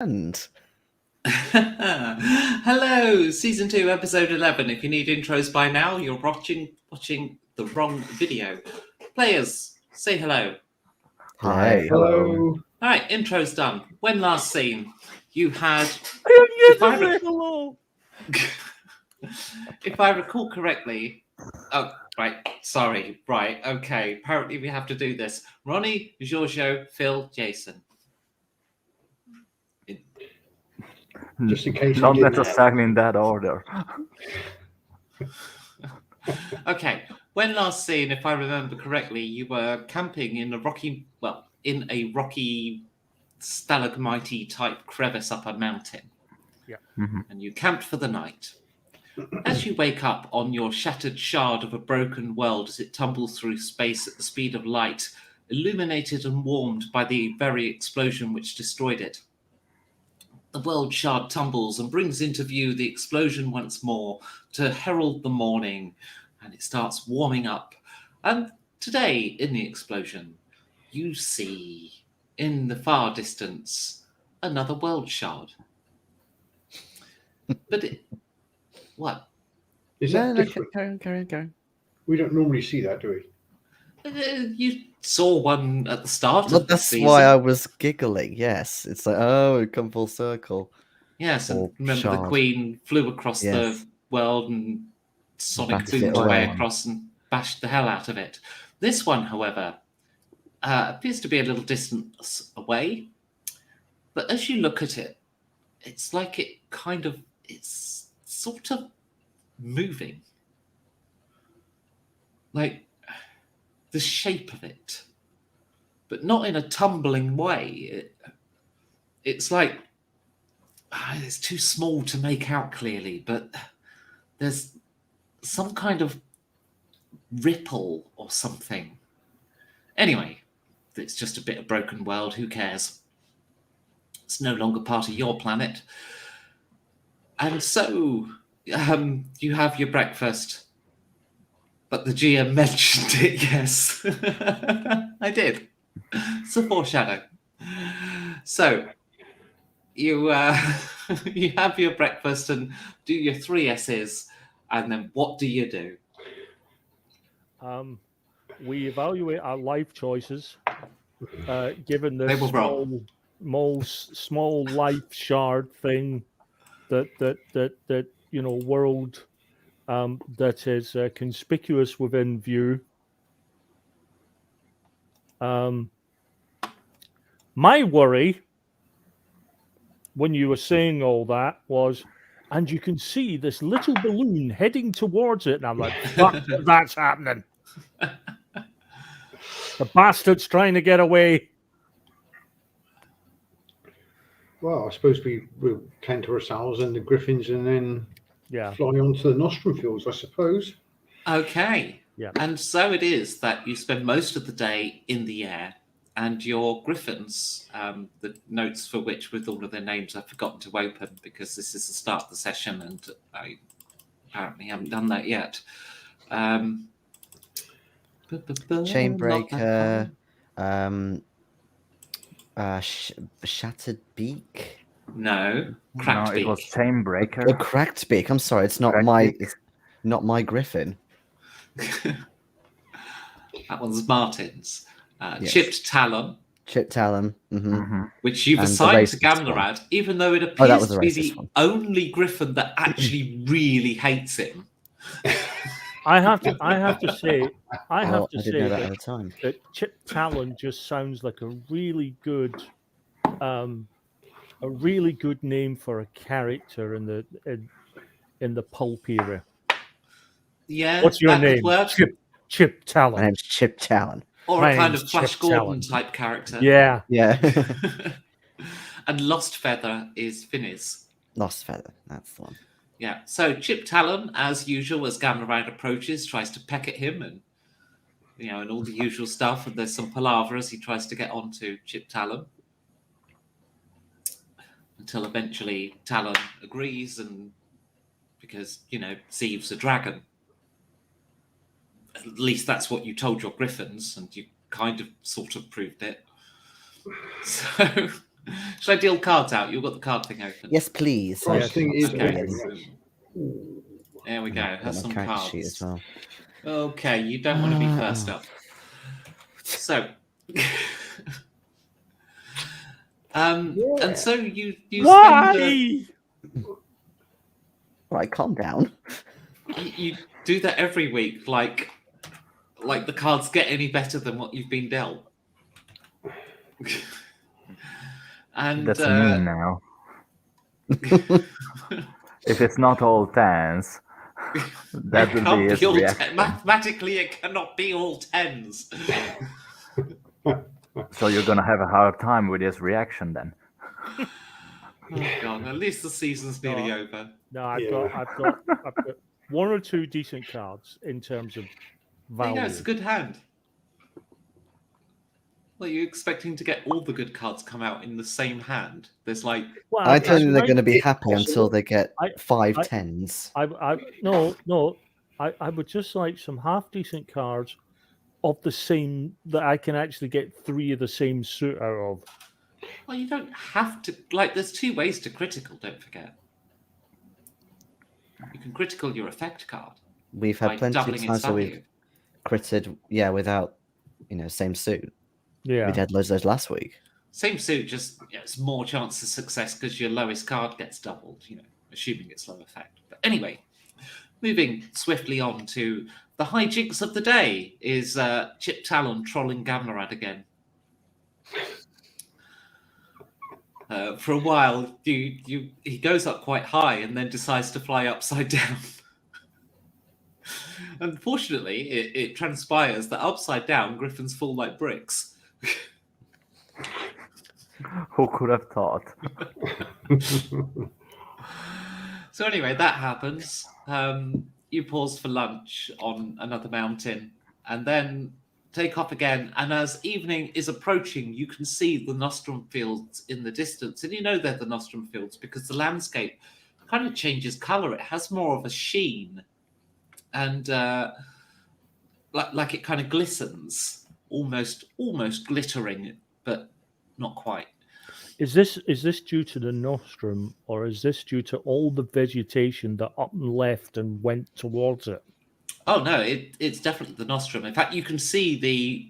And Hello, Season 2, Episode 11. If you need intros by now, you're watching the wrong video. Players, say hello. hi, Hello. Alright, intro's done. When last seen, you had... Hello. If I recall correctly... Oh, right, sorry, right, okay. Apparently we have to do this. Ronnie, Giorgio, Phil, Jason. Just in case Not you didn't necessarily in that order. Okay, when last seen, if I remember correctly, you were camping in a rocky stalagmite type crevice up a mountain. Yeah. Mm-hmm. And you camped for the night. As you wake up on your shattered shard of a broken world as it tumbles through space at the speed of light, illuminated and warmed by the very explosion which destroyed it. The world shard tumbles and brings into view the explosion once more to herald the morning, and it starts warming up. And today, in the explosion, you see, in the far distance, another world shard. But what? Is no, that different? carry on. We don't normally see that, do we? You saw one at the start Well, of the that's season. why I was giggling. Yes, it's like, oh, it come full circle. Yes, and Or remember the shard. Queen flew across Yes. the world and Sonic Bashed it boomed away away. across and bashed the hell out of it. This one, however, appears to be a little distance away. But as you look at it, it's like it's sort of moving. Like the shape of it, but not in a tumbling way. It's like, it's too small to make out clearly, but there's some kind of ripple or something. Anyway, it's just a bit of broken world. Who cares? It's no longer part of your planet. And so you have your breakfast. But the GM mentioned it, yes. I did. It's a foreshadow. So you you have your breakfast and do your 3 S's, and then what do you do? We evaluate our life choices, given They this were wrong. small life shard thing that world that is conspicuous within view. My worry when you were saying all that was, and you can see this little balloon heading towards it, and I'm like, fuck, that's happening. The bastard's trying to get away. Well, I suppose we'll tend to ourselves and the griffins and then fly onto the nostrum fields, I suppose. Okay. Yeah. And so it is that you spend most of the day in the air, and your griffins, the notes for which with all of their names I've forgotten to open because this is the start of the session and I apparently haven't done that yet. Chainbreaker, shattered beak. No, cracked beak. It was Chainbreaker. Oh, cracked beak. I'm sorry, it's not it's not my griffin. That one's Martin's. Yes. Chipped Talon. Chipped Talon. Mm-hmm. Which you've And the assigned to racist Gamlerad, even though it appears to be the one. only griffin that actually really hates him. I have to say that Chip Talon just sounds like a really good name for a character in the pulp era. Yeah. What's your name? Chip Talon. My name's Chip Talon. Or a kind of Flash Gordon type character. Yeah. And Lost Feather is Finniz. Lost Feather, that's the one. Yeah, so Chip Talon, as usual, as Gamlerad approaches, tries to peck at him and all the usual stuff. And there's some palaver as he tries to get onto Chip Talon. Until eventually Talon agrees, and because, Zeeve's a dragon. At least that's what you told your griffins, and you kind of sort of proved it. So Should I deal cards out? You've got the card thing open. Yes, please. Price Yes. thing is Okay. open, yes. Ooh. There we go. I've got Have my some character cards. sheet as well. Okay, you don't want to be first up. So, and so you spend Why? Right, calm down. you do that every week, like the cards get any better than what you've been dealt. And That's mean now. If it's not all tens, that it will can't be his be all reaction. mathematically, it cannot be all tens. So you're gonna have a hard time with his reaction then. Oh God! At least the season's nearly over. No, I've Yeah. got one or two decent cards in terms of There you value. go. It's a good hand. Well, you're expecting to get all the good cards come out in the same hand. There's like Well, I don't think they're going to be it's happy until they get I- 5 I- tens. No. I would just like some half decent cards of the same that I can actually get 3 of the same suit out of. well, you don't have to like. There's 2 ways to critical. Don't forget. You can critical your effect card We've by had plenty of doubling its times where value. we've critted, without, same suit. Yeah. We had loads of those last week. Same suit, just it's more chance of success because your lowest card gets doubled. Assuming it's low effect. But anyway, moving swiftly on to the hijinks of the day is Chip Talon trolling Gamlarad again. For a while, he goes up quite high and then decides to fly upside down. Unfortunately, it transpires that upside down griffins fall like bricks. Who could have thought? So anyway, that happens. You pause for lunch on another mountain and then take off again. And as evening is approaching, you can see the Nostrum fields in the distance. And you know they're the Nostrum fields because the landscape kind of changes color. It has more of a sheen and like it kind of glistens, almost glittering, but not quite. Is this due to the nostrum, or is this due to all the vegetation that up and left and went towards it? Oh no, it's definitely the nostrum. In fact, you can see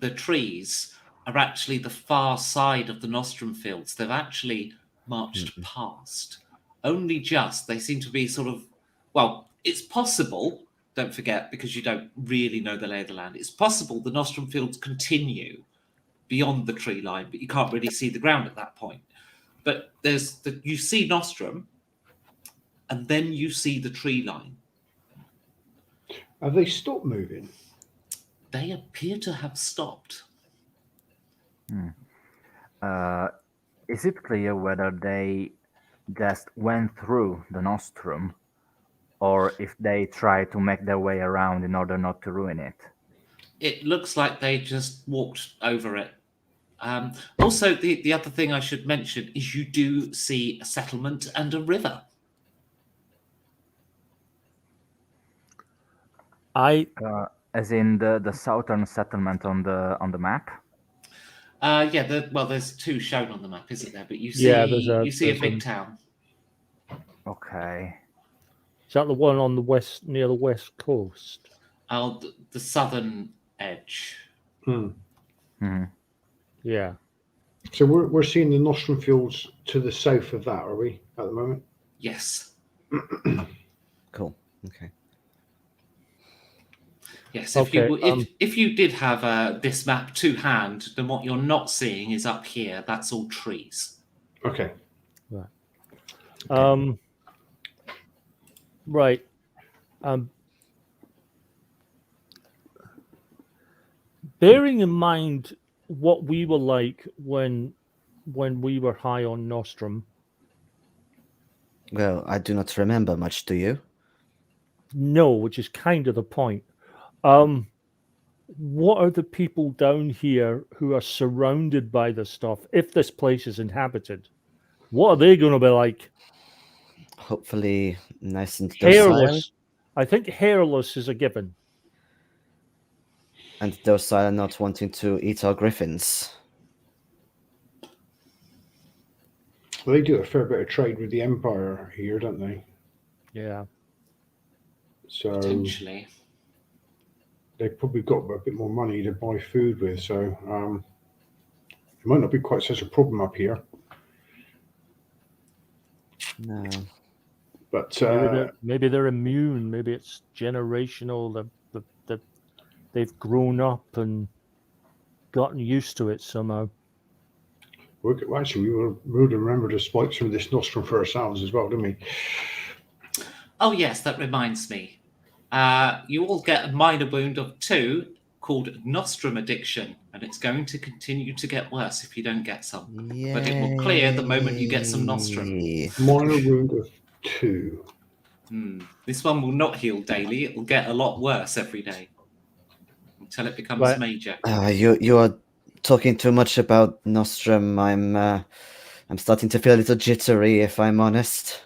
the trees are actually the far side of the nostrum fields. They've actually marched past. Only just. They seem to be sort of, well, it's possible, don't forget, because you don't really know the lay of the land. It's possible the nostrum fields continue beyond the tree line, but you can't really see the ground at that point. But you see nostrum, and then you see the tree line. Have they stopped moving? They appear to have stopped. Is it clear whether they just went through the nostrum, or if they try to make their way around in order not to ruin it? It looks like they just walked over it. Also, the other thing I should mention is you do see a settlement and a river. As in the southern settlement on the map? There's 2 shown on the map, isn't there? But you see, you see a big town. Okay. Is that the one on the west, near the west coast? The southern edge. Mm-hmm. Yeah. So we're seeing the nostrum fields to the south of that, are we, at the moment? Yes. Cool. Okay. Yes. Okay, If you did have this map to hand, then what you're not seeing is up here. That's all trees. Okay. Right. Bearing in mind what we were like when we were high on nostrum. Well, I do not remember much, do you? No, which is kind of the point. What are the people down here who are surrounded by this stuff, if this place is inhabited? What are they going to be like? Hopefully nice and docile. Hairless. I think hairless is a given. And docile, not wanting to eat our griffins. Well, they do a fair bit of trade with the Empire here, don't they? Yeah. So Potentially. they've probably got a bit more money to buy food with. So it might not be quite such a problem up here. No. But maybe they're immune. Maybe it's generational. They've grown up and gotten used to it somehow. Actually, we would remember to spike some of this nostrum for ourselves as well, didn't we? Oh, yes, that reminds me. You all get a minor wound of 2 called nostrum addiction, and it's going to continue to get worse if you don't get some. Yay. But it will clear the moment you get some nostrum. Minor wound of 2. This one will not heal daily. It will get a lot worse every day until it becomes major. You are talking too much about nostrum. I'm starting to feel a little jittery, if I'm honest.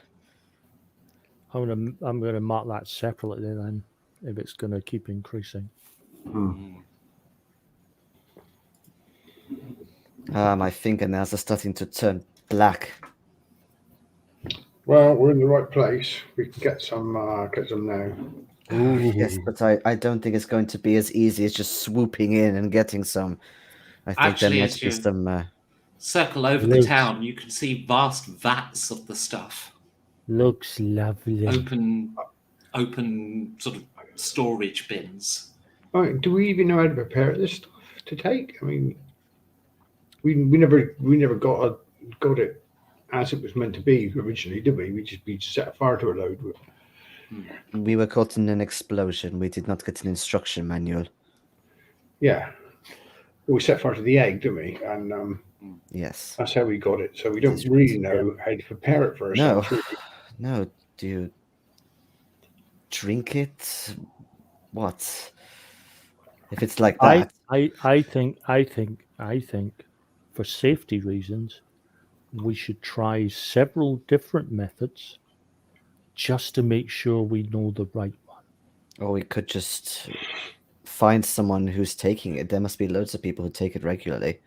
I'm gonna mark that separately then, if it's gonna keep increasing. My fingernails are starting to turn black. Well, we're in the right place. We can get some now. Yes, but I don't think it's going to be as easy as just swooping in and getting some. I think Actually, there might be some. Circle over the town, you can see vast vats of the stuff. Looks lovely. Open sort of storage bins. Right, do we even know how to prepare this stuff to take? I mean, we never got it as it was meant to be originally, did we? We set a fire to a load. We were caught in an explosion. We did not get an instruction manual. Yeah, we set fire to the egg, didn't we? And yes, that's how we got it. So we don't really know how to prepare it for ourselves. No. Do you drink it? What? If it's like that, I think, for safety reasons, we should try several different methods, just to make sure we know the right one. Or we could just find someone who's taking it. There must be loads of people who take it regularly.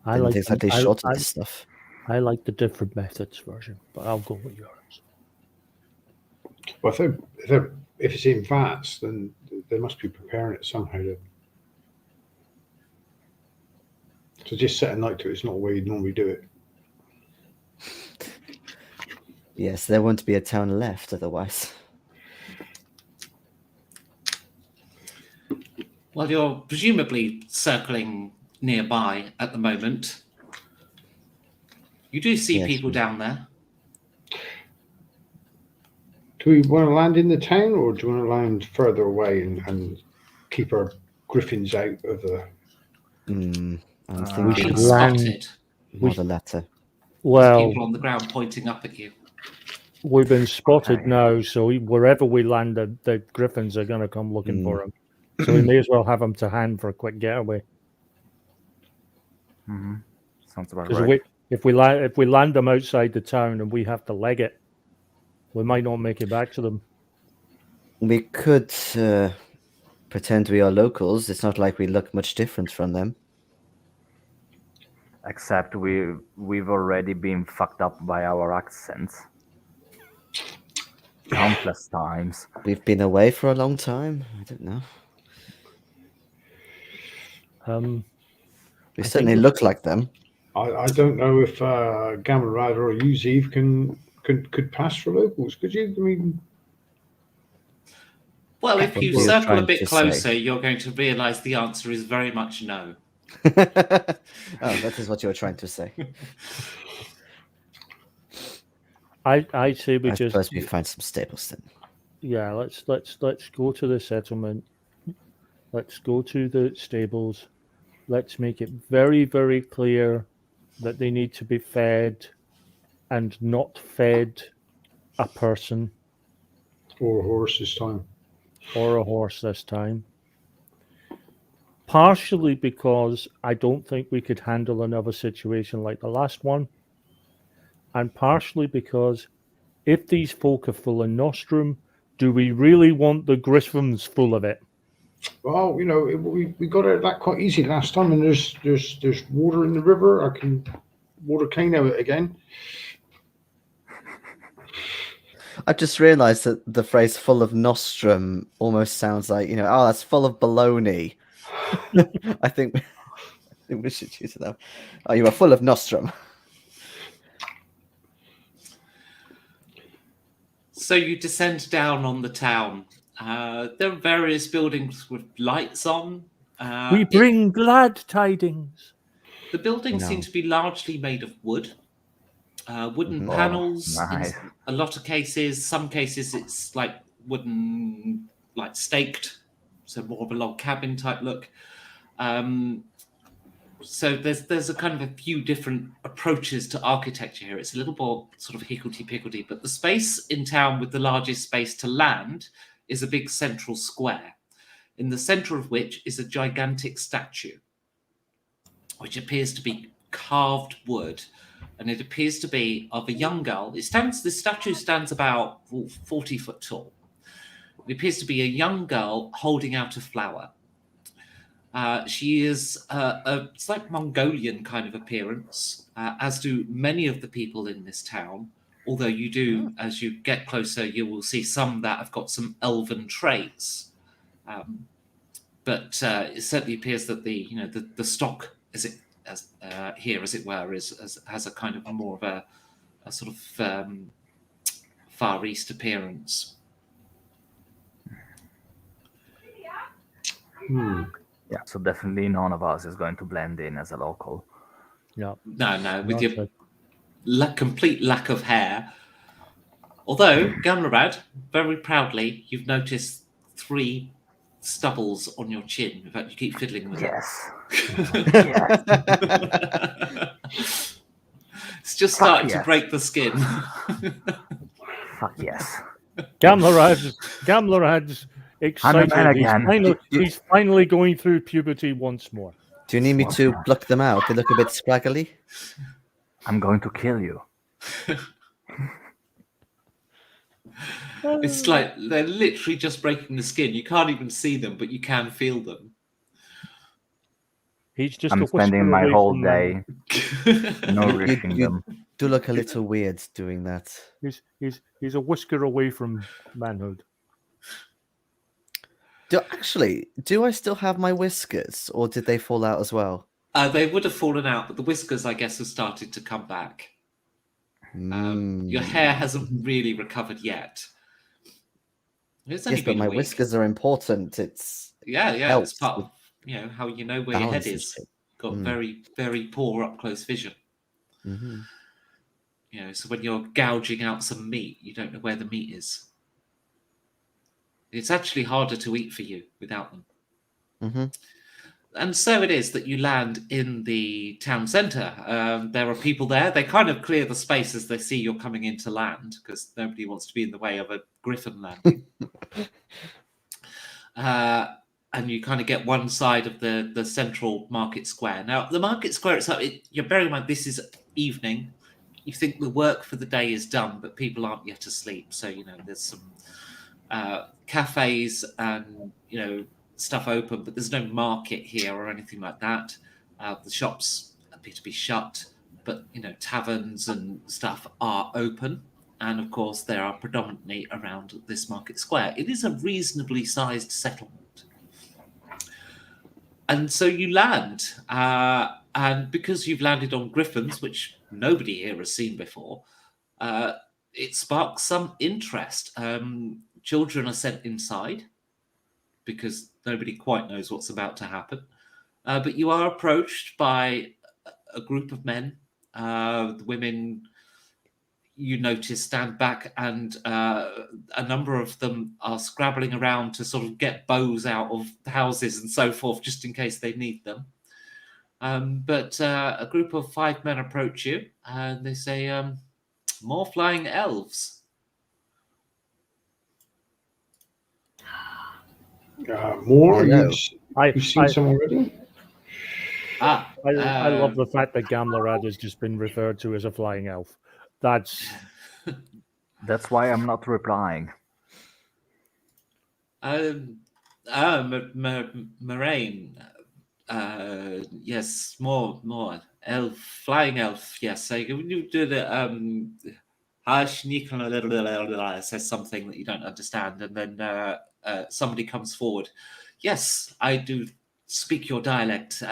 I like exactly short of this stuff. I like the different methods version, but I'll go with yours. Well, if it's in vats, then they must be preparing it somehow. So just set a night to it. It's not the way you normally do it. Yes, there won't be a town left otherwise. Well, you're presumably circling nearby at the moment. You do see people down there. Do we want to land in the town, or do we want to land further away and keep our griffins out of the... I'm thinking spotted. More the latter. Well, people on the ground pointing up at you. We've been spotted now, so wherever we land, the griffins are going to come looking for him. So we may as well have them to hand for a quick getaway. Sounds about right. If we land them outside the town and we have to leg it, we might not make it back to them. We could pretend we are locals. It's not like we look much different from them. Except we've already been fucked up by our accents. Countless times. We've been away for a long time. I don't know. We certainly look like them. I don't know if Gamma Rider or Uziv could pass for locals. Could you? I mean, well, if you circle a bit closer, you're going to realise the answer is very much no. Oh, that is what you were trying to say. I say we suppose we find some stables then. Yeah, let's go to the settlement. Let's go to the stables. Let's make it very, very clear that they need to be fed and not fed a person. Or a horse this time. Or a horse this time. Partially because I don't think we could handle another situation like the last one. And partially because if these folk are full of nostrum, do we really want the griffins full of it? Well, you know, we got out of that quite easy last time, and there's water in the river. I can volcano again. I just realised that the phrase "full of nostrum" almost sounds like, oh, that's full of baloney. I think we should use it now. Oh, you are full of nostrum. So you descend down on the town. There are various buildings with lights on. We bring glad tidings. The buildings seem to be largely made of wood. Wooden panels nice. in a lot of cases. Some cases it's like wooden, like staked, so more of a log cabin type look. So there's a kind of a few different approaches to architecture here. It's a little more sort of higgledy-piggledy, but the space in town with the largest space to land is a big central square, in the center of which is a gigantic statue, which appears to be carved wood, and it appears to be of a young girl. This statue stands about 40 foot tall. It appears to be a young girl holding out a flower. She is a slight Mongolian kind of appearance, as do many of the people in this town. Although you do, as you get closer, you will see some that have got some elven traits. But it certainly appears that the stock, as it were, has a kind of more of a sort of Far East appearance. Yeah, so definitely none of us is going to blend in as a local. Yeah. No, with Not your complete lack of hair. Although, Gamlarad, very proudly, you've noticed 3 stubbles on your chin. In fact, you keep fiddling with Yes. it. It's just starting to break the skin. Fuck yes. Gamlarad's excited. again. He's finally going through puberty once more. Do you need me to pluck them out? They look a bit scraggly. I'm going to kill you. It's like they're literally just breaking the skin. You can't even see them, but you can feel them. He's just I'm spending my whole day nourishing You them. do look a little weird doing that. He's a whisker away from manhood. Do I still have my whiskers, or did they fall out as well? They would have fallen out, but the whiskers, I guess, have started to come back. Your hair hasn't really recovered yet. It's only Yes, but been a my week. whiskers are important. It's It's part of how you know where your head balance and is. shit. Got very, very poor up close vision. Mm-hmm. So when you're gouging out some meat, you don't know where the meat is. It's actually harder to eat for you without them. Mm-hmm. And so it is that you land in the town centre. There are people there. They kind of clear the space as they see you're coming into land, because nobody wants to be in the way of a griffin landing. And you kind of get one side of the central market square. Now, the market square itself, you're bearing in mind this is evening. You think the work for the day is done, but people aren't yet asleep. So, there's some cafes and, stuff open, but there's no market here or anything like that. The shops appear to be shut, but, taverns and stuff are open. And, of course, there are predominantly around this market square. It is a reasonably sized settlement. And so you land, and because you've landed on griffins, which nobody here has seen before, it sparks some interest. Children are sent inside because nobody quite knows what's about to happen. But you are approached by a group of men. The women, you notice, stand back, and a number of them are scrabbling around to sort of get bows out of houses and so forth, just in case they need them. But a group of 5 men approach you, and they say, more flying elves. More? Hello. You've seen some already? I love the fact that Gamlarad has just been referred to as a flying elf. That's why I'm not replying. Moraine, Yes, more elf, flying elf. Yes, when you do the says something that you don't understand, and then somebody comes forward. Yes, I do speak your dialect.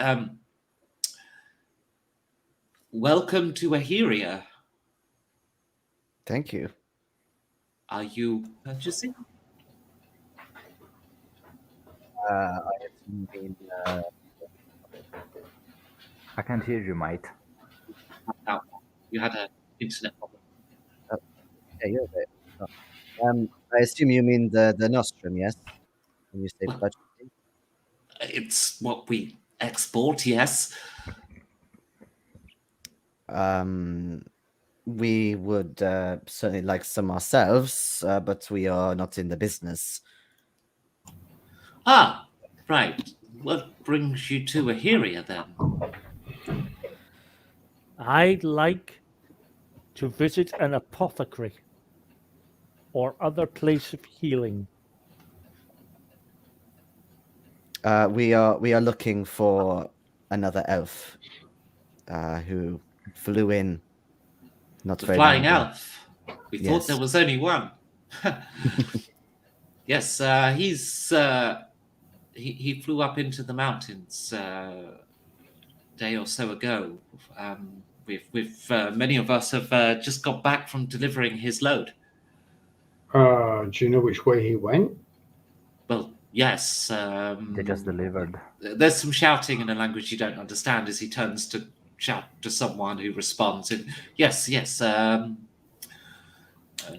Welcome to Aheria. Thank you. Are you purchasing? I assume you mean, I can't hear you, mate. Oh, you had an internet problem. yeah, you're there. Oh. I assume you mean the nostrum, yes? When you say Well- purchasing. It's what we export. Yes. We would certainly like some ourselves, but we are not in the business. Ah, right. What brings you to Aheria then? I'd like to visit an apothecary or other place of healing. We are looking for another elf who flew in not The very flying long ago. elf. We thought there Yes. was only one. Yes, he flew up into the mountains a day or so ago. We've many of us have just got back from delivering his load. Do you know which way he went? Well, yes. They just delivered. There's some shouting in a language you don't understand as he turns to shout to someone who responds. And yes.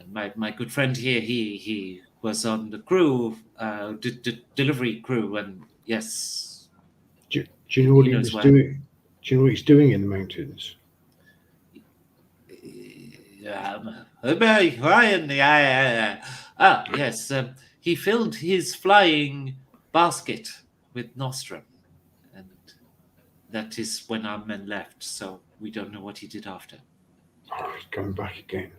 My good friend here, he was on the crew, delivery crew, and yes. Do you know what He he knows was where. doing? Do you know what he's doing in the mountains? Ryan, yes. He filled his flying basket with nostrum, and that is when our men left. So we don't know what he did after. Oh, he's going back again.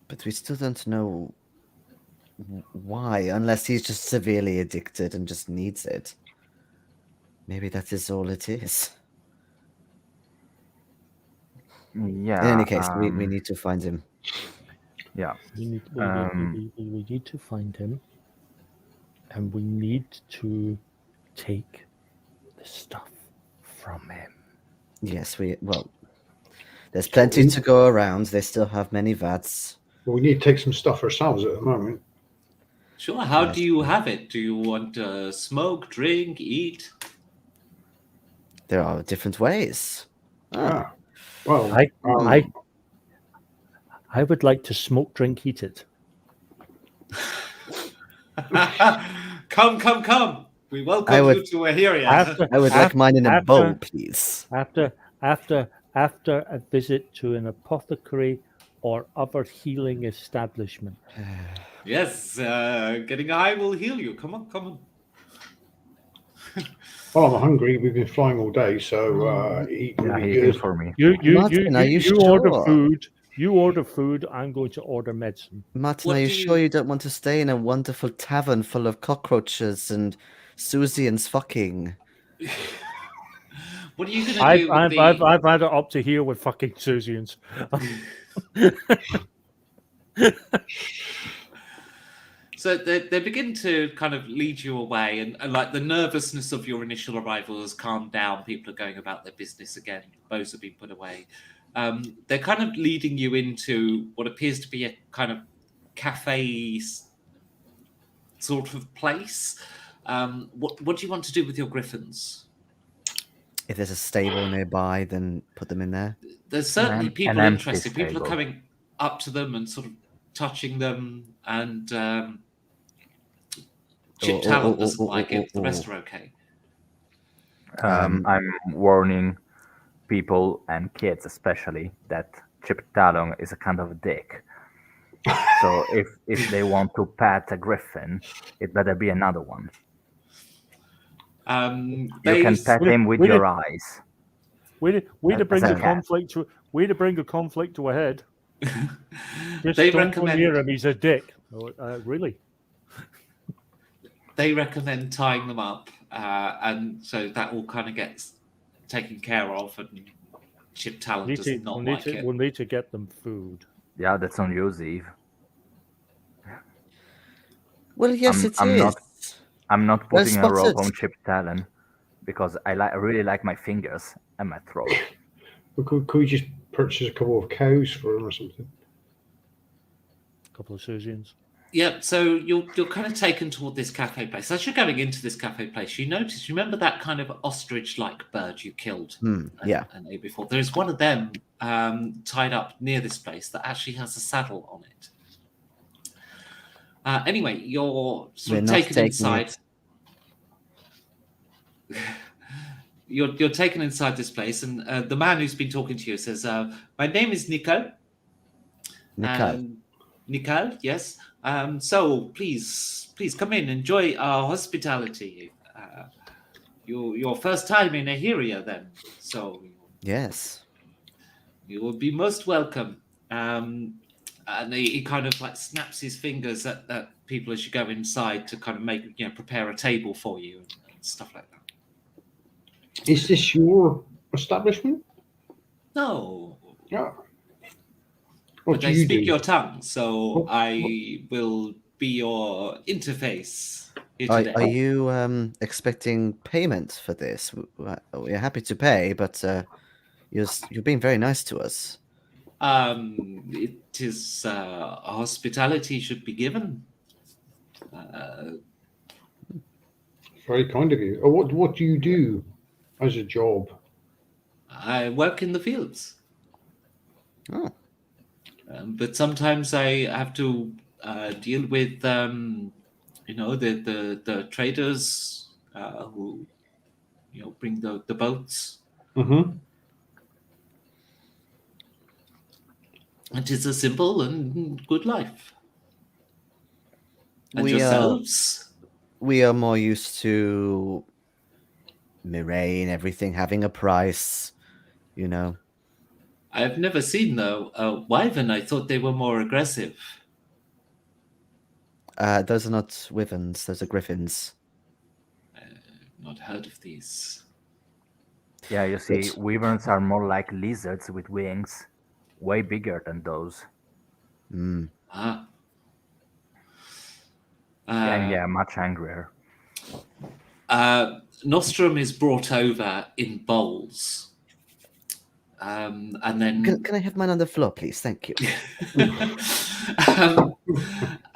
But we still don't know why, unless he's just severely addicted and just needs it. Maybe that is all it is. Yeah. In any case, we need to find him. Yeah. We need to find him, and we need to take the stuff from him. Yes, there's plenty to go around. They still have many vats. Well, we need to take some stuff ourselves at the moment. Sure. How Yes. do you have it? Do you want to smoke, drink, eat? There are different ways. Ah, well, I would like to smoke, drink, eat it. Come. We welcome you to Aheria. I would like mine in a bowl, please. After a visit to an apothecary or other healing establishment. Yes, getting high will heal you. Come on. well, I'm hungry. We've been flying all day, so eat will Yeah, be he good. for me. Martin, are you order sure? food. You order food. I'm going to order medicine. Martin, What are you do sure you- you don't want to stay in a wonderful tavern full of cockroaches and Susians fucking? What are you going to do with I've had it up to here with fucking Susians. So they begin to kind of lead you away, and like the nervousness of your initial arrival has calmed down. People are going about their business again. Bows have been put away. They're kind of leading you into what appears to be a kind of cafe sort of place. What do you want to do with your griffins? If there's a stable nearby, then put them in there. There's certainly An people empty interested. People are stable. coming up to them and sort of touching them, and Chip Talon doesn't like it. The rest are okay. I'm warning people and kids especially that Chip Talon is a kind of a dick. So if they want to pat a griffin, it better be another one. You can pat him with your eyes. Way to bring As a the cat. conflict to a conflict to a head. Just They don't go recommend- near him. He's a dick. Really? They recommend tying them up and so that all kind of gets taken care of, and Chip Talon does not like it. We'll need to get them food. Yeah, that's on you, Eve. Well, yes, I'm not Well putting a rope spotted. on Chip Talon because I really like my fingers and my throat. Could we just purchase a couple of cows for him or something? A couple of Susians. Yep. So you're kind of taken toward this cafe place. As you're going into this cafe place, you notice. Remember that kind of ostrich-like bird you killed? Yeah. An day before. There's one of them tied up near this place that actually has a saddle on it. Anyway, you're sort of taken inside. You're taken inside this place, and the man who's been talking to you says, "My name is Nicole." Nicole, yes. So please come in, enjoy our hospitality. Your first time in Aheria, then. So Yes. you will be most welcome. And he kind of like snaps his fingers at people as you go inside to kind of prepare a table for you and stuff like that. Is this your establishment? No. Yeah. But I speak your tongue, so I will be your interface here today. Are you expecting payment for this? We're happy to pay, but you're being very nice to us. It is hospitality should be given. Very kind of you. What do you do as a job? I work in the fields. Oh. But sometimes I have to deal with the traders who bring the boats. Mm-hmm. It is a simple and good life. And yourselves? We are more used to Mireille, everything having a price, I've never seen the wyvern. I thought they were more aggressive. Those are not wyverns, those are griffins. Not heard of these. Yeah, you see, wyverns are more like lizards with wings, way bigger than those. And much angrier. Nostrum is brought over in bowls. And then can I have mine on the floor, please? Thank you.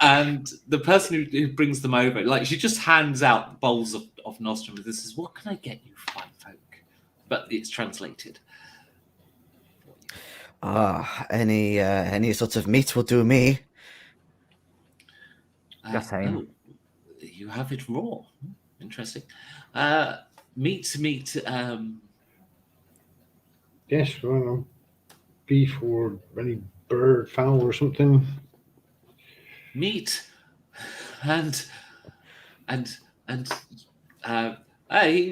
And the person who brings them over, like, she just hands out bowls of nostrum. This is, what can I get you, fine folk? But it's translated. Any sort of meat will do me. Just saying. You have it raw. Interesting. Meat. Yes, well, beef or any bird, fowl or something. Meat, and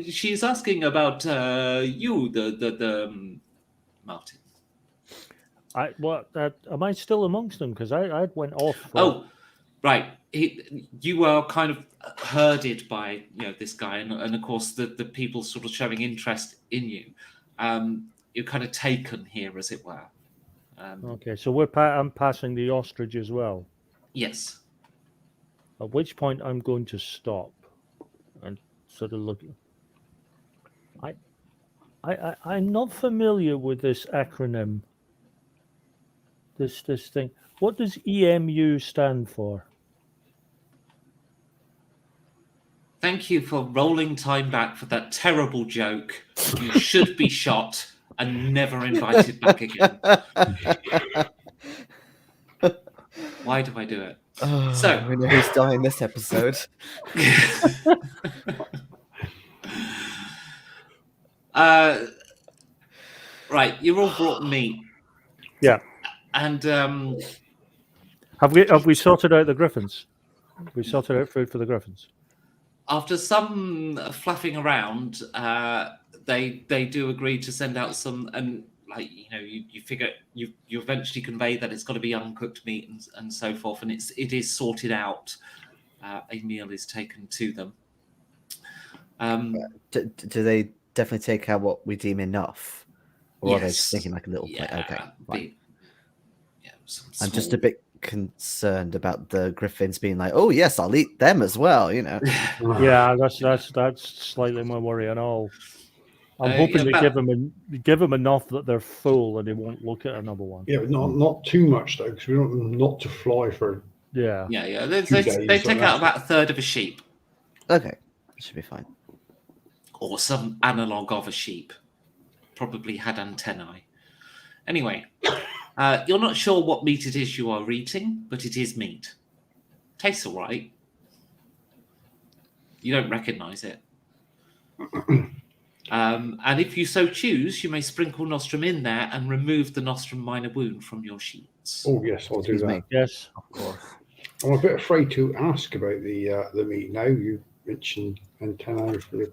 she's asking about you, the Martin. Am I still amongst them? Because I went off. Oh, right. You are kind of herded by this guy, and of course the people sort of showing interest in you. You're kind of taken here, as it were. Okay, so I'm passing the ostrich as well. Yes. At which point I'm going to stop and sort of look. I'm not familiar with this acronym. This thing. What does EMU stand for? Thank you for rolling time back for that terrible joke. You should be shot and never invited back again. Why do I do it? So we know who's dying this episode. Right, you're all brought meat. Yeah. And have we sorted out the griffins? We sorted out food for the griffins. After some fluffing around, they do agree to send out some, and you figure you eventually convey that it's got to be uncooked meat and so forth, and it is sorted out. A meal is taken to them. Do they definitely take out what we deem enough? Or are they just Yes. thinking like a little plate? Okay, Yeah, fine. some I'm just a small- bit concerned about the griffins being like, oh yes, I'll eat them as well, you know. Yeah, that's slightly my worry and all. I'm hoping to give them enough that they're full and they won't look at another one. Yeah, but not too much though, because we don't want them not to fly for. Yeah. Yeah. 2 days, They so take that's out about a third of a sheep, Okay, that should be fine. or some analog of a sheep. Probably had antennae. Anyway, you're not sure what meat it is you are eating, but it is meat. Tastes all right. You don't recognise it. And if you so choose, you may sprinkle nostrum in there and remove the nostrum minor wound from your sheets. Oh yes, I'll do Excuse that. me. Yes. Of course. I'm a bit afraid to ask about the meat now. You mentioned antennae for the.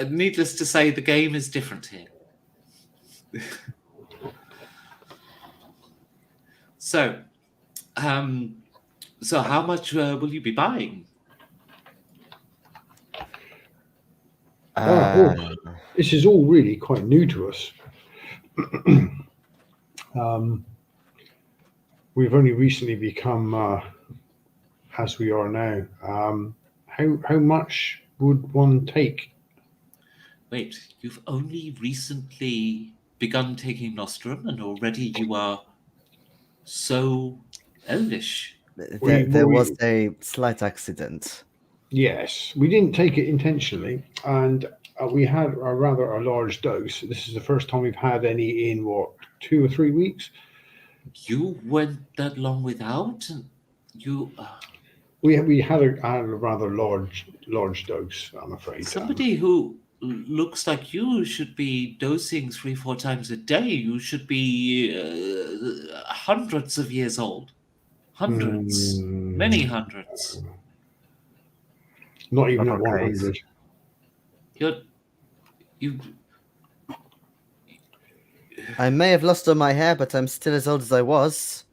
Needless to say, the game is different here. So how much will you be buying? This is all really quite new to us. We've only recently become as we are now. How much would one take? Wait, you've only recently begun taking nostrum, and already you are so elvish. There was a slight accident. Yes, we didn't take it intentionally, and we had a large dose. This is the first time we've had any in 2 or 3 weeks. You went that long without? You We had a rather large dose, I'm afraid. somebody who looks like you should be dosing 3-4 times a day. You should be hundreds of years old. Hundreds. Many hundreds. Not even Not at our 100. You I may have lost all my hair, but I'm still as old as I was.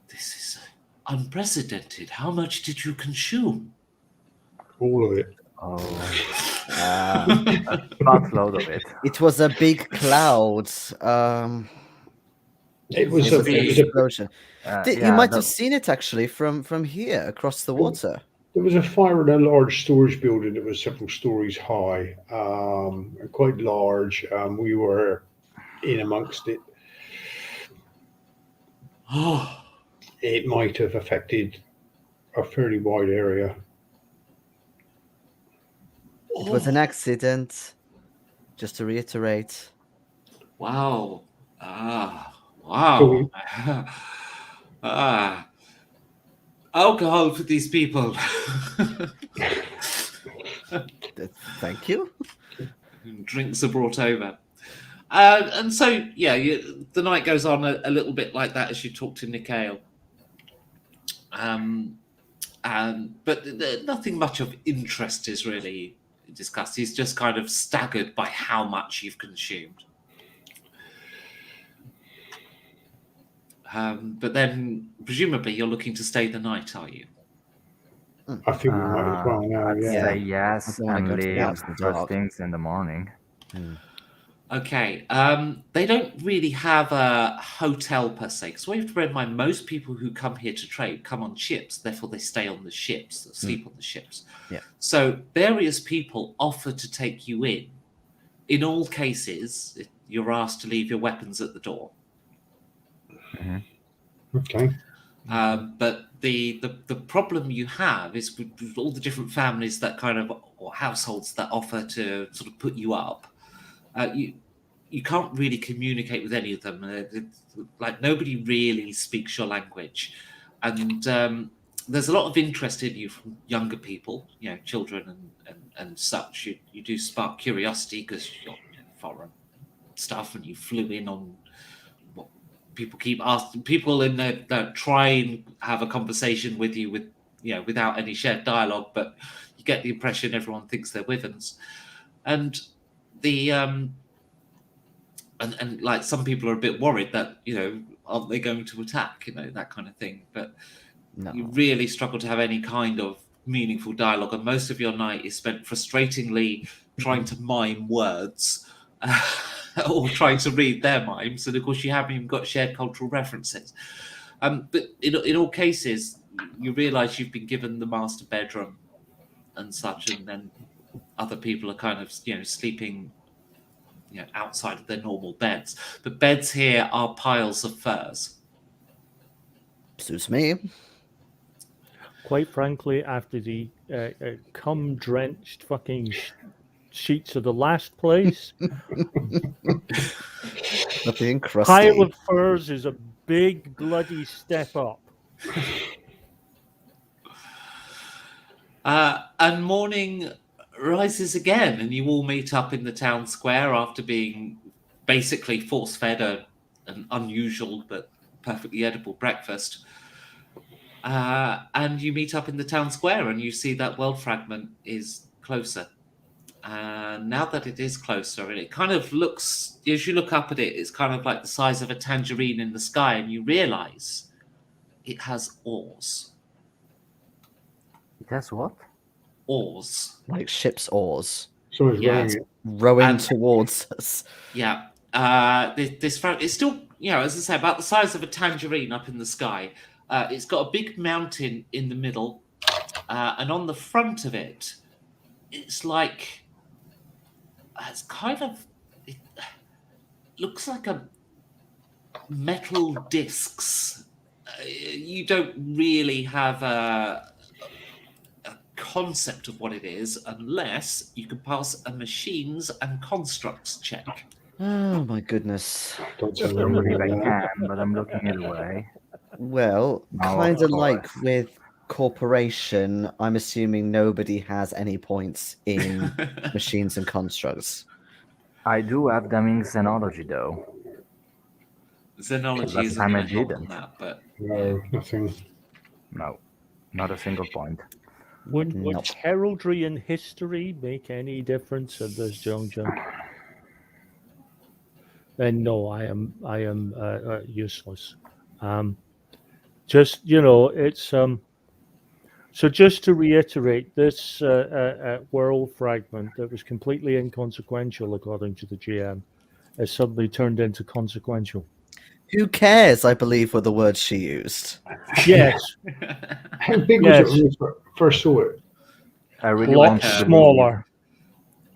This is unprecedented. How much did you consume? All of it. Oh, a buttload of it. It was a big cloud. It was It was an big- explosion. You Yeah, might have seen it actually from here across the water. There was a fire in a large storage building that was several stories high, quite large. We were in amongst it. Oh, It might have affected a fairly wide area. It was an accident. Just to reiterate. wow. Wow. Alcohol for these people. Thank you. Drinks are brought over. And so, yeah, the night goes on a little bit like that as you talk to Nikhail. But nothing much of interest is really discussed. He's just kind of staggered by how much you've consumed. But then, presumably, you're looking to stay the night, are you? I think we might as well now. I'd Yeah. say yes I don't wanna and go to the leave house in the first dark. things in the morning. Okay. They don't really have a hotel per se, because what you have to bear in mind, most people who come here to trade come on ships, therefore they stay on the ships, they sleep on the ships. Yeah. So various people offer to take you in. In all cases, you're asked to leave your weapons at the door. Okay. But the problem you have is with all the different families that kind of, or households that offer to sort of put you up, you can't really communicate with any of them. Like nobody really speaks your language, and there's a lot of interest in you from younger people, children and such. You do spark curiosity because you're foreign stuff, and you flew in on what people keep asking. People in there that try and have a conversation with you without any shared dialogue, but you get the impression everyone thinks they're Withens, and the and like some people are a bit worried that aren't they going to attack? You know, that kind of thing. But No. you really struggle to have any kind of meaningful dialogue, and most of your night is spent frustratingly trying to mime words or trying to read their mimes, and of course you haven't even got shared cultural references. But in all cases, you realise you've been given the master bedroom and such, and then other people are kind of sleeping outside of their normal beds. But beds here are piles of furs. Suits me. Quite frankly, after the cum-drenched fucking sheets of the last place, Nothing crusty. pile of furs is a big bloody step up. And morning rises again, and you all meet up in the town square after being basically force-fed an unusual but perfectly edible breakfast. And you meet up in the town square, and you see that world fragment is closer. And now that it is closer, and it kind of looks, as you look up at it, it's kind of like the size of a tangerine in the sky, and you realise it has oars. It has what? Oars. Like ship's oars. Someone's Yeah, wearing it. Rowing And- towards us. Yeah. This it's still, as I say, about the size of a tangerine up in the sky. It's got a big mountain in the middle, and on the front of it, it's like it looks like a metal discs. You don't really have a concept of what it is unless you can pass a machines and constructs check. Oh my goodness. Don't I tell don't me believe I that. can, but I'm looking either way. Well, No, kind of of like course. with corporation, I'm assuming nobody has any points in machines and constructs. I do have them in xenology, though. Xenology Last isn't time I going to help on didn't. that, but No, nothing. No, not a single point. Would Nope. heraldry and history make any difference at this juncture? Then no, I am useless. Just it's So just to reiterate, this world fragment that was completely inconsequential according to the GM has suddenly turned into consequential. Who cares? I believe were the words she used. Yes, How big Yes. was it when you first saw it? I really a lot want to believe. smaller.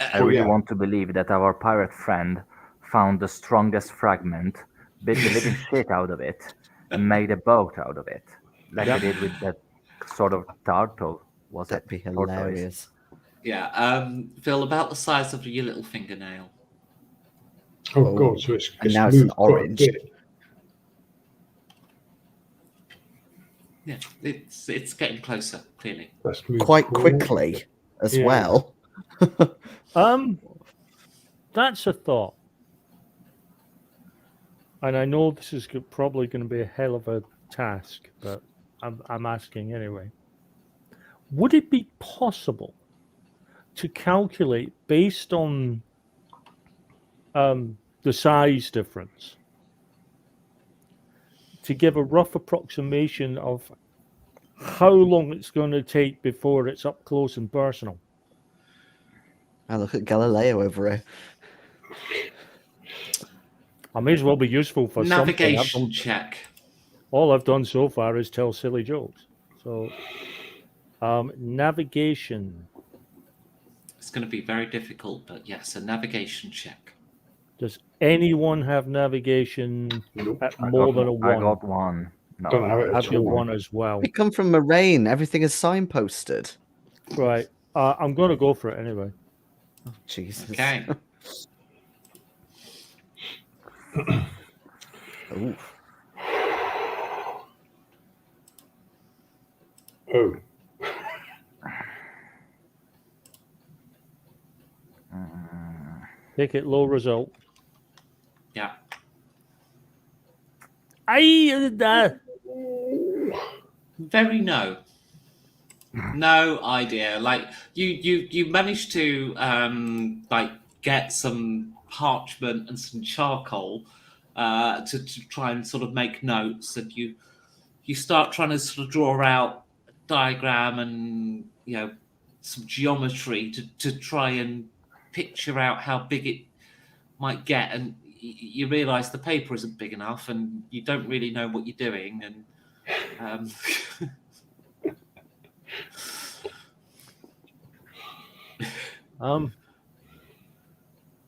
I really yeah. want to believe that our pirate friend found the strongest fragment, bit the living shit out of it, and made a boat out of it, like Yep. I did with that sort of turtle. Was That'd it? be Tortoise. hilarious. yeah, Phil, about the size of your little fingernail. Oh, Oh, God, so it's and now it's an moved quite a orange. bit. Yeah, it's getting closer, clearly. That's moved Quite quickly as Yeah. well. That's a thought, and I know this is probably going to be a hell of a task, but I'm asking anyway. Would it be possible to calculate based on the size difference to give a rough approximation of how long it's going to take before it's up close and personal? I look at Galileo over here. I may as well be useful for Navigation something. check. All I've done so far is tell silly jokes. So, navigation. It's going to be very difficult, but yes, a navigation check. Does anyone have navigation Nope. at I more got- than a I one? got one. No. Don't have it Have at you all. one as well? We come from Moraine. Everything is signposted. Right. I'm going to go for it anyway. Oh, Jesus. Okay. Ooh. Oh, Take it low result. Yeah. Very no. No idea. Like you managed to like get some parchment and some charcoal, to try and sort of make notes, and you start trying to sort of draw out a diagram and some geometry to try and picture out how big it might get, and you realize the paper isn't big enough and you don't really know what you're doing, and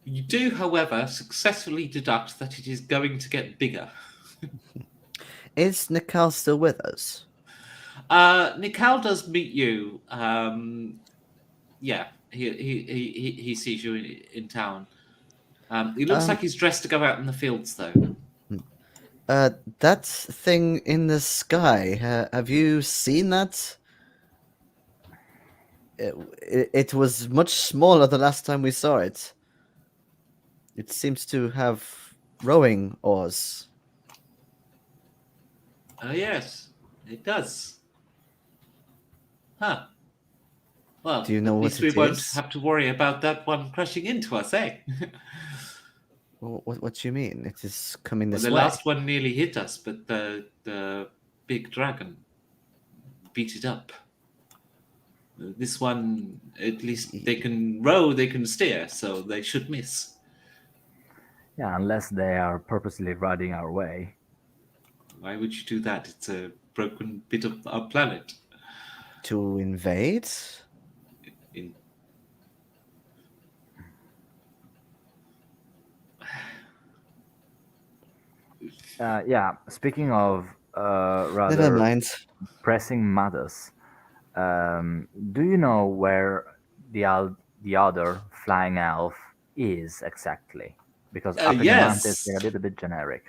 you do, however, successfully deduct that it is going to get bigger. Is Nikal still with us? Nikal does meet you. Yeah, he sees you in town. He looks like he's dressed to go out in the fields, though. That thing in the sky, have you seen that? It was much smaller the last time we saw it. It seems to have rowing oars. Yes, it does. Huh. Well, Do you know at what least we it won't is? have to worry about that one crashing into us, eh? What do you mean? It is coming Well, this the way. last one nearly hit us, but the big dragon beat it up. This one, at least they can row, they can steer, so they should miss. Yeah, unless they are purposely riding our way. Why would you do that? It's a broken bit of our planet. To invade? Yeah, speaking of Never rather mind. pressing matters, do you know where the other flying elf is exactly? Because up in the mountains, Yes. they're a little bit generic.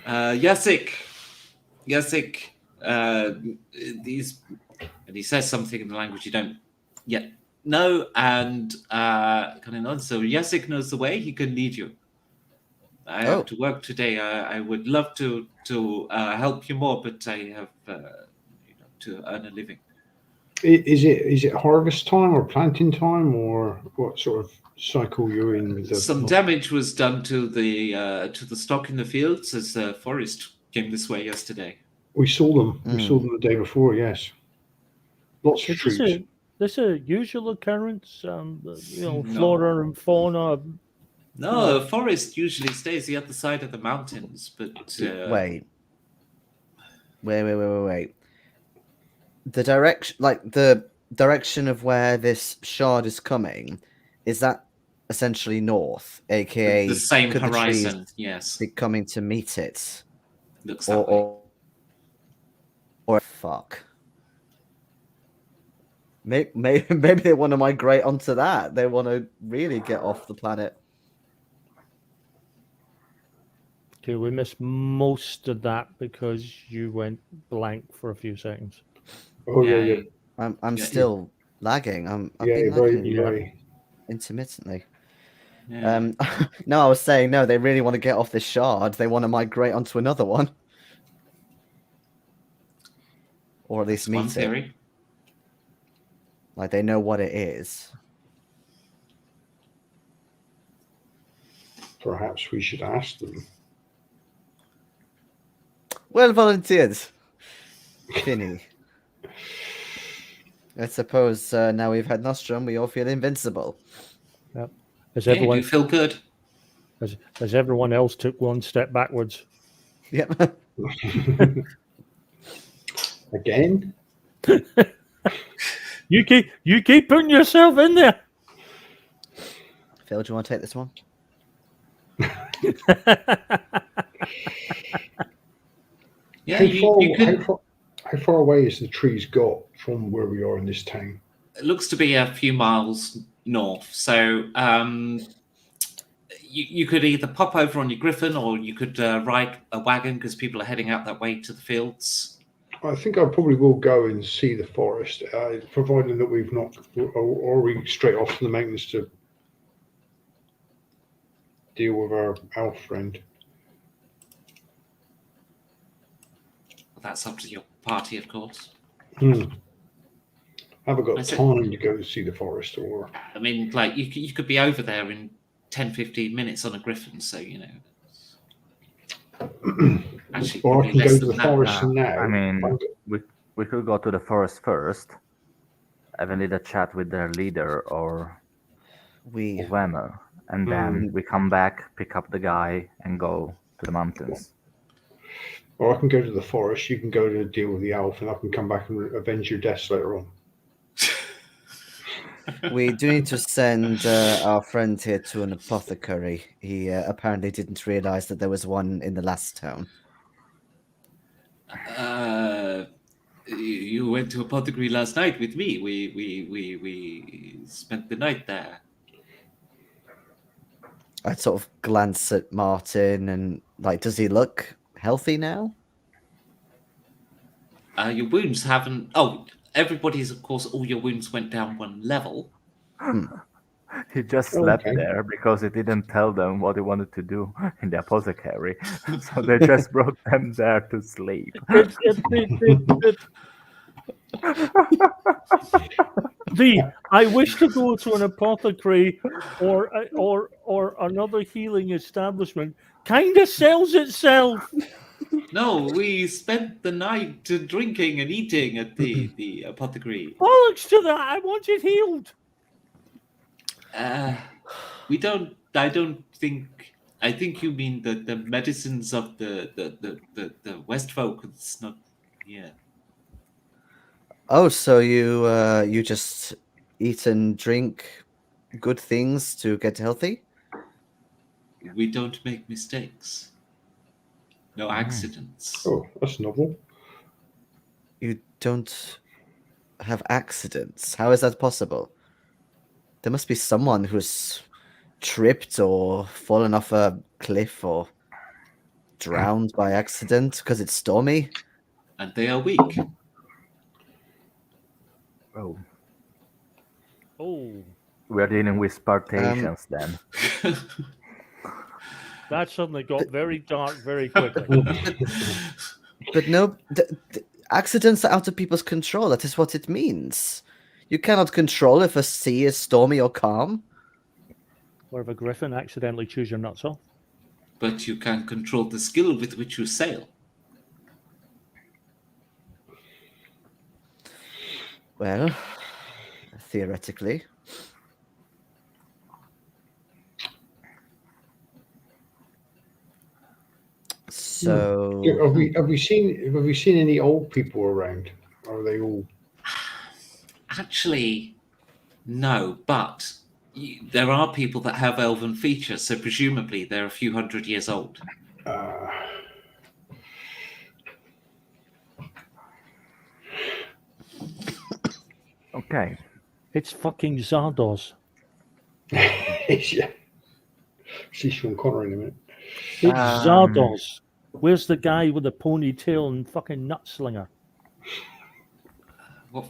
Yasik. And he says something in the language you don't yet know, and kind of nods. So Yasik knows the way. He can lead you. I have to work today. I would love to help you more, but I have to earn a living. Is it harvest time or planting time, or what sort of cycle you're in? With Some damage was done to the stock in the fields as the forest came this way yesterday. We saw them. We saw them the day before. Yes, lots of trees. This a usual occurrence? Flora and fauna. No, the forest usually stays the other side of the mountains, but Wait. The direction of where this shard is coming, is that essentially north, aka the same could horizon? The trees yes, be coming to meet it. Looks that way. Or fuck. Maybe they want to migrate onto that. They want to really get off the planet. Okay, we missed most of that because you went blank for a few seconds. Oh yeah. I'm still lagging. I'm being very, very intermittently. Yeah. No, I was saying no. They really want to get off this shard. They want to migrate onto another one, or at least That's one meet it. theory. Like they know what it is. Perhaps we should ask them. Well volunteered, Finny. I suppose now we've had Nostrum, we all feel invincible. Yep. You do feel good. As everyone else took one step backwards. Yep. Again? You keep putting yourself in there. Phil, do you want to take this one? Yeah, how far away is the trees got from where we are in this town? It looks to be a few miles north. So you could either pop over on your griffin, or you could ride a wagon because people are heading out that way to the fields. I think I probably will go and see the forest, providing that we've not, or we straight off to the mountains to deal with our elf friend. That's up to your party, of course. Have I got time to go to see the forest? Or I mean, like you could be over there in 10, 15 minutes on a griffin, so Actually, Or I probably can less go to than the that. forest now. I mean, we could go to the forest first, have a little chat with their leader or We whoever, and then we come back, pick up the guy, and go to the mountains. Or I can go to the forest. You can go to deal with the elf, and I can come back and avenge your deaths later on. we do need to send our friend here to an apothecary. He apparently didn't realize that there was one in the last town. You went to apothecary last night with me. We spent the night there. I sort of glance at Martin and like, does he look healthy now? Your wounds haven't. Oh, everybody's, of course, all your wounds went down one level. He just Oh, slept okay. there because he didn't tell them what he wanted to do in the apothecary. So they just brought them there to sleep. I wish to go to an apothecary or another healing establishment. Kind of sells itself. No, we spent the night drinking and eating at the apothecary. Bollocks to that! I want it healed. We don't. I don't think. I think you mean the medicines of the West folk. It's not. Yeah. Oh, so you just eat and drink good things to get healthy? We don't make mistakes. No accidents. Oh, that's novel. You don't have accidents. How is that possible? There must be someone who's tripped or fallen off a cliff or drowned by accident because it's stormy. And they are weak. Oh, Oh, we're dealing with Spartans then. that suddenly got very dark very quickly. But no, accidents are out of people's control. That is what it means. You cannot control if a sea is stormy or calm. Or if a griffin accidentally chews your nuts off. But you can control the skill with which you sail. Well, theoretically. So Have we seen any old people around? Or are they all? Actually, no. But there are people that have elven features, so presumably they're a few hundred years old. Okay. It's fucking Zardoz. Yeah. See Sean Connery in a minute. It's Zardoz. Where's the guy with the ponytail and fucking nutslinger? What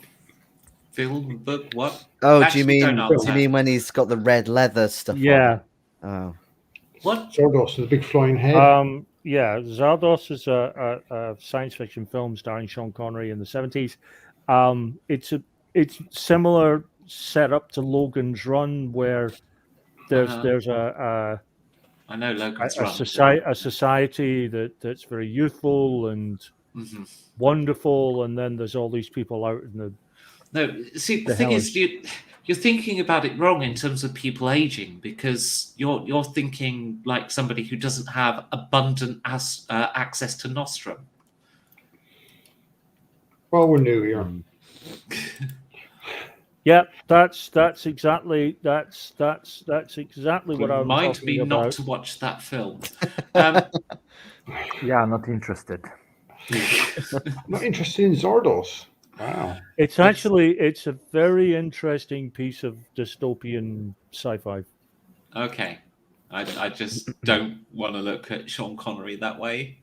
film, book, what? oh, Actually, do you don't answer. mean when he's got the red leather stuff Yeah. on? Oh. What? Zardos with a big flying head. Yeah, Zardoz is a science fiction film starring Sean Connery in the 70s. It's similar setup to Logan's Run, where there's a I know Logan's a Run. society that's very youthful and wonderful, and then there's all these people out in the. No, see, the The thing is, hellish. you're thinking about it wrong in terms of people aging, because you're thinking like somebody who doesn't have abundant access to nostrum. Well, we're new here. Yeah, that's exactly what I'm Remind talking me about. not to watch that film. Yeah, not interested. Not interested in Zardos. Wow. It's a very interesting piece of dystopian sci-fi. Okay, I just don't want to look at Sean Connery that way.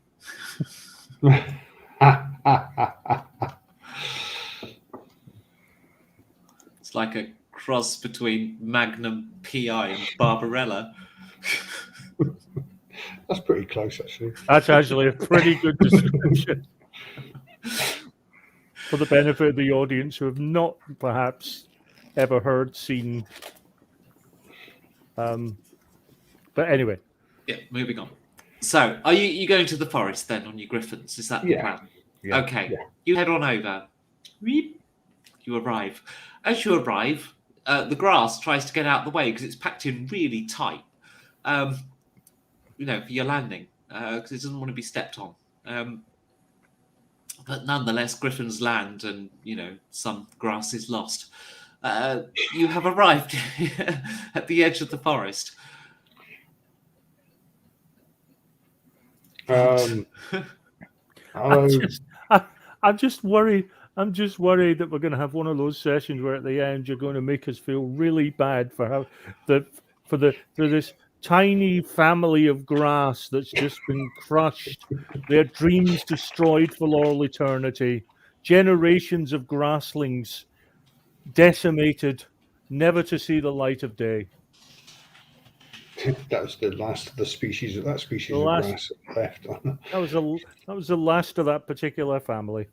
It's like a cross between Magnum PI and Barbarella. That's pretty close, actually. That's actually a pretty good description. For the benefit of the audience who have not perhaps ever heard, seen. But anyway. Yeah, moving on. So, are you going to the forest then on your griffins? Is that the Yeah. plan? Yeah. Okay. Yeah. You head on over. Weep. You arrive. As you arrive, the grass tries to get out of the way because it's packed in really tight. For your landing, because it doesn't want to be stepped on. But nonetheless, griffins land, and some grass is lost. You have arrived at the edge of the forest. Um, I Hello. just, I, I'm just worried. I'm just worried that we're going to have one of those sessions where at the end you're going to make us feel really bad for how for this tiny family of grass that's just been crushed, their dreams destroyed for all eternity, generations of grasslings decimated, never to see the light of day. That's the last of the species of that The species of last grass left. that was the last of that particular family.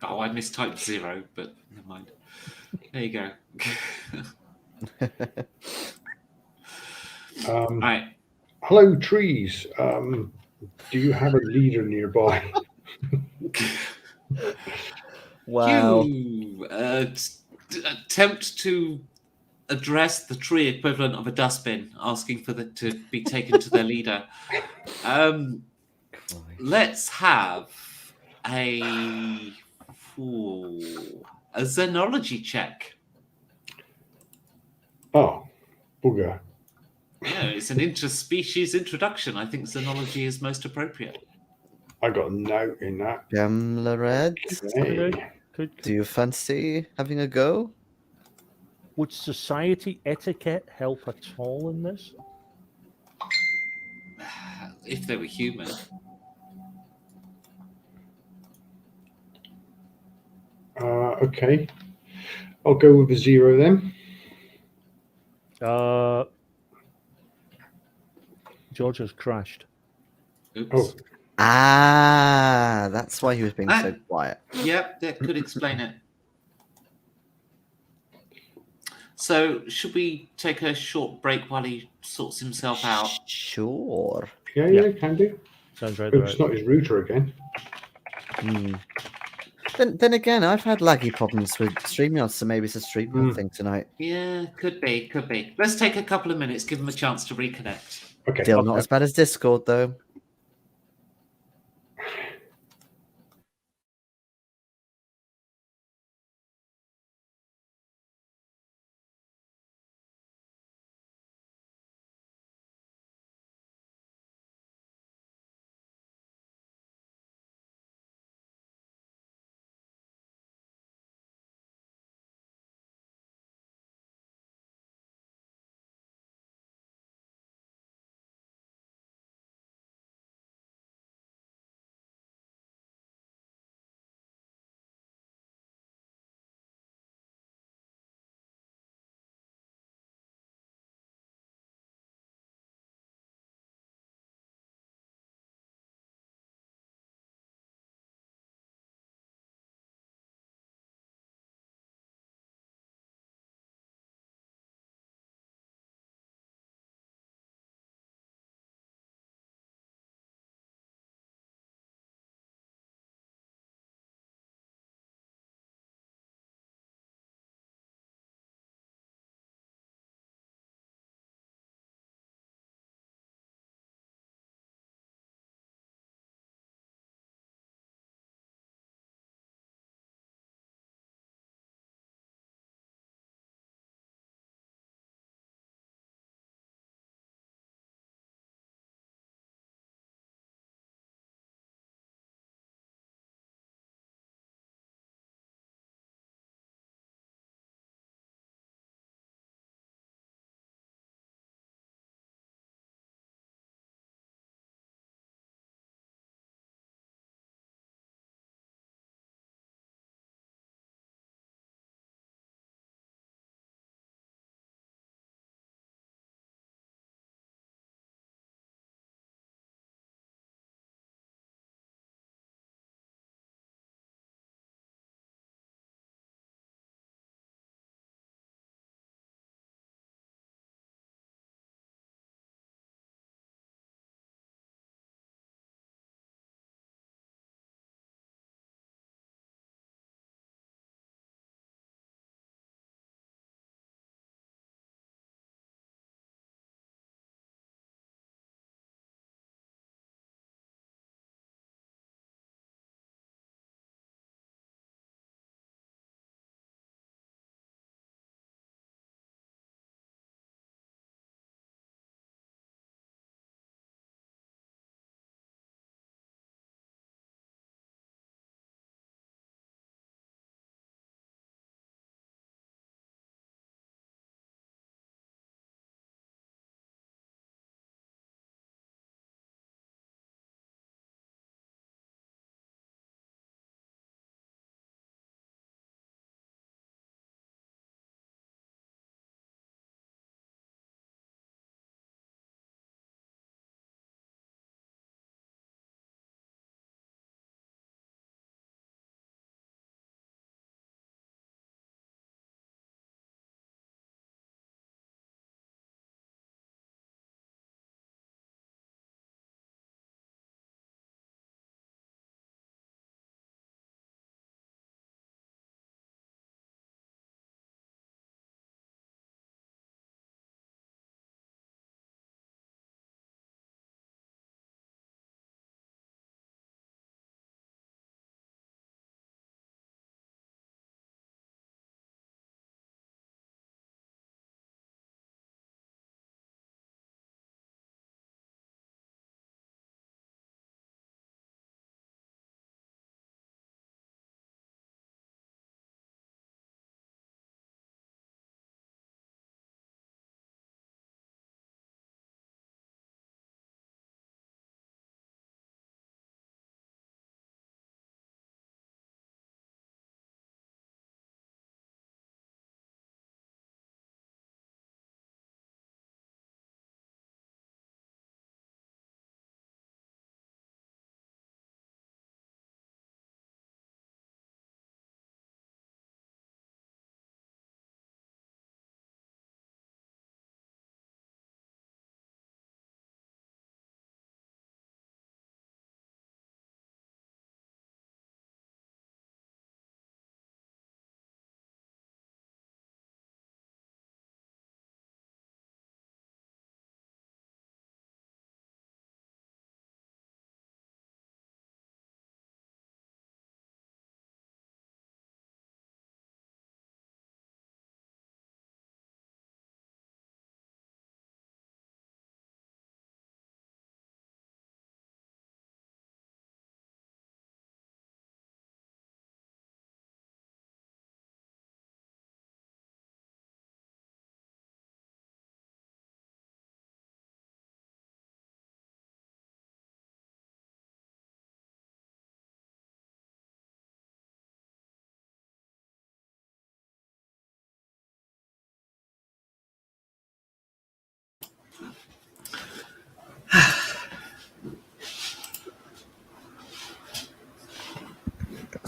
Oh, I mistyped 0, but never mind. There you go. All right. Hello, trees. Do you have a leader nearby? Wow. You attempt to address the tree equivalent of a dustbin, asking for to be taken to their leader. Let's have a xenology check. Oh, booger. Yeah, it's an interspecies introduction. I think xenology is most appropriate. I got a note in that. Gemlared, Hey. do you fancy having a go? Would society etiquette help at all in this? If they were human. Okay. I'll go with a 0 then. George has crashed. Oops. Oh. Ah, that's why he was being so quiet. Yep, that could explain it. So, should we take a short break while he sorts himself out? Sure. Yeah, can do. Sounds right. Hope it's not his router again. Then again, I've had laggy problems with StreamYard, so maybe it's a StreamYard thing tonight. Yeah, could be. Let's take a couple of minutes, give him a chance to reconnect. Okay. Still not as bad as Discord, though.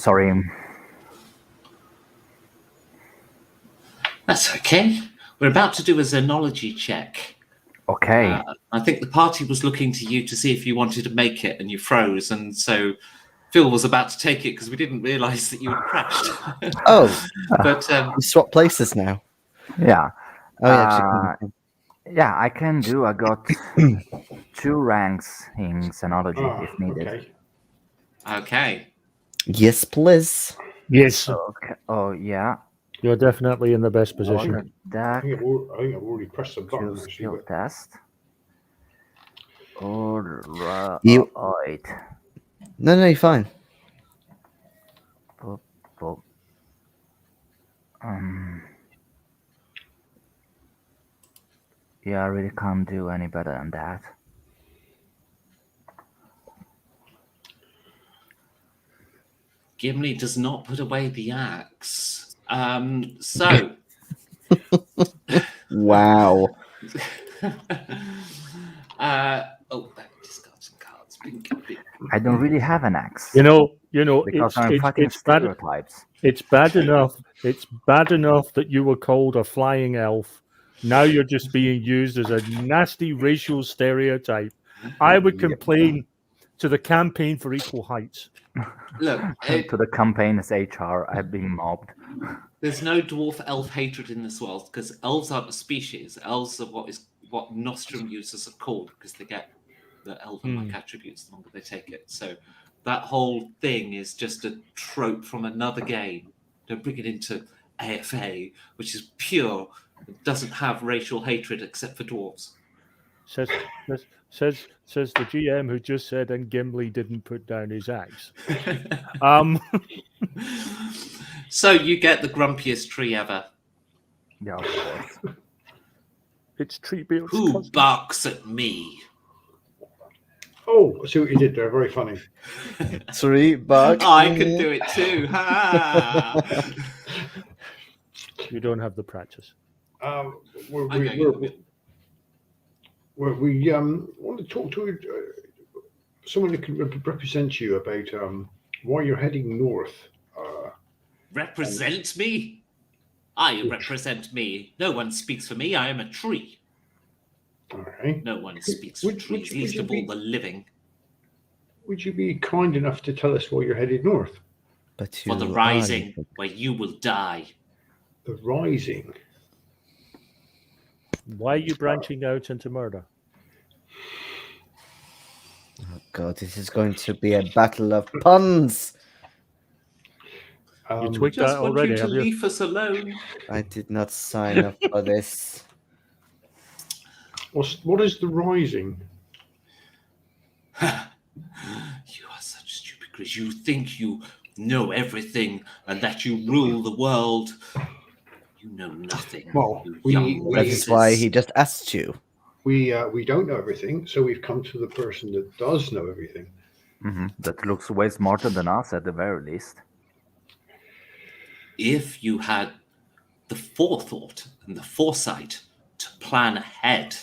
sorry. That's okay. We're about to do a xenology check. Okay. I think the party was looking to you to see if you wanted to make it, and you froze, and so Phil was about to take it because we didn't realise that you had crashed. Oh, But we swap places now. Yeah. Oh yeah, actually, Yeah, I can do. I got 2 ranks in Xenology Ah, if needed. okay. okay. yes, please. Yes, Okay. Oh, yeah. you're definitely in the best position. Water I deck, think I've already pressed the button choose actually. skill But test. Or You- wait. No, you're fine. Boop, boop. Um, yeah, I really can't do any better than that. Gimli does not put away the axe. So. Wow. Discard some cards. I don't really have an axe You know, because I'm fighting it's bad. stereotypes. It's bad enough. It's bad enough that you were called a flying elf. Now you're just being used as a nasty racial stereotype. I would complain to the Campaign for Equal Heights. Look, To the campaign's HR, I've been mobbed. there's no dwarf elf hatred in this world because elves aren't a species. Elves are what Nostrum users are called because they get the elven-like attributes the longer they take it. So that whole thing is just a trope from another game. Don't bring it into AFA, which is pure. It doesn't have racial hatred except for dwarves. Says the GM who just said, and Gimli didn't put down his axe. So you get the grumpiest tree ever. Yeah, of course. It's Treebeard's Who cousin. barks at me? oh, I see what you did there. Very funny. 3 bucks. I can do it too. Ha! You don't have the practice. We want to talk to someone who can represent you about why you're heading north. Represent me? I represent me. No one speaks for me. I am a tree. All right. No one speaks for trees, least of all the living. Would you be kind enough to tell us why you're headed north? But For the you rising, where you will die. The rising. Why are you branching out into murder? Oh God, this is going to be a battle of puns. You twigged Just that want already, you to have you? leave us alone. I did not sign up for this. What is the rising? You are such stupid creatures. You think you know everything and that you rule the world. You know nothing. Well, you we- young That is why races. he just asked you. We don't know everything, so we've come to the person that does know everything. That looks way smarter than us at the very least. If you had the forethought and the foresight to plan ahead,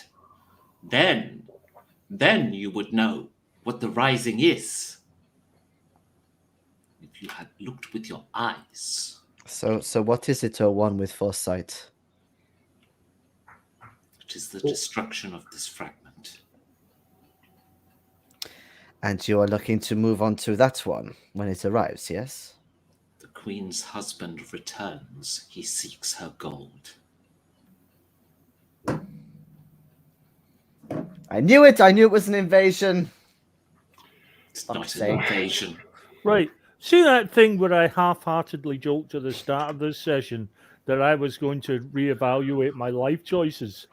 then you would know what the rising is. If you had looked with your eyes. So what is it, one with foresight? It is the destruction of this fragment. And you are looking to move on to that one when it arrives, yes? The queen's husband returns. He seeks her gold. I knew it! I knew it was an invasion! It's Fuck's not sake. an invasion. Right. See that thing where I half-heartedly joked at the start of this session that I was going to reevaluate my life choices?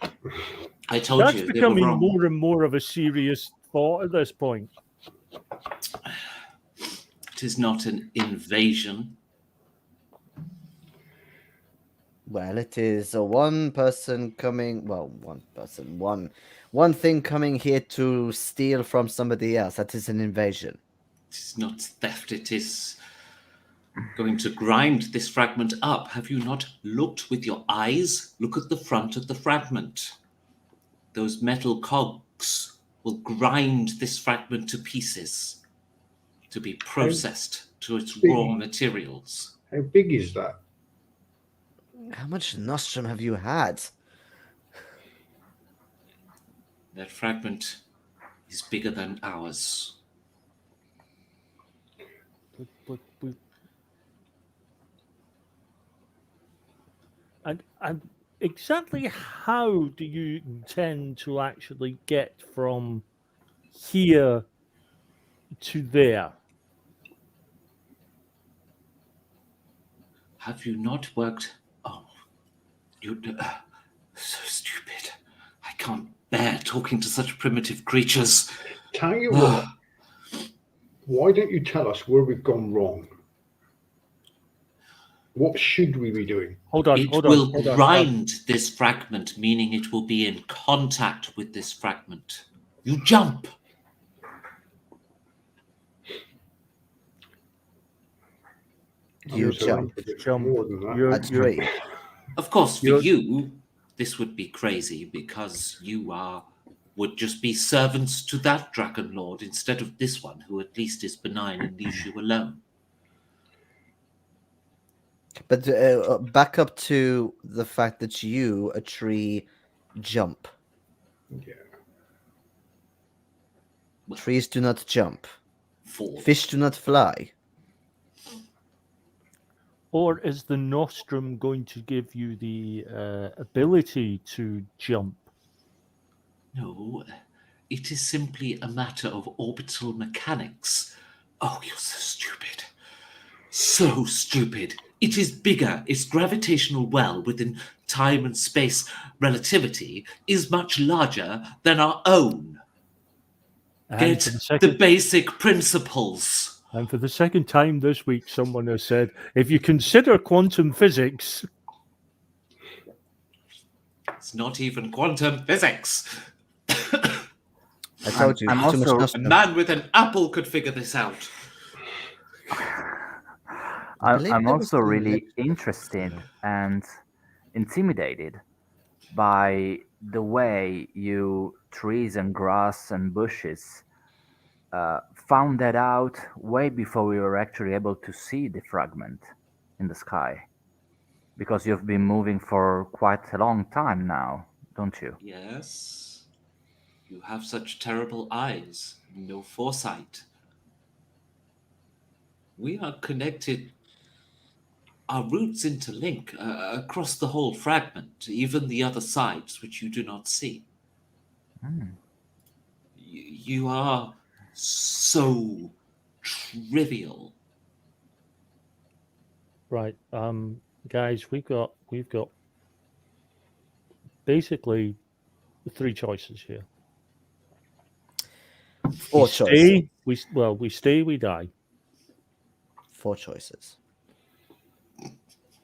I told That's you they were becoming wrong. more and more of a serious thought at this point. It is not an invasion. Well, it is a one person coming. Well, one person, one thing coming here to steal from somebody else. That is an invasion. It is not theft. It is going to grind this fragment up. Have you not looked with your eyes? Look at the front of the fragment. Those metal cogs will grind this fragment to pieces to be processed to its raw materials. How big is that? How much nostrum have you had? That fragment is bigger than ours. But and exactly how do you intend to actually get from here to there? Have you not worked? Oh, you so stupid. I can't bear talking to such primitive creatures. Tell you what, why don't you tell us where we've gone wrong? What should we be doing? Hold on, It hold will on, hold on. grind this fragment, meaning it will be in contact with this fragment. You jump. You jump. Jump. More than that. You're, A tree. Of course, for You're- you, this would be crazy because you would just be servants to that dragon lord instead of this one, who at least is benign and leaves you alone. But back up to the fact that you, a tree, jump. Yeah. Trees do not jump. Fall. Fish do not fly. Or is the nostrum going to give you the ability to jump? No, it is simply a matter of orbital mechanics. Oh, you're so stupid. So stupid. It is bigger. Its gravitational well within time and space relativity is much larger than our own. And Get for the the second, basic principles. and for the second time this week, someone has said, if you consider quantum physics, It's not even quantum physics. I told you. I'm too much also- A nostrum. man with an apple could figure this out. believe I'm there was also some really interested and intimidated by the way you trees and grass and bushes found that out way before we were actually able to see the fragment in the sky. Because you've been moving for quite a long time now, don't you? Yes. You have such terrible eyes, no foresight. We are connected. Our roots interlink across the whole fragment, even the other sides which you do not see. Hmm. You are so trivial. right, guys, we've got basically three choices here. Four we choices. stay, we stay, we die. 4 choices.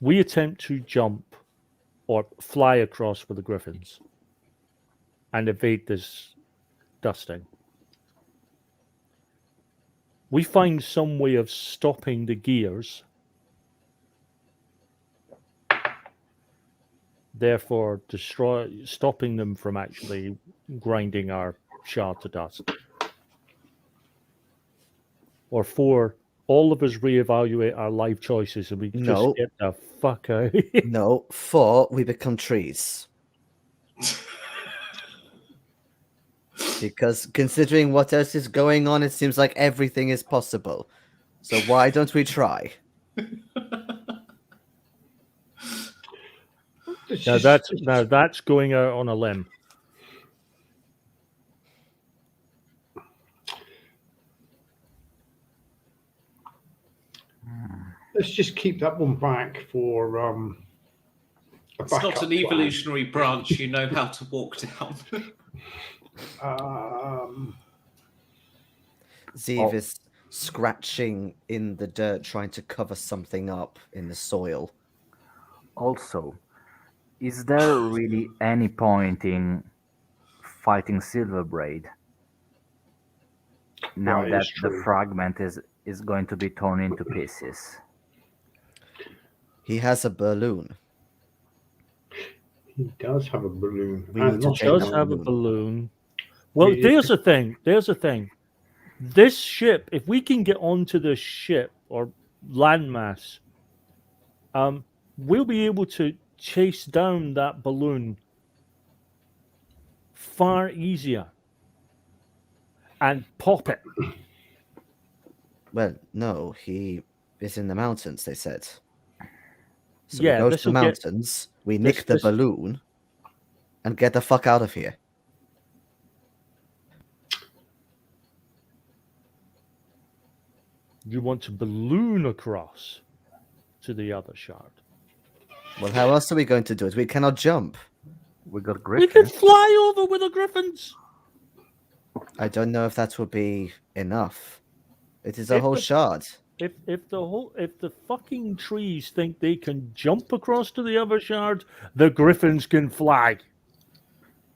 We attempt to jump or fly across with the griffins and evade this dusting. We find some way of stopping the gears, therefore stopping them from actually grinding our shard to dust. Or 4, all of us reevaluate our life choices and we No. just get the fuck out. No. 4, we become trees. Because considering what else is going on, it seems like everything is possible. So why don't we try? Now that's going out on a limb. Let's just keep that one back for a It's not backup an plan. evolutionary branch you know how to walk down. Zeev is scratching in the dirt, trying to cover something up in the soil. Also, is there really any point in fighting Silverbraid now Right, that it's the true. fragment is going to be torn into pieces? He has a balloon. He does have a balloon. We and need to not take Does that have a balloon. balloon. Well, Yeah. there's a thing. This ship, if we can get onto this ship or landmass, we'll be able to chase down that balloon far easier and pop it. Well, no, he is in the mountains, they said. So Yeah, we go to the this'll get- mountains, we nick the this- balloon, and get the fuck out of here. You want to balloon across to the other shard. Well, how else are we going to do it? We cannot jump. We got We can Griffin. fly over with the griffins. I don't know if that will be enough. It is a If whole the- shard. If the fucking trees think they can jump across to the other shard, the griffins can fly.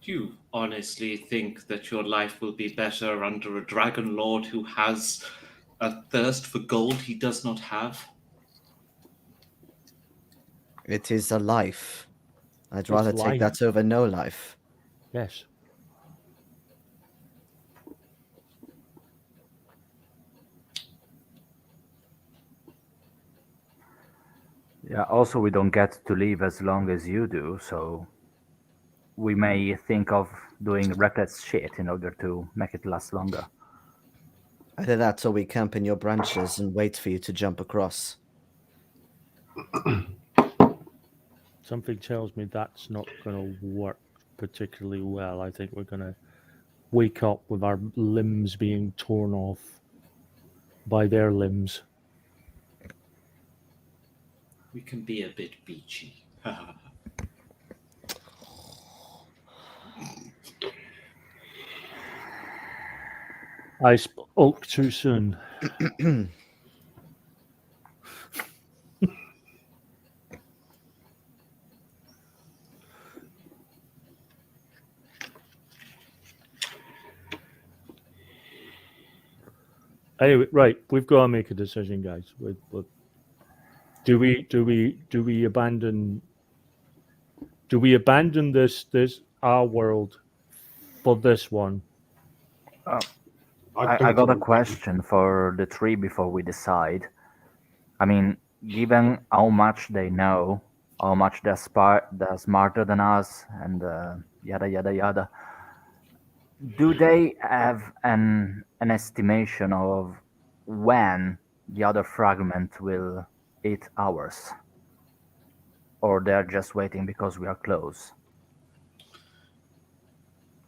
Do you honestly think that your life will be better under a dragon lord who has a thirst for gold he does not have? It is a life. I'd rather take life. that over no life. Yes. Yeah, also we don't get to live as long as you do, so we may think of doing reckless shit in order to make it last longer. Either that or we camp in your branches and wait for you to jump across. Something tells me that's not going to work particularly well. I think we're going to wake up with our limbs being torn off by their limbs. We can be a bit beachy. I spoke too soon. Anyway, right, we've got to make a decision, guys. Do we abandon this our world for this one? I got a question for the three before we decide. I mean, given how much they know, how much they're smarter than us, and yada yada yada, do they have an estimation of when the other fragment will eat ours? Or they're just waiting because we are close?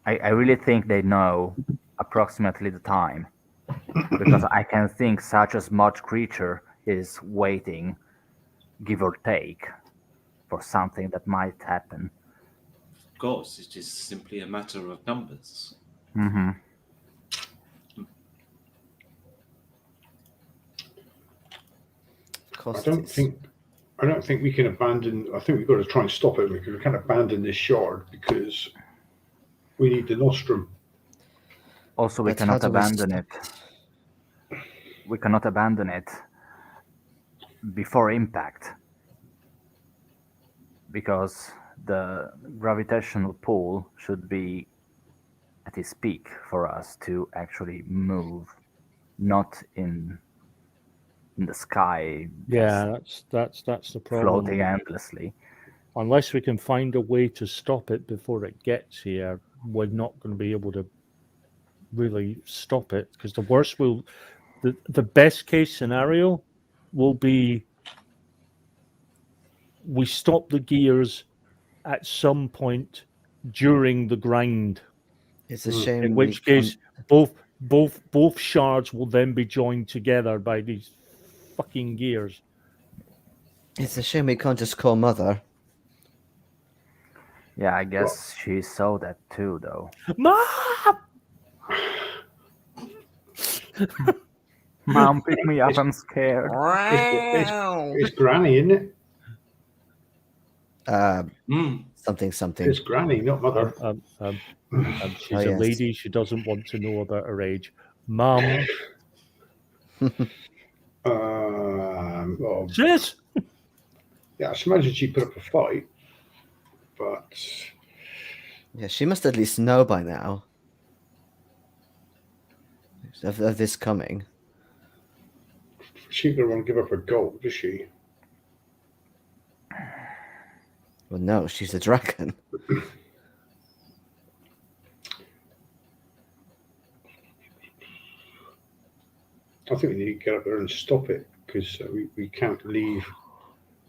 I really think they know approximately the time, because I can think such a smart creature is waiting, give or take, for something that might happen. Of course, it is simply a matter of numbers. Mm-hmm. Of course I it don't is. think we can abandon. I think we've got to try and stop it because we can't abandon this shard because we need the nostrum. Also, we But how cannot do we abandon it. We cannot abandon it before impact, because the gravitational pull should be at its peak for us to actually move, not in the sky, Yeah, that's the problem. floating endlessly. Unless we can find a way to stop it before it gets here, we're not going to be able to really stop it, because the best case scenario will be we stop the gears at some point during the grind, It's a shame. in which case both shards will then be joined together by these fucking gears. It's a shame we can't just call Mother. Yeah, I guess she saw that too, though. Mom! Mom, pick me up, I'm scared. It's Granny, isn't it? Something. It's Granny, not Mother. She's Oh, a yes. lady. She doesn't want to know about her age. Mom. Well, Sis! yeah, I should imagine she put up a fight, but Yeah, she must at least know by now of this coming. She doesn't want to give up her gold, does she? Well, no, she's a dragon. I think we need to get up there and stop it because we can't leave.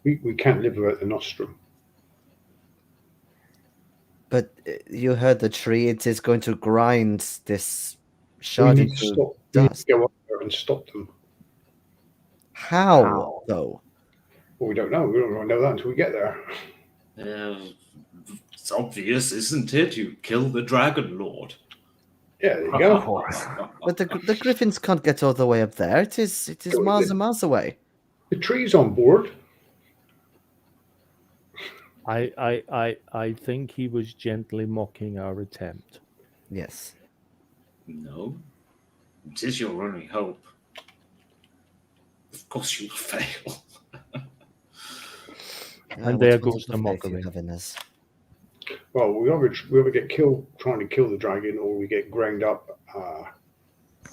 We can't live without the nostrum. But you heard the tree. It is going to grind this We shard need to into stop. We need dust. to go up there and stop them. How, though? Well, we don't know. We don't know that until we get there. It's obvious, isn't it? You kill the Dragon Lord. Yeah, there you Of go. course. But the griffins can't get all the way up there. It is Go miles with and miles away. The tree's on board. I think he was gently mocking our attempt. Yes. No. It is your only hope. Of course you'll fail. And what there wonderful goes the faith mockery. you have in us. Well, we either get killed trying to kill the dragon, or we get ground up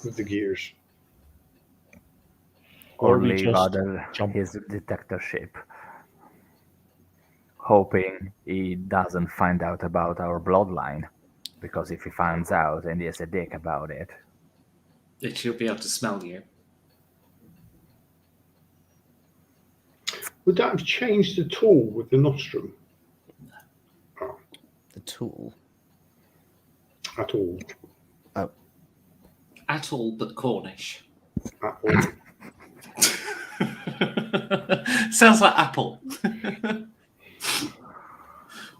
with the gears. Or Or we leave just other jump. his detector ship, hoping he doesn't find out about our bloodline. Because if he finds out and he is a dick about it, She'll be able to smell you. Would that have changed at all with the nostrum? The tool. At all? At all but Cornish. At all? Sounds like apple.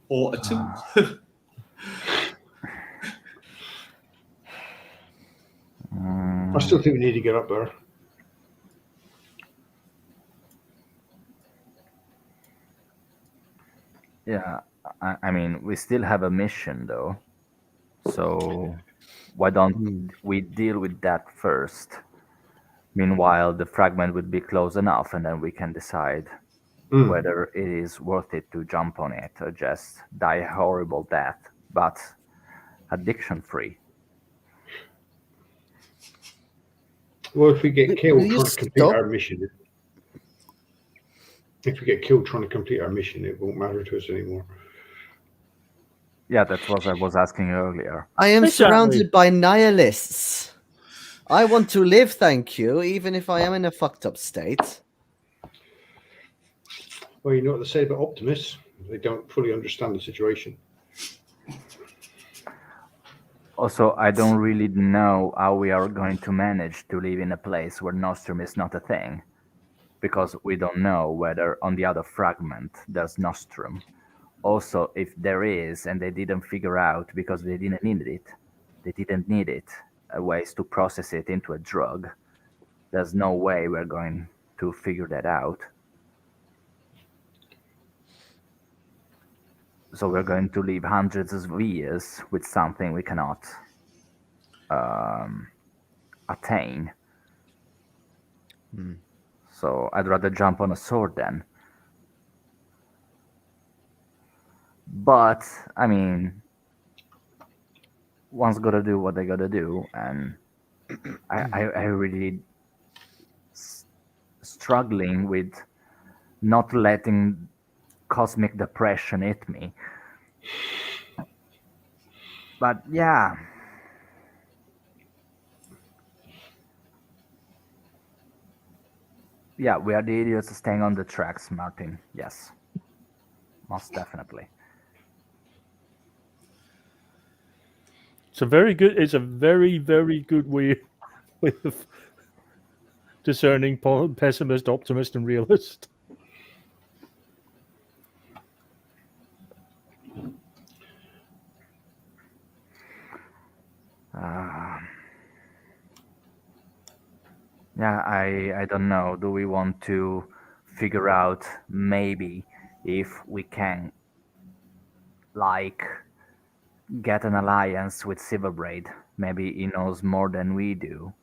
Or a tool. I still think we need to get up there. yeah, I mean, we still have a mission though. So why don't we deal with that first? Meanwhile, the fragment would be close enough, and then we can decide whether it is worth it to jump on it or just die a horrible death, but addiction free. Well, if we get killed Will you trying to complete stop? our mission, if we get killed trying to complete our mission, it won't matter to us anymore. Yeah, that's what I was asking earlier. I am Exactly. surrounded by nihilists. I want to live, thank you, even if I am in a fucked up state. Well, you know what they say about optimists? They don't fully understand the situation. Also, I don't really know how we are going to manage to live in a place where Nostrum is not a thing. Because we don't know whether on the other fragment there's Nostrum. Also, if there is, and they didn't figure out because they didn't need it, ways to process it into a drug, there's no way we're going to figure that out. So we're going to live hundreds of years with something we cannot attain. So I'd rather jump on a sword then. But I mean, one's gotta do what they gotta do, and I really struggling with not letting cosmic depression hit me. But yeah. Yeah, we are the idiots staying on the tracks, Martin. Yes. Most definitely. It's a very, very good way of discerning pessimist, optimist, and realist. Yeah, I don't know. Do we want to figure out maybe if we can like get an alliance with Silverbraid? Maybe he knows more than we do,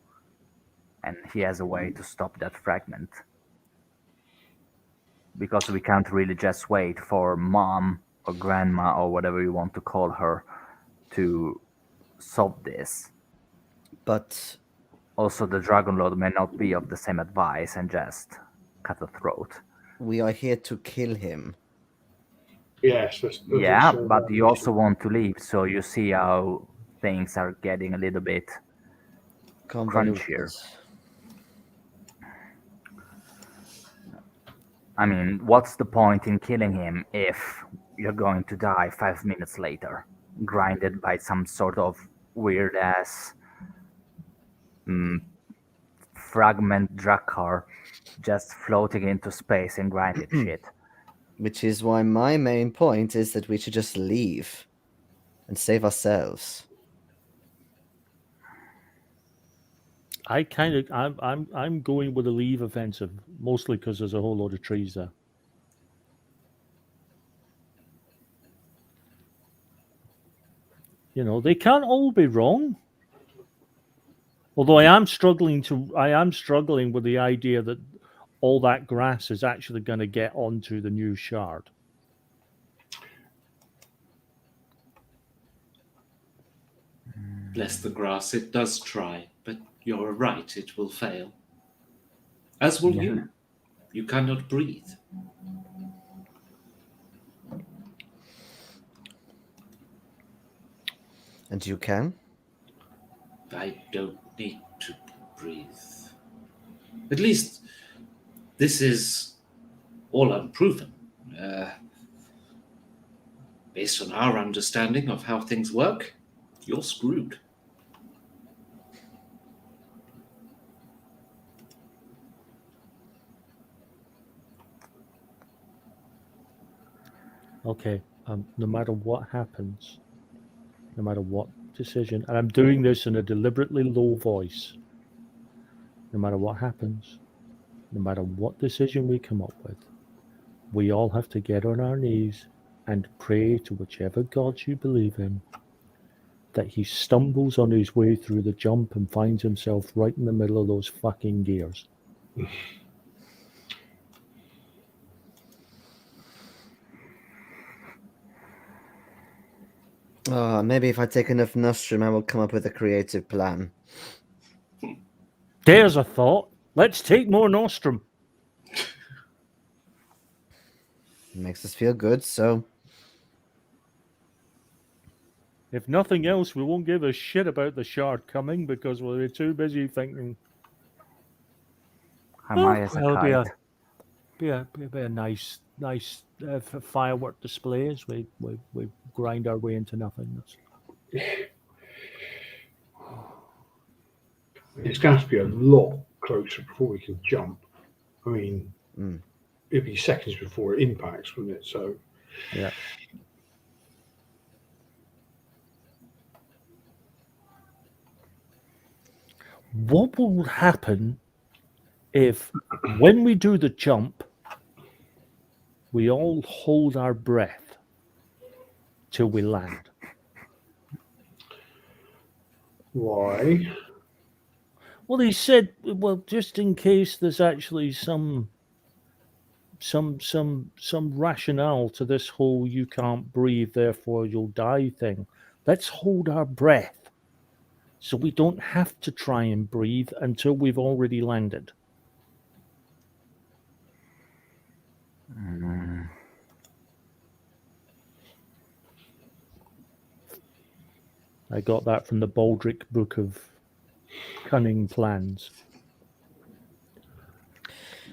and he has a way to stop that fragment. Because we can't really just wait for mom or grandma or whatever you want to call her to solve this. But Also, the Dragon Lord may not be of the same advice and just cut the throat. We are here to kill him. Yes, that's Yeah, also but you an also issue. want to leave, so you see how things are getting a little bit Convoluted. I mean, what's the point in killing him if you're going to die 5 minutes later, grinded by some sort of weird ass fragment Drakkar just floating into space and grinded shit? Which is why my main point is that we should just leave and save ourselves. I'm going with a leave offensive, mostly because there's a whole load of trees there. You know, they can't all be wrong. Although I am struggling with the idea that all that grass is actually going to get onto the new shard. Bless the grass, it does try, but you're right, it will fail. As will you. You cannot breathe. And you can? I don't need to breathe. At least, this is all unproven. Based on our understanding of how things work, you're screwed. Okay, no matter what happens, no matter what decision, and I'm doing this in a deliberately low voice, no matter what happens, no matter what decision we come up with, we all have to get on our knees and pray to whichever gods you believe in that he stumbles on his way through the jump and finds himself right in the middle of those fucking gears. Oh, maybe if I take enough nostrum, I will come up with a creative plan. There's a thought. Let's take more nostrum. It makes us feel good, so If nothing else, we won't give a shit about the shard coming because we're too busy thinking. Am I as a Well, kite? be a nice firework display as we grind our way into nothingness. It's going to have to be a lot closer before we can jump. I mean, it'd be seconds before it impacts, wouldn't it? So, Yeah. What will happen if, when we do the jump, we all hold our breath till we land? why? Well, he said, well, just in case there's actually some rationale to this whole "you can't breathe, therefore you'll die" thing. Let's hold our breath so we don't have to try and breathe until we've already landed. I got that from the Baldric Book of Cunning Plans.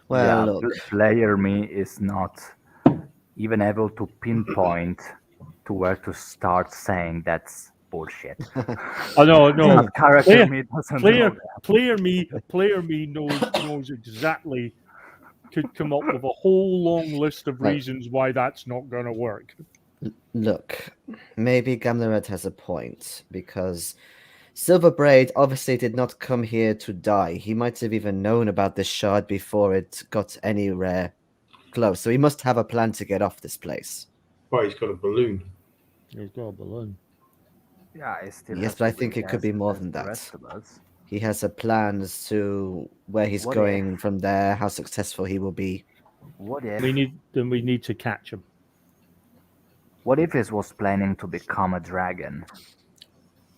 well, look. Player me is not even able to pinpoint to where to start saying that's bullshit. Oh no, But character me doesn't know that. Player me knows exactly. Could come up with a whole long list of reasons why that's not going to work. Look, maybe Gamlered has a point, because Silverbraid obviously did not come here to die. He might have even known about this shard before it got anywhere close, so he must have a plan to get off this place. Well, he's got a balloon. He's got a balloon. Yeah, it still Yes, has but I to think be it could be more as than the that. rest of us. He has a plan as to where he's What going from there, how successful he will be. What if We need to catch him. What if he was planning to become a dragon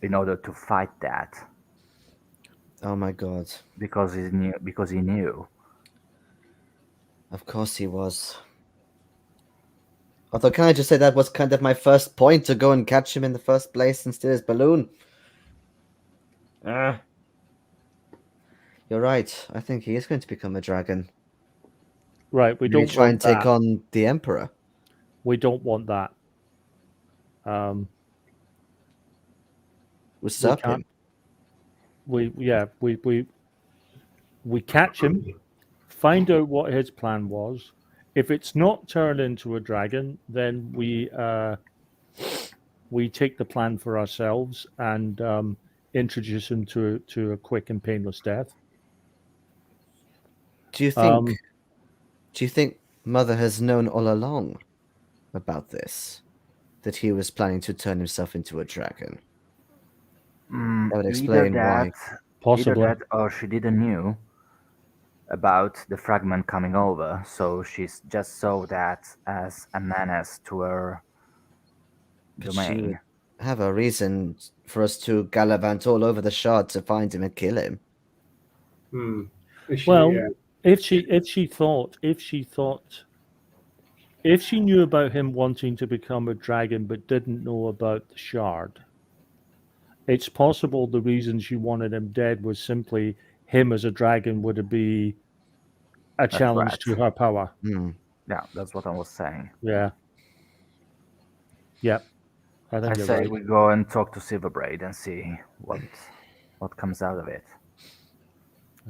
in order to fight that? Oh my god. because he knew. Because he knew. Of course he was. Although, can I just say that was kind of my first point to go and catch him in the first place and steal his balloon? You're right. I think he is going to become a dragon. Right, we Maybe don't try want and take that. on the Emperor. We don't want that. Usurp can't- him. We catch him, find out what his plan was. If it's not turned into a dragon, then we take the plan for ourselves and introduce him to a quick and painless death. Do you think Mother has known all along about this? That he was planning to turn himself into a dragon? That would explain why. Possibly. Either that, or she didn't knew about the fragment coming over, so she's just saw that as a menace to her But she domain. would have a reason for us to gallivant all over the shard to find him and kill him. Well, Yeah. if she knew about him wanting to become a dragon but didn't know about the shard, it's possible the reason she wanted him dead was simply him as a dragon would be a challenge to threat. her power. Yeah, that's what I was saying. Yeah. Yep. I I think you're say right. we go and talk to Silverbraid and see what comes out of it.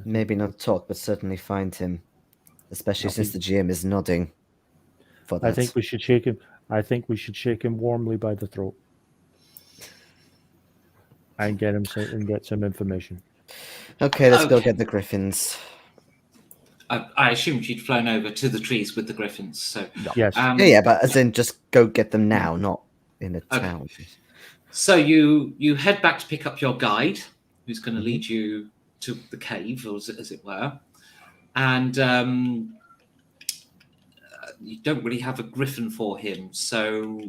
Maybe not talk, but certainly find him. Especially since the GM is nodding for that. I think we should shake him. I think we should shake him warmly by the throat and get some information. Okay, let's go Okay. get the griffins. I assumed you'd flown over to the trees with the griffins. So Yes. Yeah, but as in just go get them now, not in a Okay. town. So you head back to pick up your guide, who's going to lead you to the cave, as it were, and you don't really have a griffin for him. So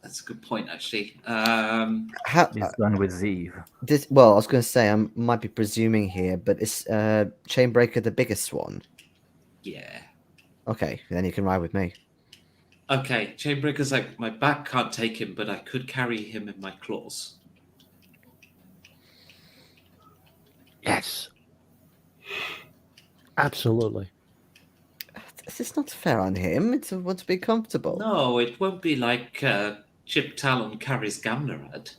that's a good point, actually. It's done with Zeev. Well, I was going to say, I might be presuming here, but is Chainbreaker the biggest one? Yeah. Okay, then you can ride with me. Okay, Chainbreaker's like, my back can't take him, but I could carry him in my claws. Yes. Absolutely. This is not fair on him. It's want to be comfortable. No, it won't be like Chip Talon carries Gamlerad.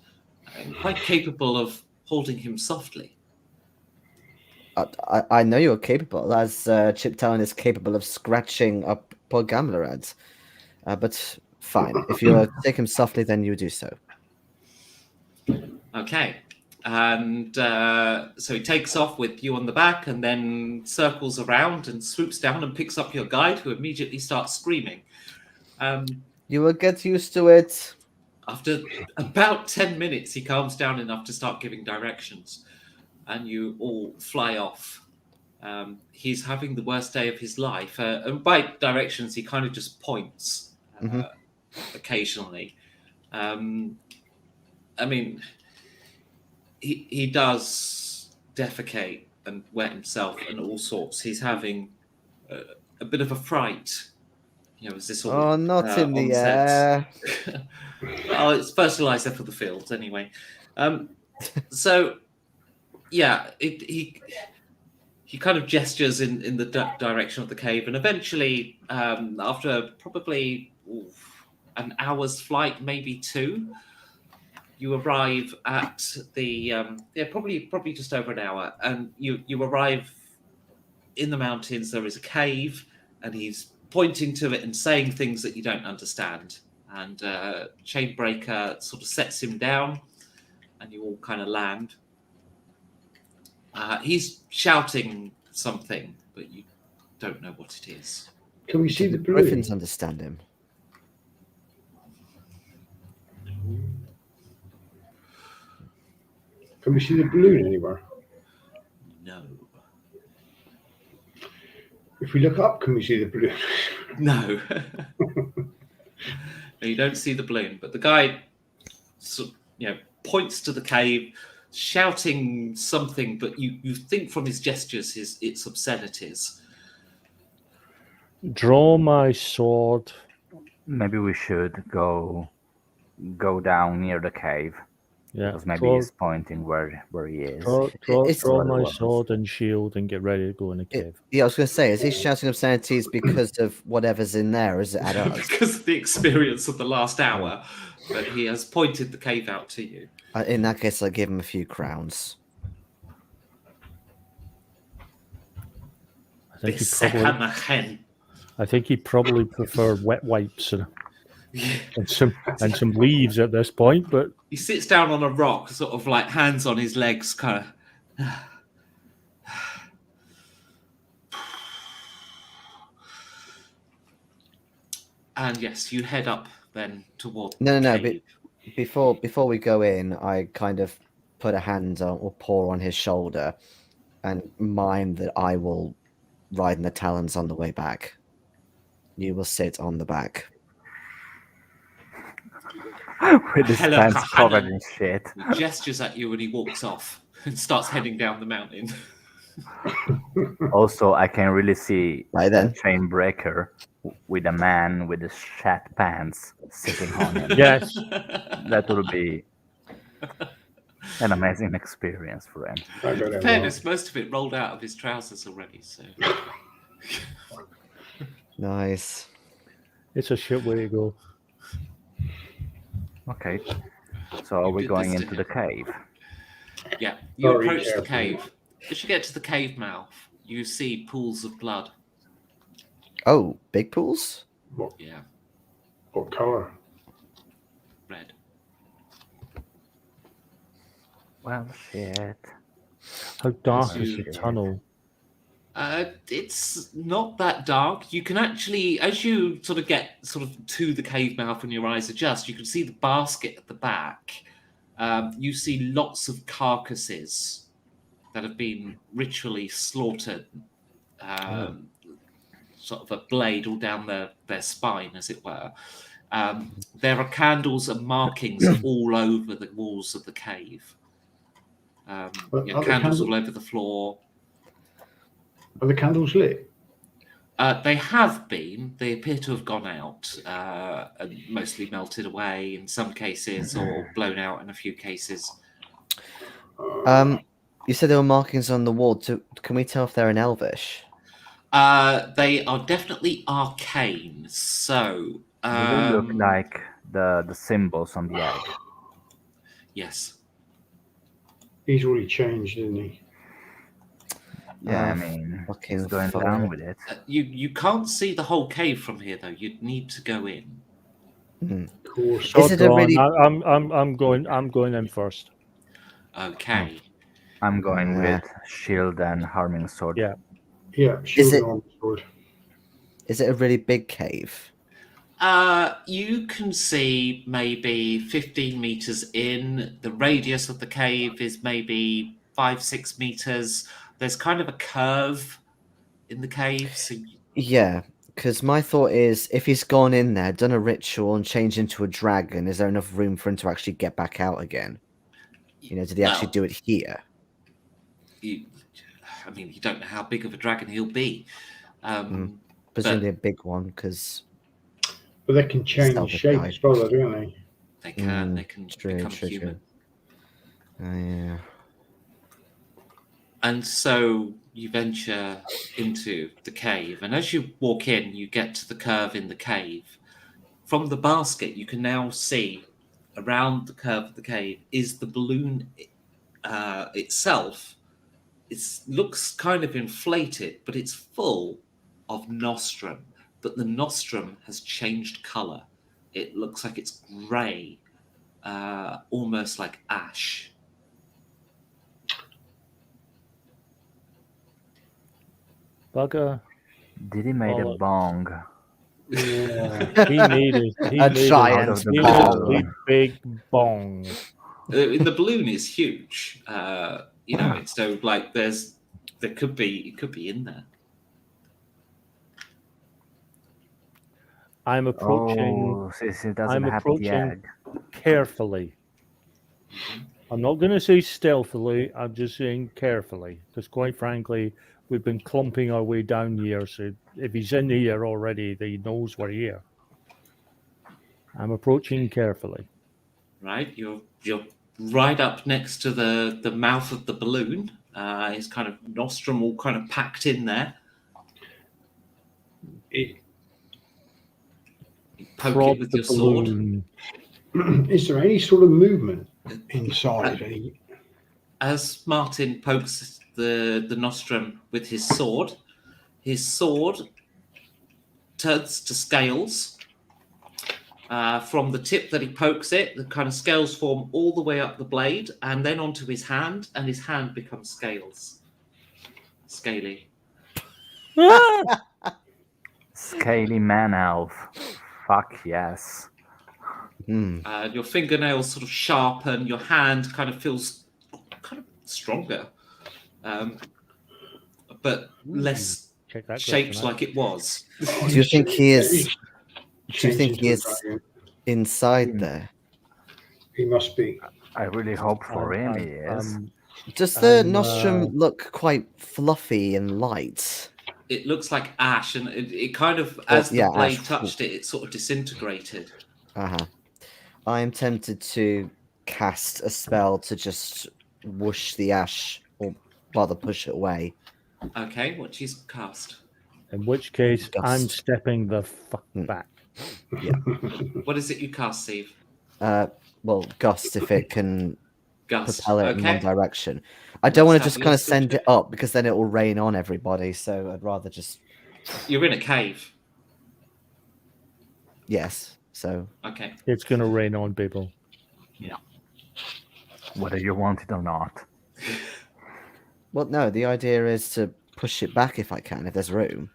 I'm quite capable of holding him softly. I know you're capable, as Chip Talon is capable of scratching up poor Gamlerad. But fine, if you take him softly, then you do so. Okay. And so he takes off with you on the back and then circles around and swoops down and picks up your guide, who immediately starts screaming. You will get used to it. After about 10 minutes, he calms down enough to start giving directions, and you all fly off. He's having the worst day of his life. And by directions, he kind of just points occasionally. I mean, he does defecate and wet himself and all sorts. He's having a bit of a fright. You know, is this all? Oh, not in the onset? air. Well, it's fertilizer for the fields anyway. So, yeah, he kind of gestures in the direction of the cave, and eventually, after probably an hour's flight, maybe two, you arrive at the probably just over an hour, and you arrive in the mountains. There is a cave, and he's pointing to it and saying things that you don't understand. And Chainbreaker sort of sets him down, and you all kind of land. He's shouting something, but you don't know what it is. Can we see the balloon? Griffins understand him. Can we see the balloon anywhere? No. If we look up, can we see the balloon? No. You don't see the balloon, but the guy points to the cave, shouting something, but you think from his gestures it's obscenities. Draw my sword. Maybe we should go down near the cave, Yeah. because maybe Draw, he's pointing where he is. draw, It's- draw Or my was. sword and shield and get ready to go in the cave. Yeah, I was going to say, is he shouting obscenities because of whatever's in there, or is it at us? Because of the experience of the last hour, but he has pointed the cave out to you. In that case, I'll give him a few crowns. I think he probably preferred wet wipes and some leaves at this point, but He sits down on a rock, sort of like hands on his legs, kind of. And yes, you head up then toward No, the no, cave. Before we go in, I kind of put a hand on or paw on his shoulder and mime that I will ride in the talons on the way back. You will sit on the back. With his Hello, pants covered Hanan. in shit. He gestures at you and he walks off and starts heading down the mountain. Also, I can really see Right a then. chain breaker with a man with his shat pants sitting on him. yes, That would be an amazing experience for him. I got In it fairness, most of it rolled out of his trousers already, so. Nice. it's a shit way to go. Okay. So are we did going this to into the cave? Yeah, you Very approach the careful. cave. As you get to the cave mouth, you see pools of blood. Oh, big pools? Yeah, What colour? red. Well, shit. How dark you- is the tunnel? It's not that dark. You can actually, as you sort of get to the cave mouth and your eyes adjust, you can see the basket at the back. You see lots of carcasses that have been ritually slaughtered. Sort of a blade all down their spine, as it were. There are candles and markings all over the walls of the cave. Are the candles candles- all over the floor. Are the candles lit? They have been. They appear to have gone out and mostly melted away in some cases, or blown out in a few cases. You said there were markings on the wall. Can we tell if they're in Elvish? They are definitely arcane. So, They do look like the symbols on the egg. yes. He's already changed, isn't he? Yeah, I mean, fucking he's going fuck. down with it. You can't see the whole cave from here, though. You'd need to go in. Of course. Is it a really- I'm going in first. Okay. I'm going Yeah. with shield and harming sword. Yeah. Yeah, shield it- on the sword. Is it a really big cave? You can see maybe 15 meters in. The radius of the cave is maybe 5-6 meters. There's kind of a curve in the cave. So Yeah, because my thought is, if he's gone in there, done a ritual, and changed into a dragon, is there enough room for him to actually get back out again? You know, did he actually Well, do it here? you don't know how big of a dragon he'll be. Presumably a big one, because But they can change Stealth shape guy. as well, though, don't they? They can. They can become true. human. Yeah. And so you venture into the cave, and as you walk in, you get to the curve in the cave. From the basket, you can now see around the curve of the cave is the balloon itself. It looks kind of inflated, but it's full of nostrum. But the nostrum has changed color. It looks like it's grey, almost like ash. Bugger. Did he made a Bollocks. bong? Yeah. He made it. A giant Out of the He bong. made a big bong. The balloon is huge. It's so like it could be in there. I'm approaching Oh, since it doesn't I'm have the approaching- egg. carefully. I'm not going to say stealthily. I'm just saying carefully, because quite frankly, we've been clumping our way down here. So if he's in here already, he knows we're here. I'm approaching carefully. Right, you're right up next to the mouth of the balloon. His kind of nostrum all kind of packed in there. It, You poke Prod it with the your sword. balloon. is there any sort of movement inside? As Martin pokes the nostrum with his sword turns to scales. From the tip that he pokes it, the kind of scales form all the way up the blade and then onto his hand, and his hand becomes scales. Scaly. Scaly man elf. Fuck yes. Your fingernails sort of sharpen, your hand kind of feels kind of stronger, but less Check that shaped question out. like it was. Do you think he is? Do you think Changes he to a is dragon. inside there? He must be. I really hope for him he is. Does the I'm, nostrum look quite fluffy and light? It looks like ash, and it kind of, as the yeah, blade ash. touched it, it sort of disintegrated. I am tempted to cast a spell to just whoosh the ash, or rather push it away. Okay, what she's cast? In which case, I'm Gust. stepping the fuck back. What is it you cast, Steve? Well, gust if it can Gust. propel it in one Okay. direction. I don't want to Let's just have a kind of little send check. it up because then it will rain on everybody. So I'd rather just You're in a cave. yes. So Okay. It's going to rain on people. Whether you want it or not. well, no. The idea is to push it back if I can, if there's room.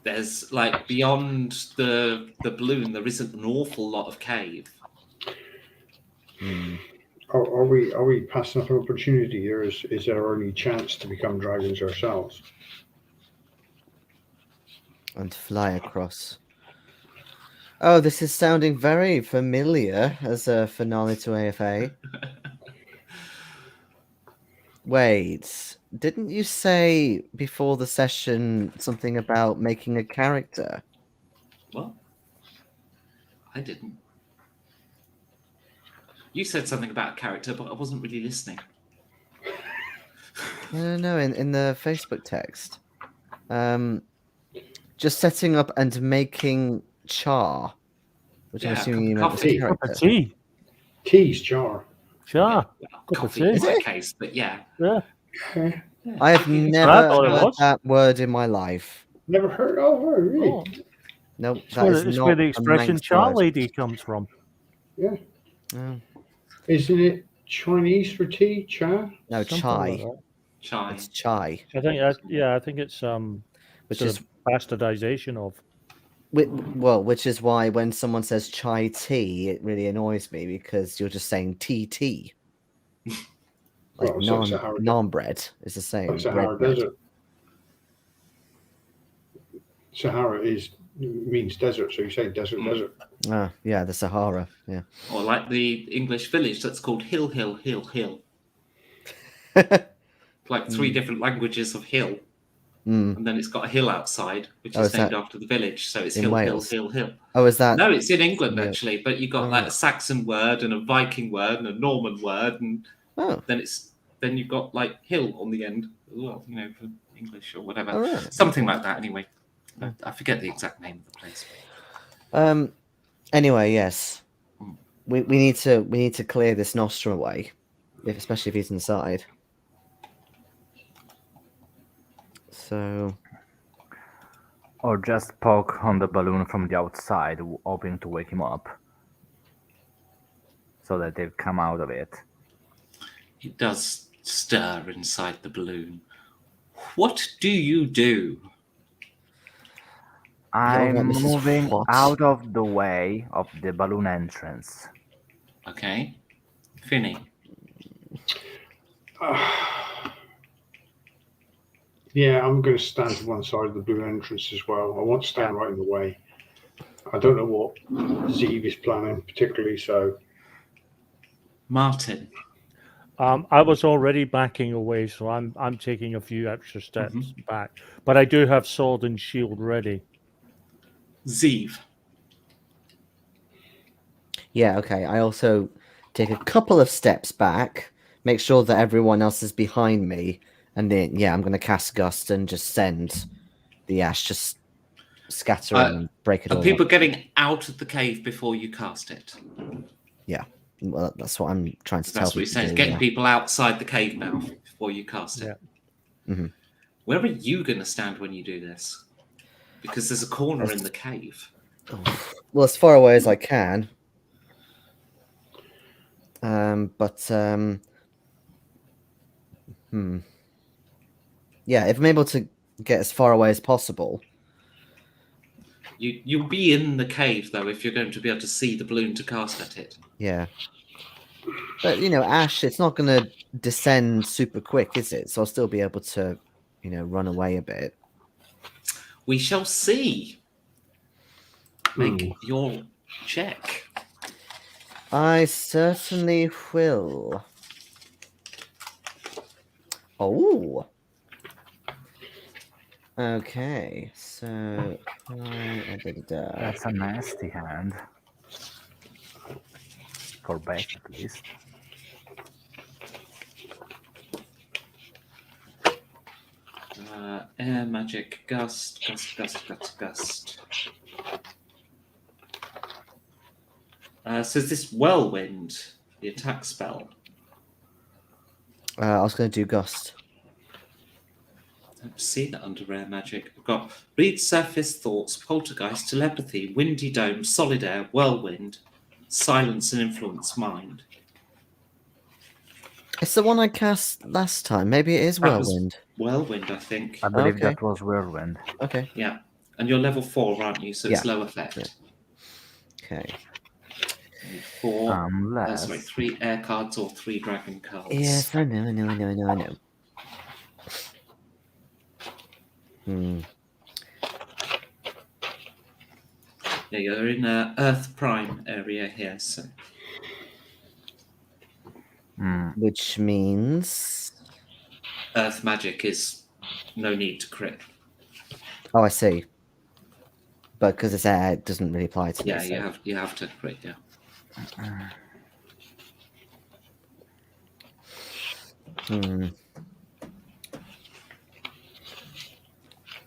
There's like beyond the balloon, there isn't an awful lot of cave. Are we passing up an opportunity here? Is there our only chance to become dragons ourselves? And fly across. Oh, this is sounding very familiar as a finale to AFA. Wait, didn't you say before the session something about making a character? What? I didn't. You said something about a character, but I wasn't really listening. No, in the Facebook text. Just setting up and making char, which I'm Yeah, assuming you cup meant of was a coffee. Cup character. of tea. Teas jar. Sure. Yeah, Cup of coffee tea. in Is my it? case, but yeah. Yeah. I have Coffee is never I thought it heard was. that word in my life. Never heard of her, really? Oh, Nope, it's that where, is it's not where the a expression Manx char word. lady comes from. Oh, Isn't it Chinese for tea? Cha? no, Something chai. like that. Chai. It's chai. I think I think it's Which sort is of bastardization of. which is why when someone says chai tea, it really annoys me because you're just saying TT. Like Well, Sahara, naan bread is the same. Sahara bread. Desert. Sahara means desert, so you say desert, desert. Ah, yeah, the Sahara. Yeah. Or like the English village that's called Hill, Hill, Hill, Hill. Like three different languages of hill. And then it's got a hill outside, which is named after the village. So it's in Hill, Wales? Hill, Hill, Hill. Oh, is that? No, it's in England Yeah. actually, but you got like a Saxon word and a Viking word and a Norman word, and Oh, then you've got like hill on the end as well, you know, for English or whatever. all right. Something like that anyway. I forget the exact name of the place. Anyway, yes, we need to clear this nostrum away, especially if he's inside. So, Or just poke on the balloon from the outside, hoping to wake him up. So that they've come out of it. It does stir inside the balloon. What do you do? I'm Mrs. moving What? out of the way of the balloon entrance. Okay. Finny. Yeah, I'm going to stand to one side of the blue entrance as well. I won't stand right in the way. I don't know what Zeev is planning particularly, so. Martin. I was already backing away, so I'm taking a few extra steps back. But I do have sword and shield ready. Zeev. Yeah, okay. I also take a couple of steps back, make sure that everyone else is behind me, and then yeah, I'm gonna cast Gust and just send the ash, just scattering and break it Are all people up. getting out of the cave before you cast it? Yeah, well, that's what I'm trying to tell That's what you're people saying. to do. Getting Yeah. people outside the cave now before you cast it. Yeah. Mhm. Where are you going to stand when you do this? Because there's a corner in the cave. Well, as far away as I can. Yeah, if I'm able to get as far away as possible. You'll be in the cave though if you're going to be able to see the balloon to cast at it. Yeah. But ash, it's not going to descend super quick, is it? So I'll still be able to, run away a bit. We shall see. Make your check. I certainly will. Oh. Okay, so That's a nasty hand. For Beck, at least. Air magic, gust. So is this whirlwind, the attack spell? I was going to do Gust. I don't see that under rare magic. I've got read surface thoughts, poltergeist, telepathy, windy dome, solid air, whirlwind, silence and influence mind. It's the one I cast last time. Maybe it is That was Whirlwind. whirlwind, I think. I believe Okay. that was Whirlwind. Okay. Yeah. And you're level 4, aren't you? So it's low effect. Yeah. Okay. You need 4. Unless... Sorry, 3 air cards or 3 dragon cards. Yes, I know. Yeah, you're in Earth Prime area here, so. Which means Earth magic is no need to crit. Oh, I see. But because it's air, it doesn't really apply to me. Yeah, so. you have to crit, yeah.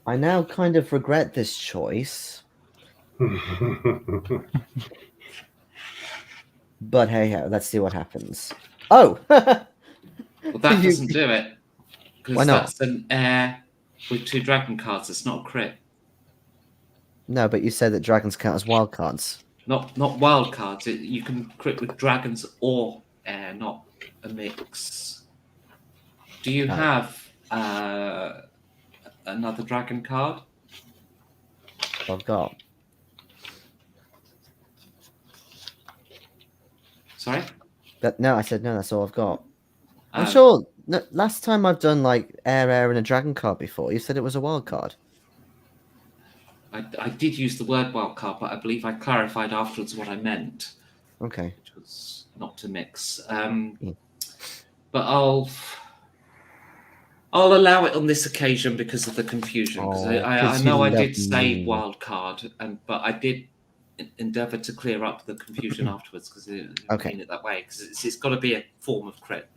I now kind of regret this choice. But hey, let's see what happens. Oh! Well, that doesn't do it. Why Because not? that's an air with 2 dragon cards. It's not a crit. No, but you said that dragons count as wild cards. Not wild cards. You can crit with dragons or air, not a mix. Do you have another dragon card? I've got. Sorry? No, I said no, that's all I've got. I'm Oh. sure last time I've done like air, and a dragon card before, you said it was a wild card. I did use the word wild card, but I believe I clarified afterwards what I meant. Okay. Which was not to mix. But I'll allow it on this occasion because of the confusion. Because I know I did say wild card, but I did endeavour to clear up the confusion afterwards because I didn't mean it that way. Because it's got to be a form of crit.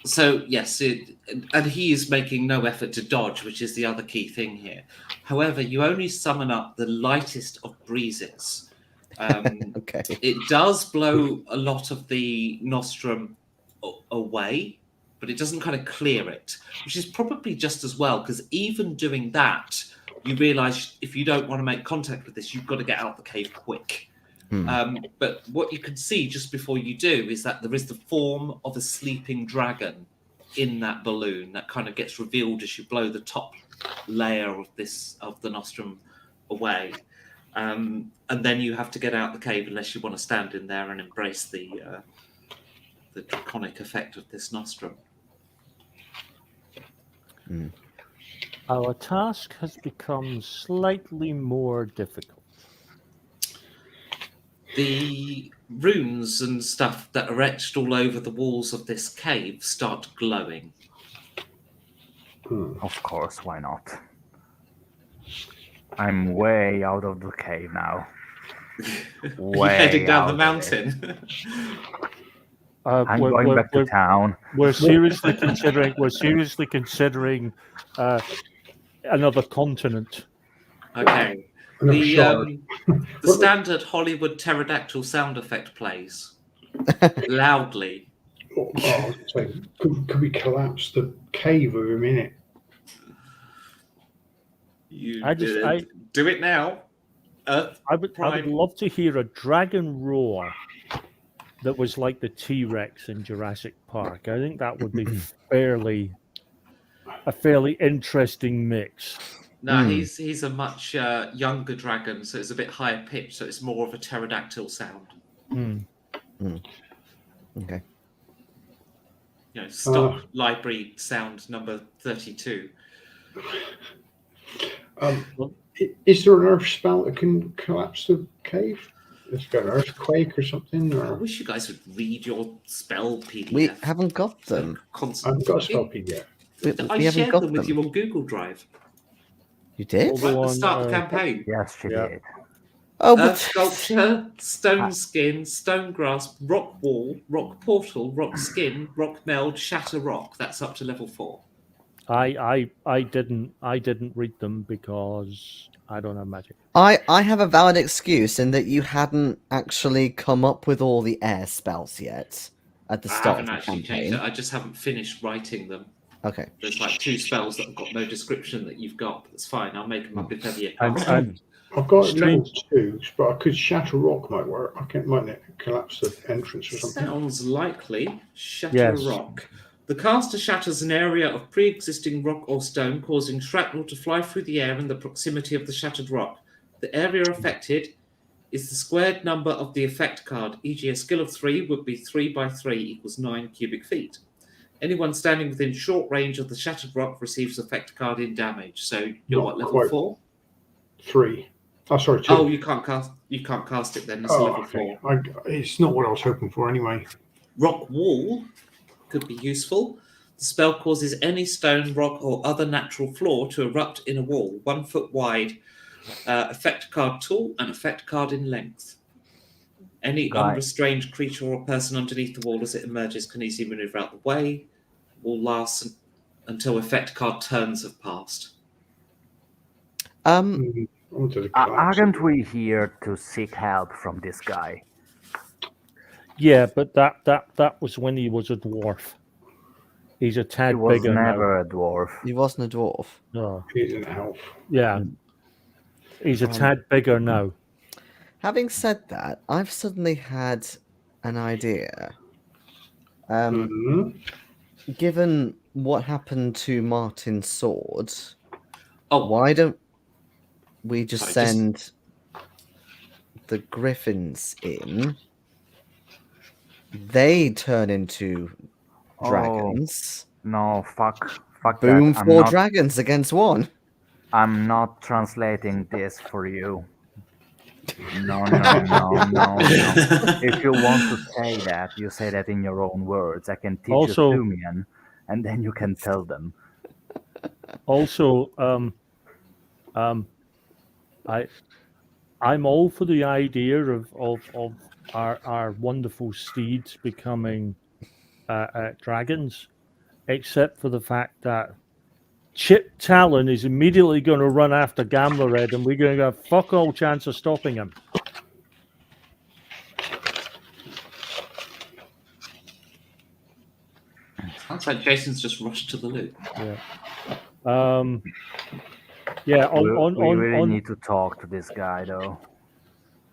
So yes, and he is making no effort to dodge, which is the other key thing here. However, you only summon up the lightest of breezes. Okay. It does blow a lot of the nostrum away, but it doesn't kind of clear it, which is probably just as well, because even doing that, you realise if you don't want to make contact with this, you've got to get out the cave quick. But what you can see just before you do is that there is the form of a sleeping dragon in that balloon that kind of gets revealed as you blow the top layer of the nostrum away. And then you have to get out the cave unless you want to stand in there and embrace the draconic effect of this nostrum. Our task has become slightly more difficult. The runes and stuff that are etched all over the walls of this cave start glowing. Of course, why not? I'm way out of the cave now. Are you Way heading down out the of mountain? I'm going back to town. We're seriously considering. Another continent. Okay. Another shot. The standard Hollywood pterodactyl sound effect plays loudly. Oh, I was gonna say, could we collapse the cave with him in it? Do it now. I would love to hear a dragon roar that was like the T-Rex in Jurassic Park. I think that would be a fairly interesting mix. No, he's a much younger dragon, so it's a bit higher pitched, so it's more of a pterodactyl sound. Okay. You know, stock library sound number 32. Is there an earth spell that can collapse the cave? It's got an earthquake or something? I Or wish you guys would read your spell PDF. We haven't got them. I've got a spell PDF. I shared them with you on Google Drive. You did? At the start of the campaign. Yes, she did. Oh, Earth sculpture, stone skin, stone grasp, rock wall, rock portal, rock skin, rock meld, shatter rock. That's up to level 4. I didn't read them because I don't have magic. I have a valid excuse in that you hadn't actually come up with all the air spells yet at the start of the changed campaign. it. I just haven't finished writing them. Okay. There's like 2 spells that have got no description that you've got. But it's fine. I'll make them up if ever you I've got level 2s, but I could shatter rock might work. Might collapse the entrance or something. Sounds likely. Shatter rock. The caster shatters an area of pre-existing rock or stone, causing shrapnel to fly through the air in the proximity of the shattered rock. The area affected is the squared number of the effect card, e.g. a skill of 3 would be 3 by 3 equals 9 cubic feet. Anyone standing within short range of the shattered rock receives effect card in damage. So you're what, level 4? 3. Oh, sorry, 2. Oh, you can't cast it then. That's level 4. It's not what I was hoping for anyway. Rock wall could be useful. The spell causes any stone, rock, or other natural floor to erupt in a wall, 1 foot wide. Effect card tall and effect card in length. Any unrestrained creature or person underneath the wall as it emerges can easily maneuver out the way. Will last until effect card turns have passed. Aren't we here to seek help from this guy? Yeah, but that was when he was a dwarf. He's a tad bigger now. He was never a dwarf. He wasn't a dwarf. No. He's an elf. Yeah. He's a tad bigger now. Having said that, I've suddenly had an idea. Given what happened to Martin's sword, why don't we just send the griffins in? They turn into dragons. No, fuck Boom, that. 4 dragons against 1. I'm not translating this for you. No. If you want to say that, you say that in your own words. I can teach you Thumian, and then you can tell them. Also, I'm all for the idea of our wonderful steeds becoming dragons, except for the fact that Chip Talon is immediately going to run after Gamlered, and we're going to have fuck all chance of stopping him. Sounds like Jason's just rushed to the loop. Yeah. We really need to talk to this guy, though.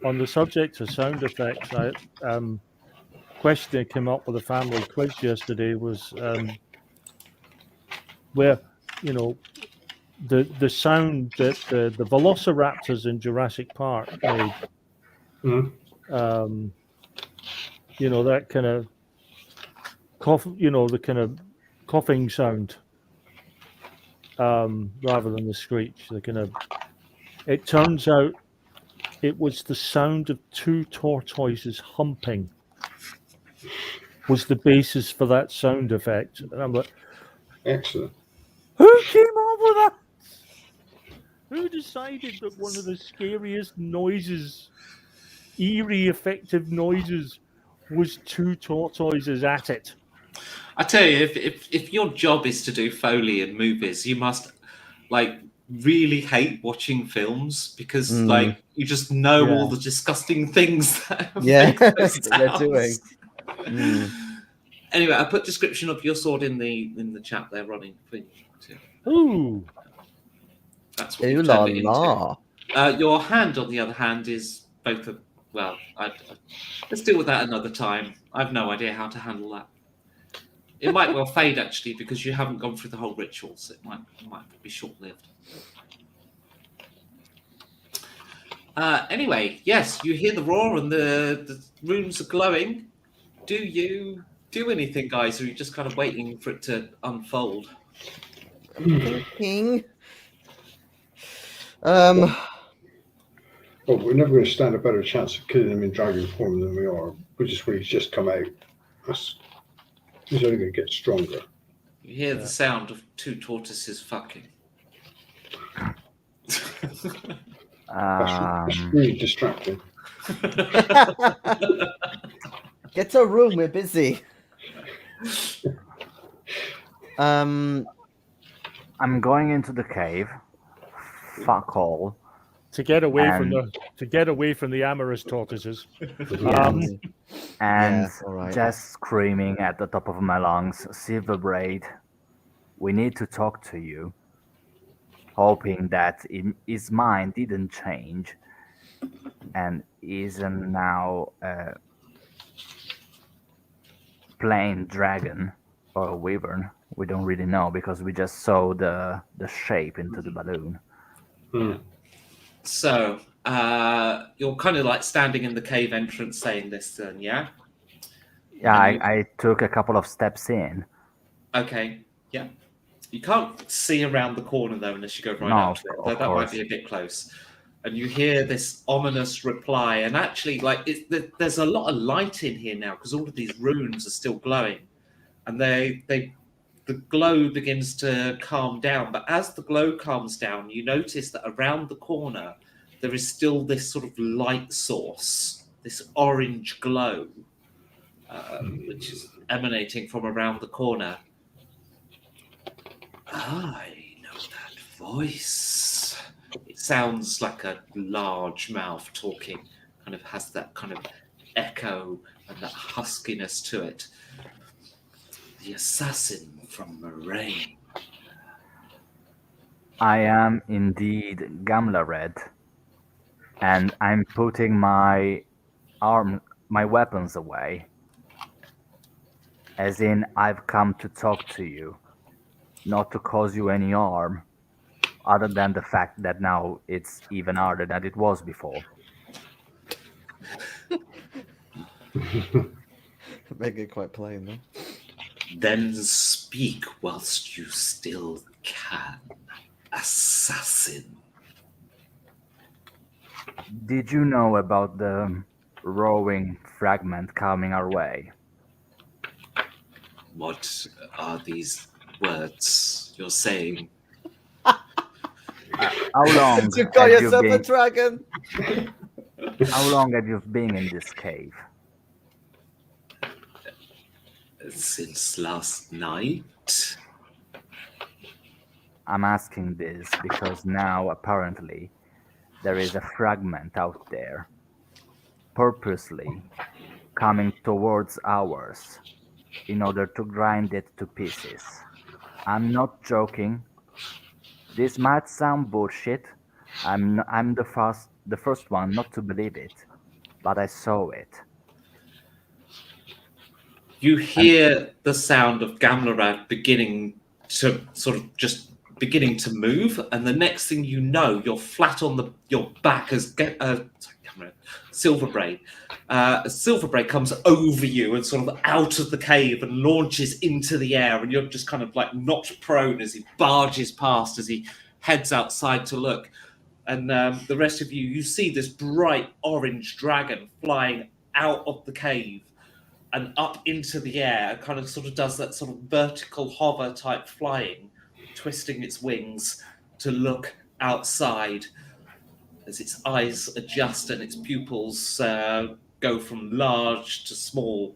On the subject of sound effects, question that came up with a family quiz yesterday was where, the sound that the velociraptors in Jurassic Park made. That kind of cough, the kind of coughing sound, rather than the screech. The kind of. It turns out it was the sound of two tortoises humping was the basis for that sound effect. And I'm like, Excellent. who came up with that? Who decided that one of the scariest noises, eerie, effective noises, was two tortoises at it? I tell you, if your job is to do Foley in movies, you must like really hate watching films because like you just know all the disgusting things that make those they're doing. sounds. Anyway, I put description of your sword in the chat there, Ronnie. For you to, Ooh. that's what Ooh you've la turned it into. la. Your hand, on the other hand, is both a well. Let's deal with that another time. I've no idea how to handle that. It might well fade actually because you haven't gone through the whole ritual, so it might be short-lived. Anyway, yes, you hear the roar and the rooms are glowing. Do you do anything, guys, or are you just kind of waiting for it to unfold? Thinking. Well, we're never going to stand a better chance of killing him in dragon form than we are, which is when he's just come out. He's only going to get stronger. You hear the sound of two tortoises fucking. That's really distracting. Get to a room, we're busy. I'm going into the cave. Fuck all. To get away from the amorous tortoises. And all right. just screaming at the top of my lungs, Silverbraid, we need to talk to you. Hoping that his mind didn't change and isn't now a plain dragon or a wyvern. We don't really know because we just saw the shape into the balloon. So, you're kind of like standing in the cave entrance saying this then, yeah? Yeah, I took a couple of steps in. Okay, yeah. You can't see around the corner though unless you go right up to it. That might be a bit close. And you hear this ominous reply. And actually, like, there's a lot of light in here now because all of these runes are still glowing. And the glow begins to calm down. But as the glow calms down, you notice that around the corner, there is still this sort of light source, this orange glow, which is emanating from around the corner. I know that voice. It sounds like a large mouth talking, kind of has that kind of echo and that huskiness to it. The assassin from Moraine. I am indeed Gamlared, and I'm putting my weapons away. As in, I've come to talk to you. Not to cause you any harm, other than the fact that now it's even harder than it was before. Make it quite plain, though. Then speak whilst you still can, assassin. Did you know about the rowing fragment coming our way? What are these words you're saying? How long You call have you yourself a been? dragon? How long have you been in this cave? Since last night. I'm asking this because now apparently there is a fragment out there, purposely coming towards ours in order to grind it to pieces. I'm not joking. This might sound bullshit. I'm the first one not to believe it, but I saw it. You hear the sound of Gamlarad beginning to move, and the next thing you know, you're flat on your back as Silverbraid. Silverbraid comes over you and sort of out of the cave and launches into the air, and you're just kind of like knocked prone as he barges past, as he heads outside to look. And the rest of you see this bright orange dragon flying out of the cave and up into the air, kind of sort of does that sort of vertical hover type flying, twisting its wings to look outside as its eyes adjust and its pupils go from large to small,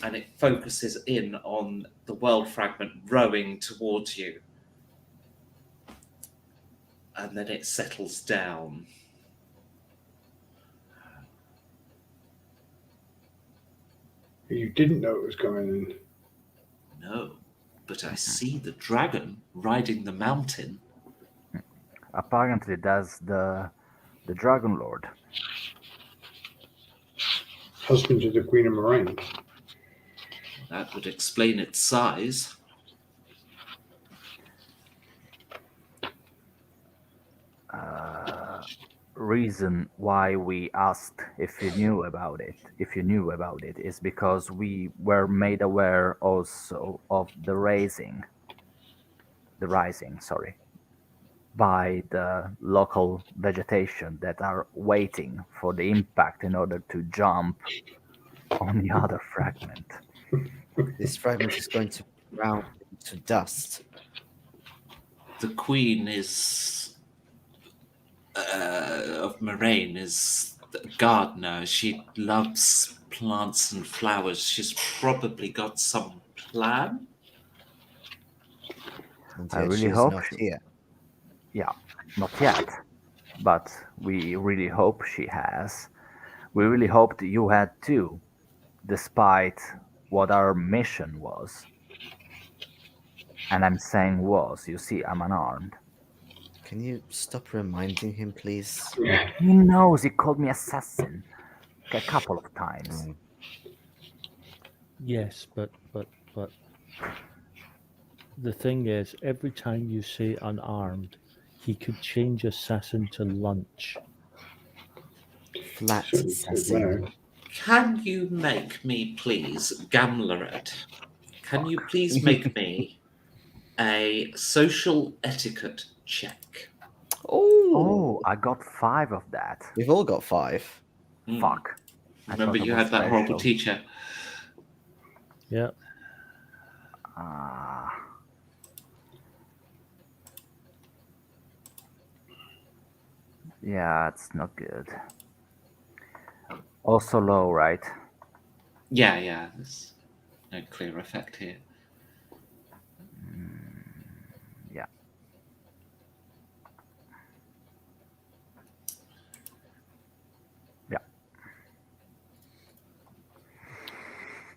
and it focuses in on the world fragment rowing towards you. And then it settles down. You didn't know it was coming in. No, but I see the dragon riding the mountain. Apparently, that's the Dragon Lord. Husband to the Queen of Moraine. That would explain its size. Reason why we asked if you knew about it is because we were made aware also of the rising, by the local vegetation that are waiting for the impact in order to jump on the other fragment. This fragment is going to ground into dust. The queen of Moraine is the gardener. She loves plants and flowers. She's probably got some plan. And I yet really she is hope not she- here. Yeah, not yet, but we really hope she has. We really hoped you had too, despite what our mission was. And I'm saying was, you see, I'm unarmed. Can you stop reminding him, please? Yeah. He knows he called me assassin a couple of times. Mm. Yes, but the thing is, every time you say unarmed, he could change assassin to lunch. Flat So, assassin. Can you make me, please, Gamlered? Can you please make me a social etiquette check? Oh, Oh, I got 5 of that. we've all got 5. Hmm. Fuck. I Remember, thought I you was had that horrible special. teacher. Yeah. Ah. Yeah, it's not good. Also low, right? Yeah, there's no clear effect here. Yeah. Yeah.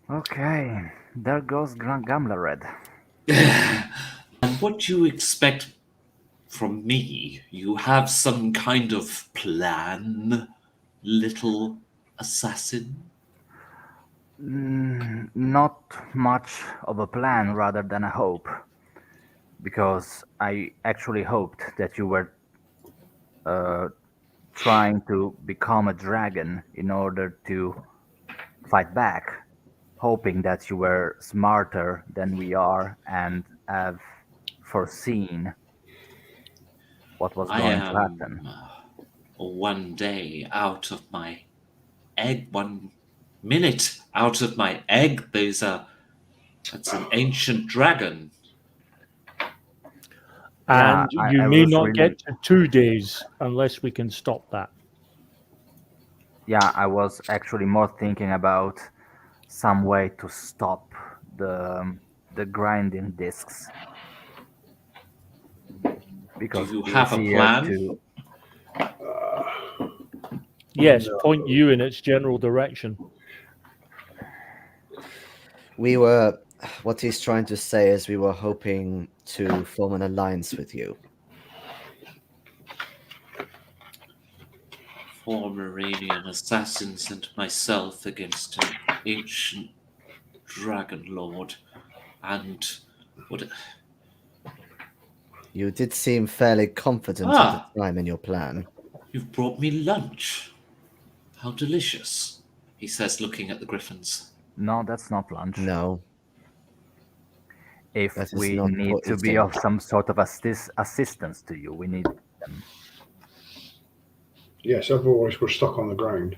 Okay, there goes Gamla Red. And what do you expect from me? You have some kind of plan, little assassin? Not much of a plan rather than a hope. Because I actually hoped that you were trying to become a dragon in order to fight back, hoping that you were smarter than we are and have foreseen what was I going to am happen. one day out of my egg, 1 minute out of my egg. That's an ancient dragon. And Yeah, you I may was not really, get to 2 days unless we can stop that. yeah, I was actually more thinking about some way to stop the grinding discs. Because you it have is a here plan? to Yes, No. point you in its general direction. We were. What he's trying to say is we were hoping to form an alliance with you. Four Iranian assassins and myself against an ancient dragon lord. And what? You did seem fairly confident at the time in your plan. You've brought me lunch. How delicious, he says, looking at the griffins. No, that's not lunch. No, If that is we not need what to be eating. of some sort of assistance to you, we need them. Yes, otherwise we're stuck on the ground.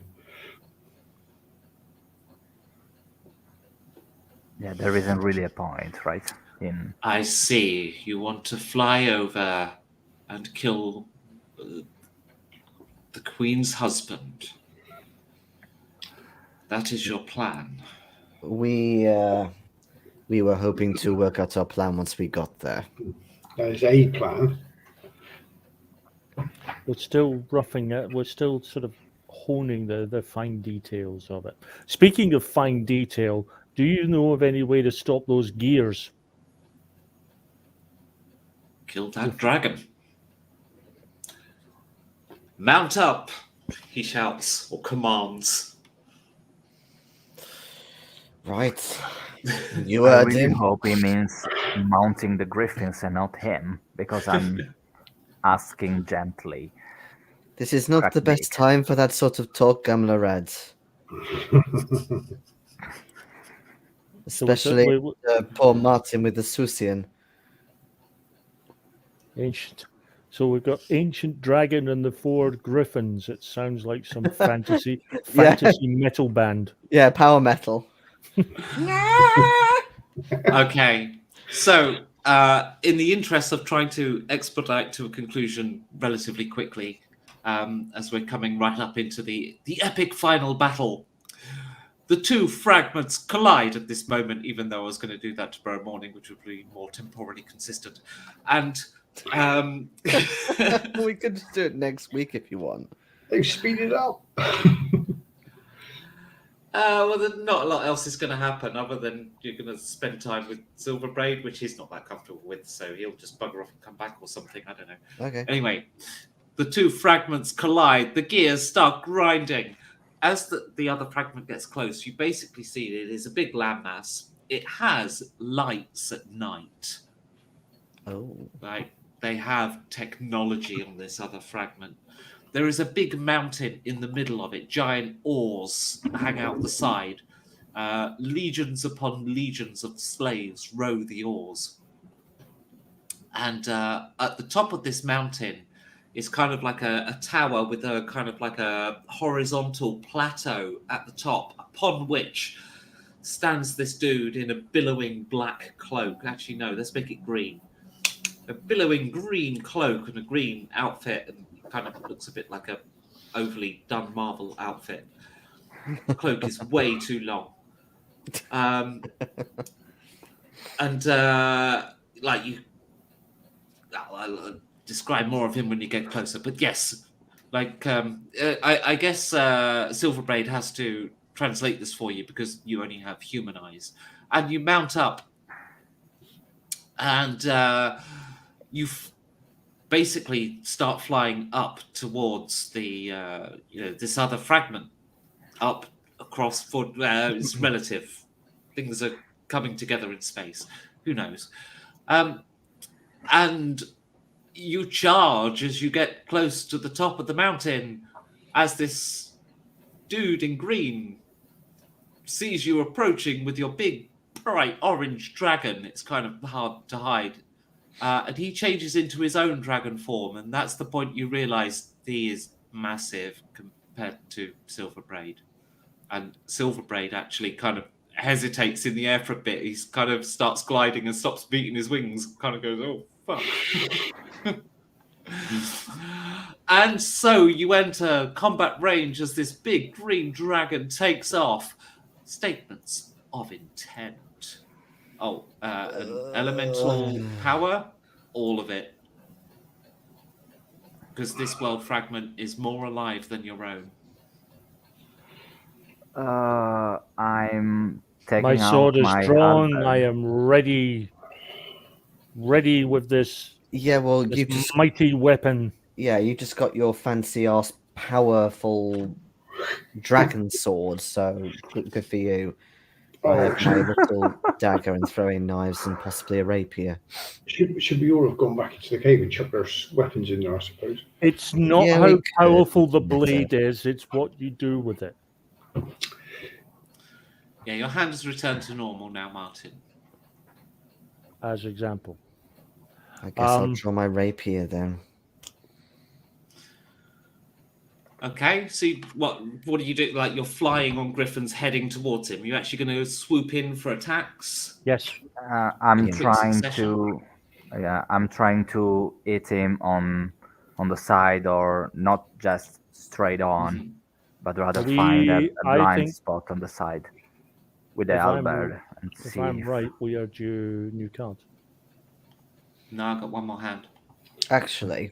Yeah, there isn't really a point, right? In I see. You want to fly over and kill the Queen's husband. That is your plan. We were hoping to work out our plan once we got there. That is a plan. We're still roughing it. We're still sort of honing the fine details of it. Speaking of fine detail, do you know of any way to stop those gears? Kill that dragon. Mount up, he shouts or commands. Right. You I heard really him. hope he means mounting the griffins and not him, because I'm asking gently. This is not the best Technique. time for that sort of talk, Gamlerad. Especially poor Martin with the Susian. Ancient. So we've got ancient dragon and the 4 griffins. It sounds like some fantasy metal band. Yeah, power metal. Okay, so in the interest of trying to expedite to a conclusion relatively quickly, as we're coming right up into the epic final battle, the 2 fragments collide at this moment, even though I was going to do that tomorrow morning, which would be more temporally consistent. And we could just do it next week if you want. They've speeded up. well, then not a lot else is going to happen other than you're going to spend time with Silverbraid, which he's not that comfortable with, so he'll just bugger off and come back or something. I don't know. Okay. Anyway, the 2 fragments collide. The gears start grinding. As the other fragment gets close, you basically see it is a big landmass. It has lights at night. Oh. Like, they have technology on this other fragment. There is a big mountain in the middle of it. Giant oars hang out the side. Legions upon legions of slaves row the oars. And at the top of this mountain is kind of like a tower with a kind of like a horizontal plateau at the top, upon which stands this dude in a billowing black cloak. Actually, no, let's make it green. A billowing green cloak and a green outfit, and kind of looks a bit like a overly done Marvel outfit. The cloak is way too long. And like you, I'll describe more of him when you get closer. But yes, like I guess Silverbraid has to translate this for you because you only have human eyes, and you mount up, and you basically start flying up towards the this other fragment, up across for it's relative. Things are coming together in space. Who knows? And you charge as you get close to the top of the mountain, as this dude in green sees you approaching with your big bright orange dragon. It's kind of hard to hide. And he changes into his own dragon form, and that's the point you realize he is massive compared to Silverbraid. And Silverbraid actually kind of hesitates in the air for a bit. He kind of starts gliding and stops beating his wings, kind of goes, oh, fuck. And so you enter combat range as this big green dragon takes off. Statements of intent. Oh, an elemental power? All of it. Because this world fragment is more alive than your own. I'm taking My out sword is my drawn. halberd. I am ready with this, Yeah, well, this you just mighty weapon. you just got your fancy ass powerful dragon sword, so good for you. I have my little dagger and throwing knives and possibly a rapier. Should we all have gone back into the cave and chucked our weapons in there, I suppose? It's not Yeah, we how could. powerful the It's better. blade is, it's what you do with it. Yeah, your hand has returned to normal now, Martin. As example. I guess I'll draw my rapier then. Okay, so what do you do? Like you're flying on griffins heading towards him. Are you actually going to swoop in for attacks? Yes. I'm In quick trying succession? to, yeah, I'm trying to hit him on the side, or not just straight on, Mhm. but rather Are find a I blind think spot on the side with the if halberd and if see I'm if right, we are due new cards. No, I've got one more hand. Actually,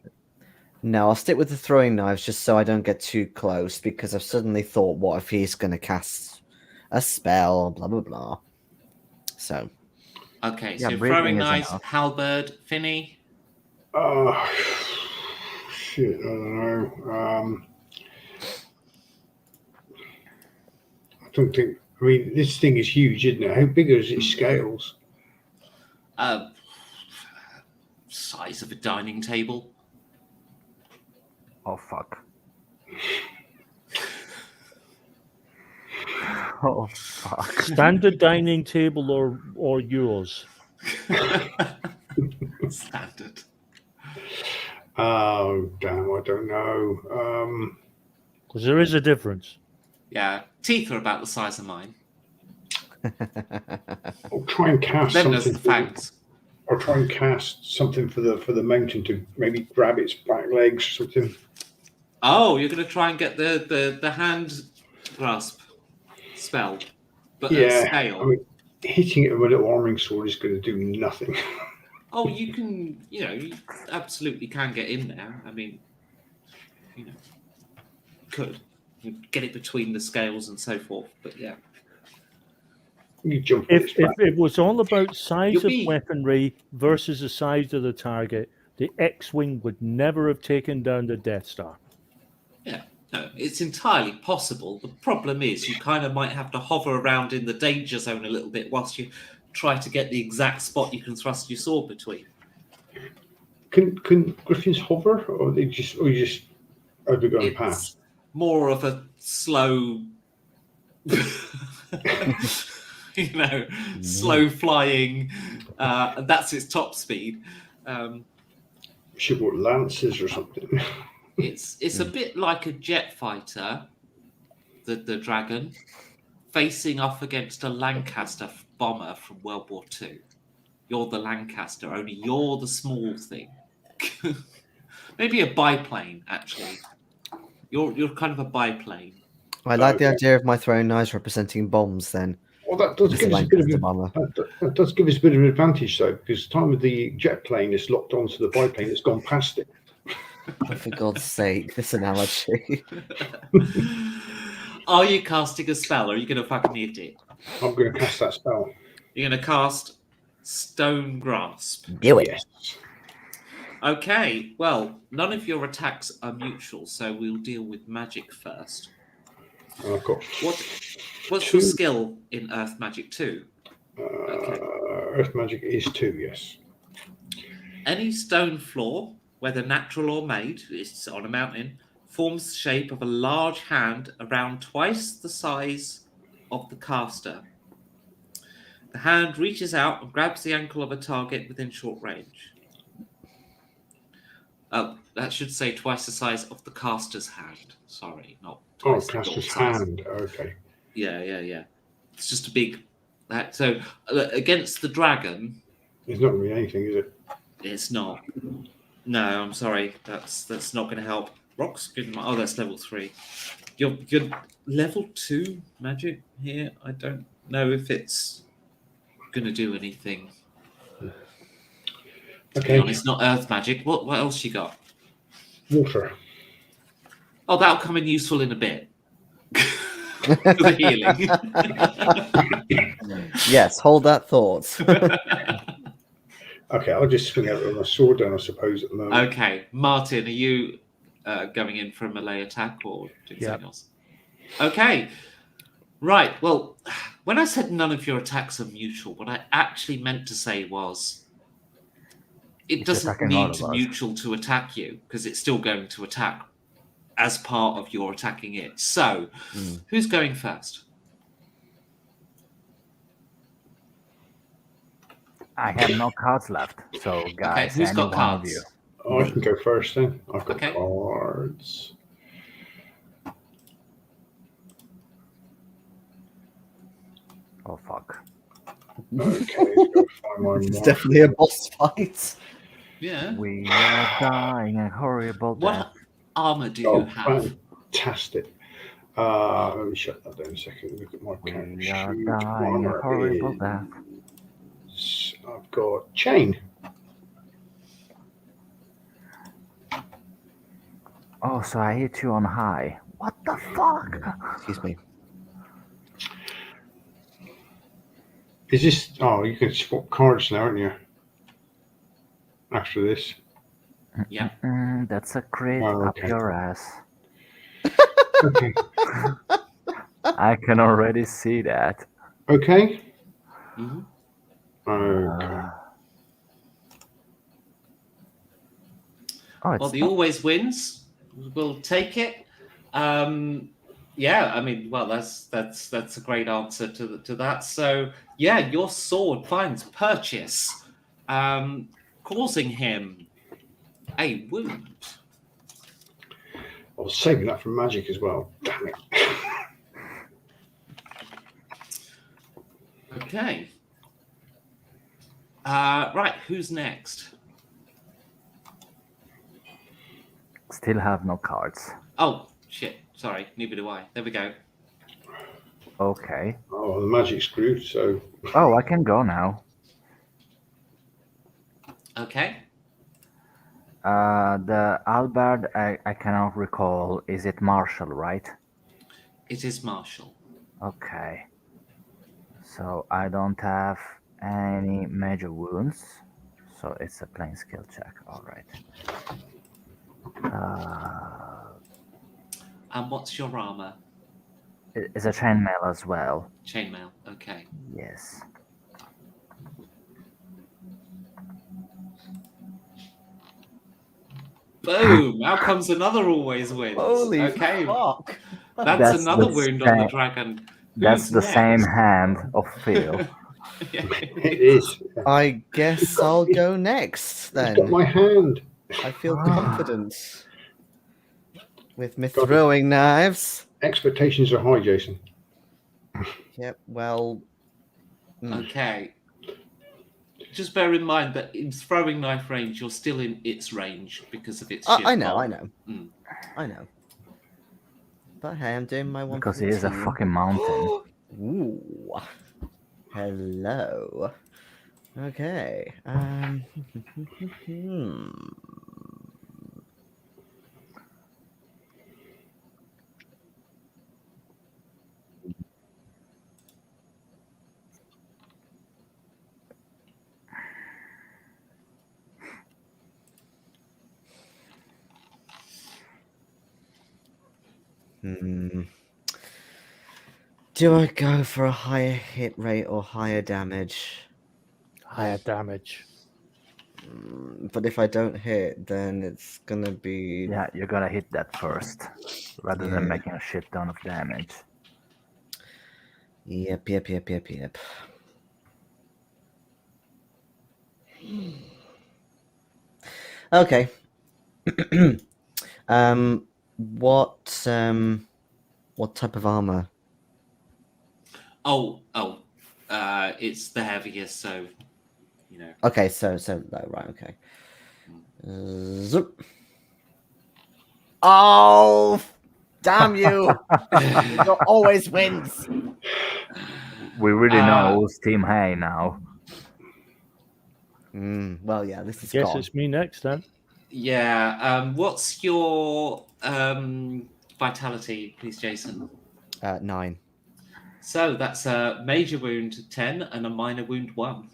no, I'll stick with the throwing knives just so I don't get too close, because I've suddenly thought, what if he's going to cast a spell, blah, blah, blah. So, Okay, Yeah, so you're breathing throwing is knives, enough. halberd, Finny. Shit, I don't know. I don't think. I mean, this thing is huge, isn't it? How big is its scales? Size of a dining table. Oh fuck. Oh fuck. Standard dining table or yours? Standard. Oh damn! I don't know. Because there is a difference. Yeah, teeth are about the size of mine. I'll try and cast Then there's something. the fangs. I'll try and cast something for the mountain to maybe grab its back legs or something. Oh, you're going to try and get the hand grasp spell, but at Yeah, scale. I mean, hitting it with a little arming sword is going to do nothing. Oh, you can, you absolutely can get in there. I mean, could. You get it between the scales and so forth, but yeah. You jump on its If back. it was all about size You'll of be- weaponry versus the size of the target, the X-wing would never have taken down the Death Star. Yeah, no, it's entirely possible. The problem is you kind of might have to hover around in the danger zone a little bit whilst you try to get the exact spot you can thrust your sword between. Can griffins hover, or you just are they going It's past? more of a slow, slow flying. That's its top speed. Should put lances or something. It's a bit like a jet fighter, the Dragon, facing off against a Lancaster bomber from World War II. You're the Lancaster, only you're the small thing. Maybe a biplane, actually. You're kind of a biplane. I like the Okay. idea of my throwing knives representing bombs then. Well, that does It's give a us a bit of Lancaster bomber. that does give us a bit of an advantage though, because the time of the jet plane is locked onto the biplane, it's gone past it. Oh, for God's sake, this analogy. Are you casting a spell, or are you going to fucking hit it? I'm going to cast that spell. You're going to cast Stone Grasp. Do it. Yes. Okay, well, none of your attacks are mutual, so we'll deal with magic first. I've got What's your skill in Earth Magic 2? Okay. Earth magic is 2, yes. Any stone floor, whether natural or made, it's on a mountain, forms the shape of a large hand around twice the size of the caster. The hand reaches out and grabs the ankle of a target within short range. Oh, that should say twice the size of the caster's hand. Sorry, not twice the Caster's size. hand. Okay. Yeah. It's just a big. So against the dragon, It's not really anything, is it? it's not. No, I'm sorry. That's not going to help. Rock's good. Oh, that's level 3. You're level 2 magic here. I don't know if it's going to do anything. To be Okay. honest, not earth magic. What else you got? Water. Oh, that'll come in useful in a bit. For the healing. Yes, hold that thought. Okay, I'll just swing out with my sword then, I suppose, at the moment. Okay, Martin, are you going in for a melee attack or doing something else? Okay, right. Well, when I said none of your attacks are mutual, what I actually meant to say was it It's doesn't attacking all need of to us. mutual to attack you because it's still going to attack as part of your attacking it. So, who's going first? I have no cards left, so guys, who's any got one of cards? you. I can go first then. I've got Okay. cards. Oh fuck. Okay, gotta find my It's mark. definitely a boss fight. Yeah. We are dying a horrible death. What armor do you Oh, have? fantastic. Let me shut that down a second. Look at my character We are sheet. dying a Armor horrible death. I've got chain. Oh, so I hit you on high. What the fuck? Excuse me. Is this? Oh, you can swap cards now, aren't you? After this. Yeah. That's a crit Oh, up okay. your ass. Okay. I can already see that. Okay. hmm Okay. Oh, Well, it's the not. always wins. We'll take it. Yeah, I mean, well, that's a great answer to that. So, yeah, your sword finds purchase, causing him a wound. I was saving that for magic as well. Damn it. Okay. Right, who's next? Still have no cards. Oh, shit. Sorry, neither do I. There we go. Okay. Oh, the magic screwed. So Oh, I can go now. Okay. The Albert, I cannot recall. Is it Marshall, right? It is Marshall. Okay. So I don't have any major wounds. So it's a plain skill check. All right. And what's your armor? It's a chainmail as well. Chainmail. Okay. Yes. Boom! Out comes another always wins. Holy okay. fuck! That's another the wound on the same- dragon. That's Who's the same next? hand of Phil. Yeah. it is. I guess I'll go next He's got then. my hand. I feel confident with me Got it. throwing knives. Expectations are high, Jason. Yep. Well. Okay. Just bear in mind that in throwing knife range, you're still in its range because of its shield. I know. I know. Mm. I know. But hey, I'm doing my one. Because he is a fucking mountain. Ooh. Hello. Okay. Do I go for a higher hit rate or higher damage? Higher damage. But if I don't hit, then it's gonna be. Yeah, you gotta hit that first, rather than Yeah. making a shit ton of damage. Yep. Okay. What type of armor? It's the heaviest, so you know. Okay, so right, okay. Zoop. Oh, damn you! It always wins. We really know who's Team Hay now. Well, yeah, this is Guess gone. it's me next then. Yeah. What's your vitality, please, Jason? 9. So that's a major wound 10 and a minor wound 1.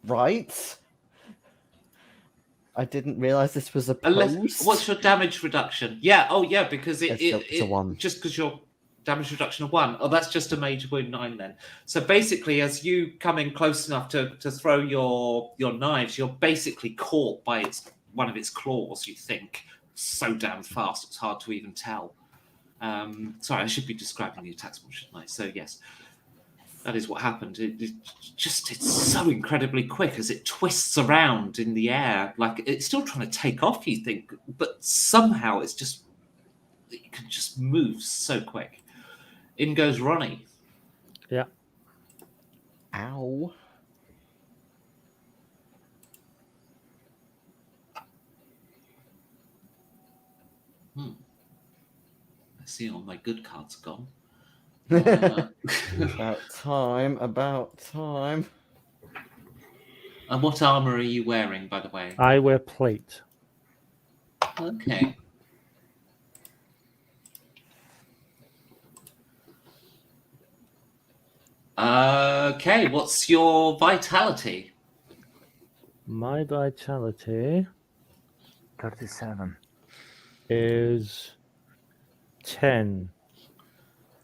Right. I didn't realize this was a post. What's your damage reduction? Yeah. Oh, yeah. Because It's a 1. Just because your damage reduction of 1. Oh, that's just a major wound 9 then. So basically, as you come in close enough to throw your knives, you're basically caught by one of its claws. You think so damn fast, it's hard to even tell. Sorry, I should be describing the attacks more, shouldn't I? So yes. That is what happened. It's so incredibly quick as it twists around in the air. Like it's still trying to take off, you think, but somehow it's just you can just move so quick. In goes Ronnie. Yeah. Ow. I see all my good cards are gone. About time. About time. And what armor are you wearing, by the way? I wear plate. Okay. Okay, what's your vitality? My vitality 37. is 10.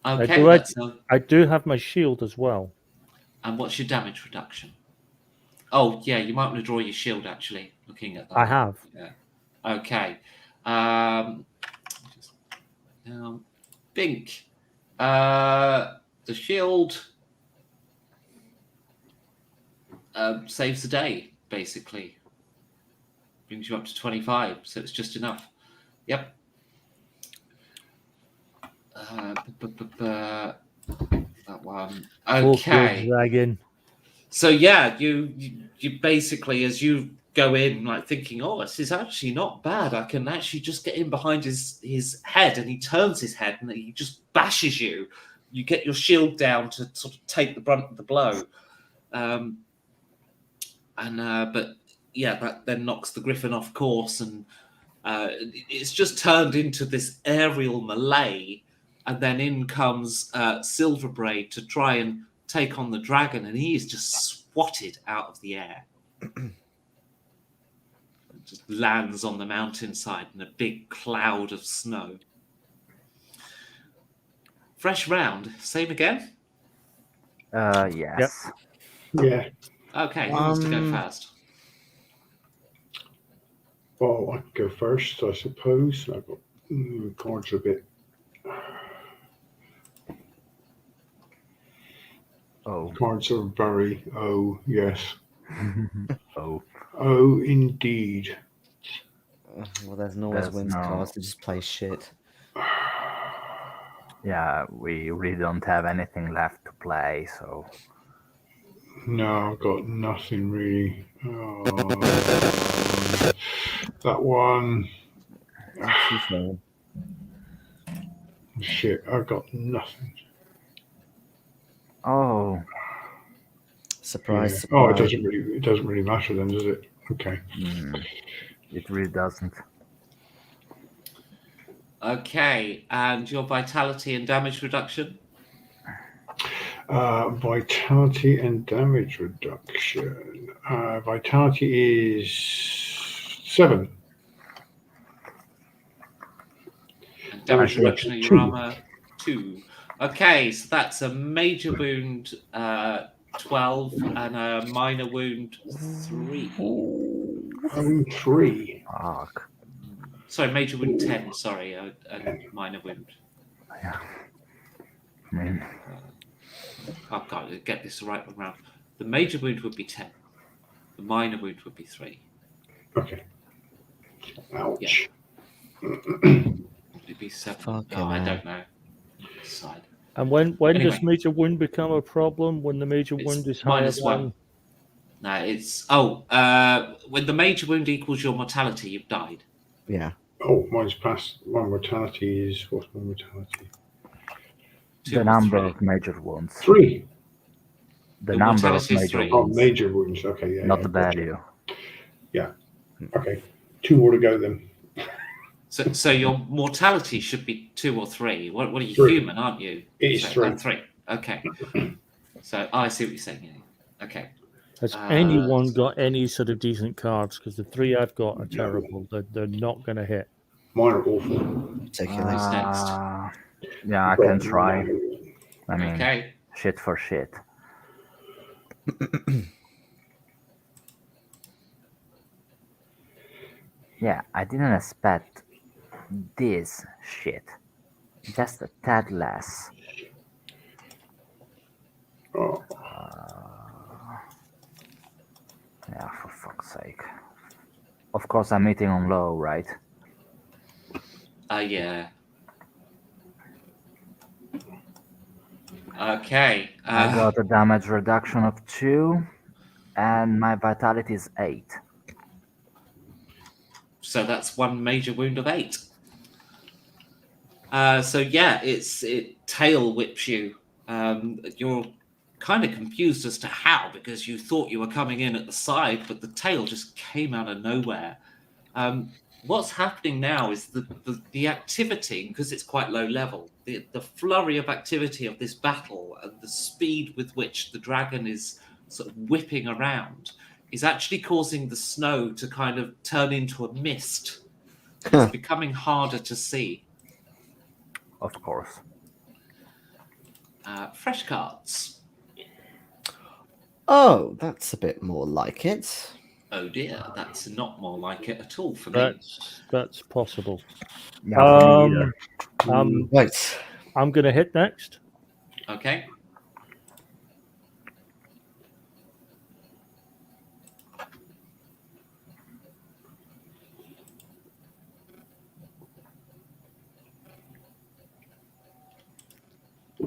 Okay, do that's I do have my shield as well. and what's your damage reduction? Oh, yeah, you might want to draw your shield, actually, looking at that. I have. Yeah. Okay. Bink. The shield saves the day, basically. Brings you up to 25, so it's just enough. Yep. That one. Okay. Dragon. So yeah, you basically, as you go in, like thinking, oh, this is actually not bad. I can actually just get in behind his head, and he turns his head, and he just bashes you. You get your shield down to sort of take the brunt of the blow, but yeah, that then knocks the griffin off course, and it's just turned into this aerial melee, and then in comes Silverbraid to try and take on the dragon, and he is just swatted out of the air. Just lands on the mountainside in a big cloud of snow. Fresh round, same again? Yes. Yeah. Okay, who wants to go first? Well, I can go first, I suppose. I've got cards are a bit. Oh. Cards are very. Oh, yes. Oh. Oh, indeed. Well, there's always There's wins no- cards to just play shit. Yeah, we really don't have anything left to play, so. No, I've got nothing really. That one. Shit, I've got nothing. Oh. Surprise, Yeah. surprise. Oh, it doesn't really matter then, does it? Okay. It really doesn't. Okay, and your vitality and damage reduction? Vitality and damage reduction. Vitality is 7. And damage reduction of your 2. armor, 2. Okay, so that's a major wound 12 and a minor wound 3. Oh, 3. Fuck. Sorry, major wound 10. Sorry, a minor wound. Yeah. I mean, I've got to get this the right one round. The major wound would be 10. The minor wound would be 3. Okay. Ouch. Would it be 7? Fucking I hell. don't know. Decide. And when Anyway. does major wound become a problem? When the major It's wound is higher minus than 1. No, it's when the major wound equals your mortality, you've died. Yeah. Oh, mine's past. My mortality is. What's my mortality? 2 the or number 3. of major wounds. 3. The Your number of mortality is major 3. Oh, wounds. major wounds. Okay, yeah. Not yeah, the gotcha. value. Okay. 2 more to go then. So your mortality should be 2 or 3. What are you, 3. human, aren't you? It is 3. 3. Okay. So I see what you're saying. Yeah. Okay. Has anyone got any sort of decent cards? Because the 3 I've got are terrible. They're not going to hit. Mine are awful. Particularly. Who's next? Yeah, I can try. I mean, Okay. shit for shit. Yeah, I didn't expect this shit. Just a tad less. Oh, Yeah, for fuck's sake. Of course, I'm eating on low, right? Yeah. Okay. I got a damage reduction of 2, and my vitality is 8. So that's one major wound of 8. So yeah, it tail whips you. You're kind of confused as to how, because you thought you were coming in at the side, but the tail just came out of nowhere. What's happening now is the activity, because it's quite low level, the flurry of activity of this battle and the speed with which the dragon is sort of whipping around is actually causing the snow to kind of turn into a mist. And it's becoming harder to see. Of course. Fresh cards. Oh, that's a bit more like it. Oh dear, that's not more like it at all for me. That's possible. Yeah, for me either. Right. I'm going to hit next. Okay.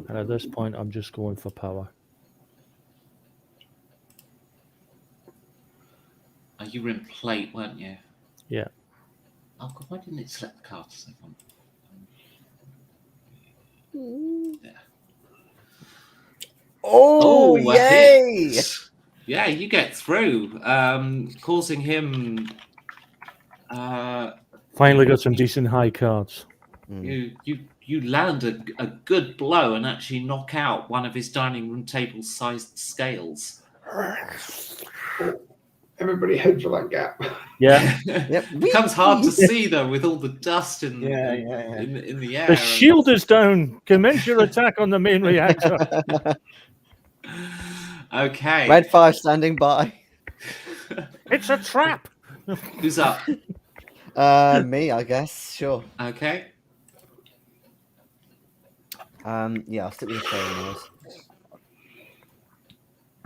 And at this point, I'm just going for power. Oh, you were in plate, weren't you? Yeah. Oh God, why didn't it select the cards? Yeah. Oh, a yay! hit. Yeah, you get through, causing him. Finally got some decent high cards. You land a good blow and actually knock out one of his dining room table sized scales. Everybody head for that gap. Yeah. It becomes hard to see though with all the dust in the air. The shield is down. Commence your attack on the main reactor. Okay. Red 5 standing by. It's a trap. Who's up? Me, I guess. Sure. Okay. Yeah, I'll stick with the fairy noise.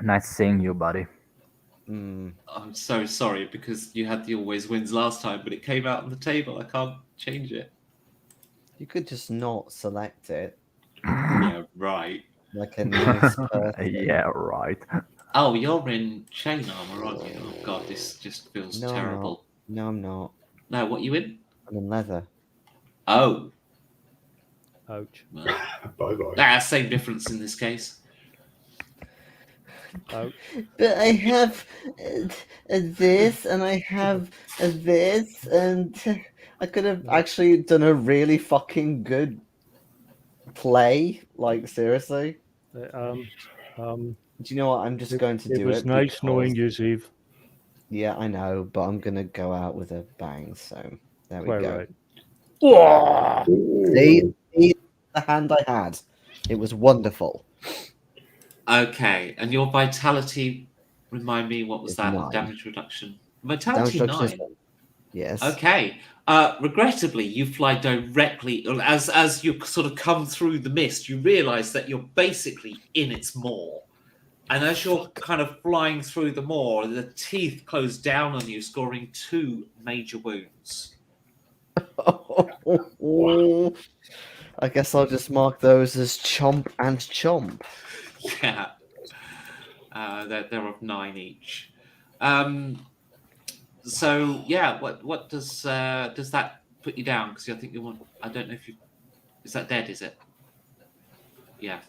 Nice seeing you, buddy. I'm so sorry because you had the always wins last time, but it came out on the table. I can't change it. You could just not select it. Yeah, right. Like a nice person. Yeah, right. Oh, you're in chain armor, aren't you? Oh God, this just feels No, I'm terrible. No, I'm not. No, what you in? I'm in leather. Oh. Ouch. Well, Bye-bye. same difference in this case. Ouch. But I have this, and I have this, and I could have actually done a really fucking good play. Like, seriously. Do you know what? I'm just going to do it. It was nice knowing you, Zeev. Yeah, I know, but I'm going to go out with a bang, so there we Quite go. right. See the hand I had. It was wonderful. Okay, and your vitality, remind me, what was It's that? 9. Damage reduction. Vitality Damage reduction 9. is 1. Yes. Okay. Regrettably, you fly directly as you sort of come through the mist. You realise that you're basically in its maw, and as you're kind of flying through the maw, the teeth close down on you, scoring 2 major wounds. I guess I'll just mark those as chomp and chomp. Yeah. They're of 9 each. So yeah, what does that put you down? Because I think you want. I don't know if you. Is that dead? Is it? Yeah.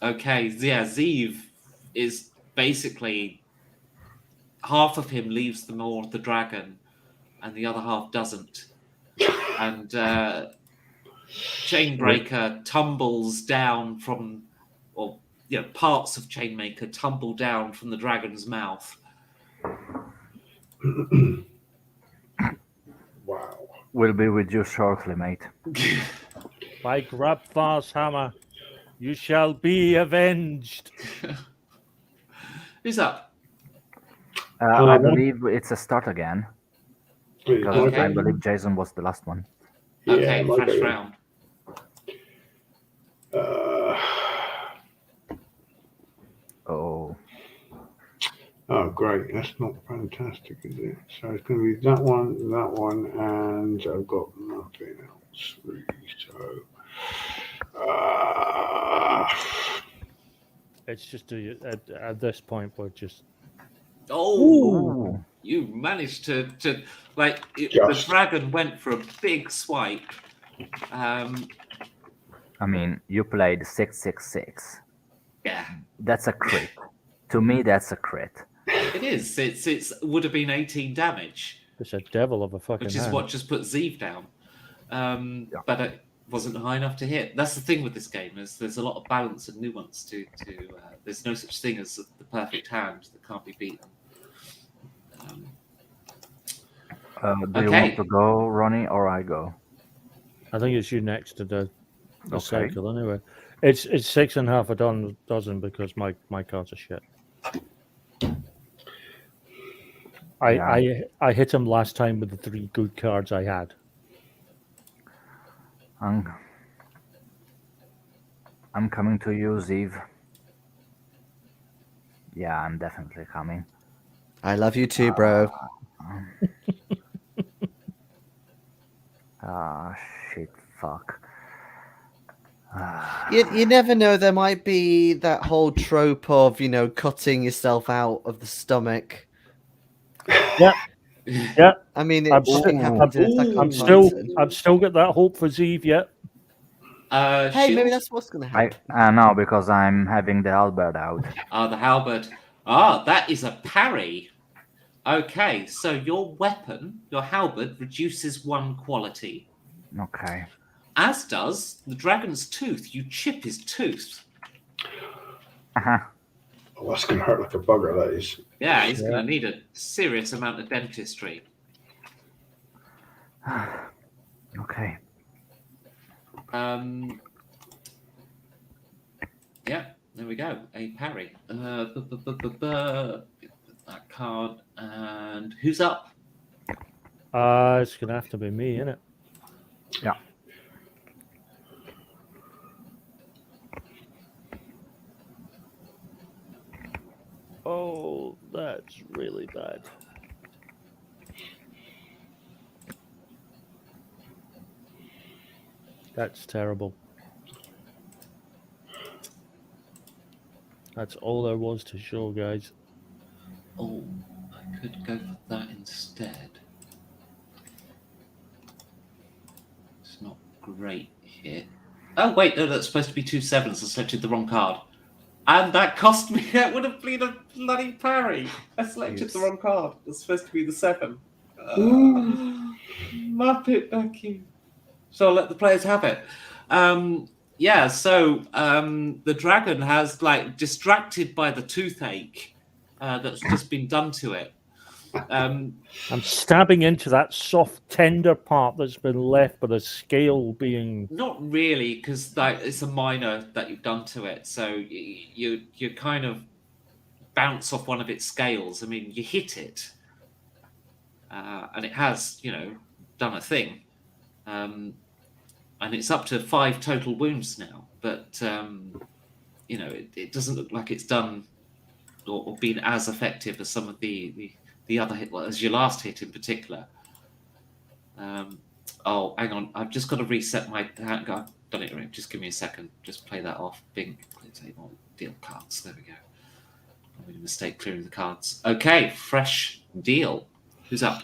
Okay. Yeah. Zeev is basically half of him leaves the maw of the dragon, and the other half doesn't. And Chainbreaker tumbles down from, or parts of Chainmaker tumble down from the dragon's mouth. Wow. We'll be with you shortly, mate. By Grabfar's hammer, you shall be avenged. Who's up? I believe it's a start again. Because Okay. I believe Jason was the last one. Okay, Yeah, fresh round. Oh, great. That's not fantastic, is it? So it's going to be that one, and I've got nothing else, really. So, It's just at this point we're just Oh, Ooh. you managed to like the Just. dragon went for a big swipe. I mean, you played 666. Yeah, That's a crit. To me, that's a crit. it is. It's would have been 18 damage, it's a devil of a fucking which is hand. what just put Zeev down. Yeah. But it wasn't high enough to hit. That's the thing with this game is there's a lot of balance and nuance to there's no such thing as the perfect hand that can't be beaten. Do you want to go, Ronnie, or I go? I think it's you next to the Okay. cycle anyway. It's 6.5 a dozen because my cards are shit. I hit him last time with the 3 good cards I had. I'm coming to you, Zeev. Yeah, I'm definitely coming. I love you too, bro. Ah, shit, fuck. You never know. There might be that whole trope of, cutting yourself out of the stomach. Yeah. Yeah. I mean, it I'm fucking still- happened in Attack on Titan. I've still got that hope for Zeev yet. Hey, Shield? maybe that's what's going to happen. No, because I'm having the halberd out. The halberd. That is a parry. Okay, so your weapon, your halberd, reduces 1 quality. Okay. As does the dragon's tooth. You chip his tooth. Oh, that's going to hurt like a bugger, that is. Yeah, he's going to need a serious amount of dentistry. Okay. Yeah, there we go. A parry. That card. And who's up? It's gonna have to be me, isn't it? Yeah. Oh, that's really bad. That's terrible. That's all there was to show, guys. Oh, I could go for that instead. It's not great here. Oh, wait, no, that's supposed to be 2 7s. I selected the wrong card. And that cost me, that would have been a bloody parry. I selected the wrong card. It's supposed to be the 7. Muppet Becky. So I'll let the players have it. Yeah, so the dragon has distracted by the toothache that's just been done to it. I'm stabbing into that soft, tender part that's been left by the scale being. Not really, because it's a minor that you've done to it. So you kind of bounce off one of its scales. I mean, you hit it, and it has, done a thing. And it's up to 5 total wounds now. But it doesn't look like it's done or been as effective as some of the other hit, as your last hit in particular. Oh, hang on. I've just got to reset my... I've done it right. Just give me a second. Just play that off. Bing. Deal cards. There we go. I made a mistake clearing the cards. Okay, fresh deal. Who's up?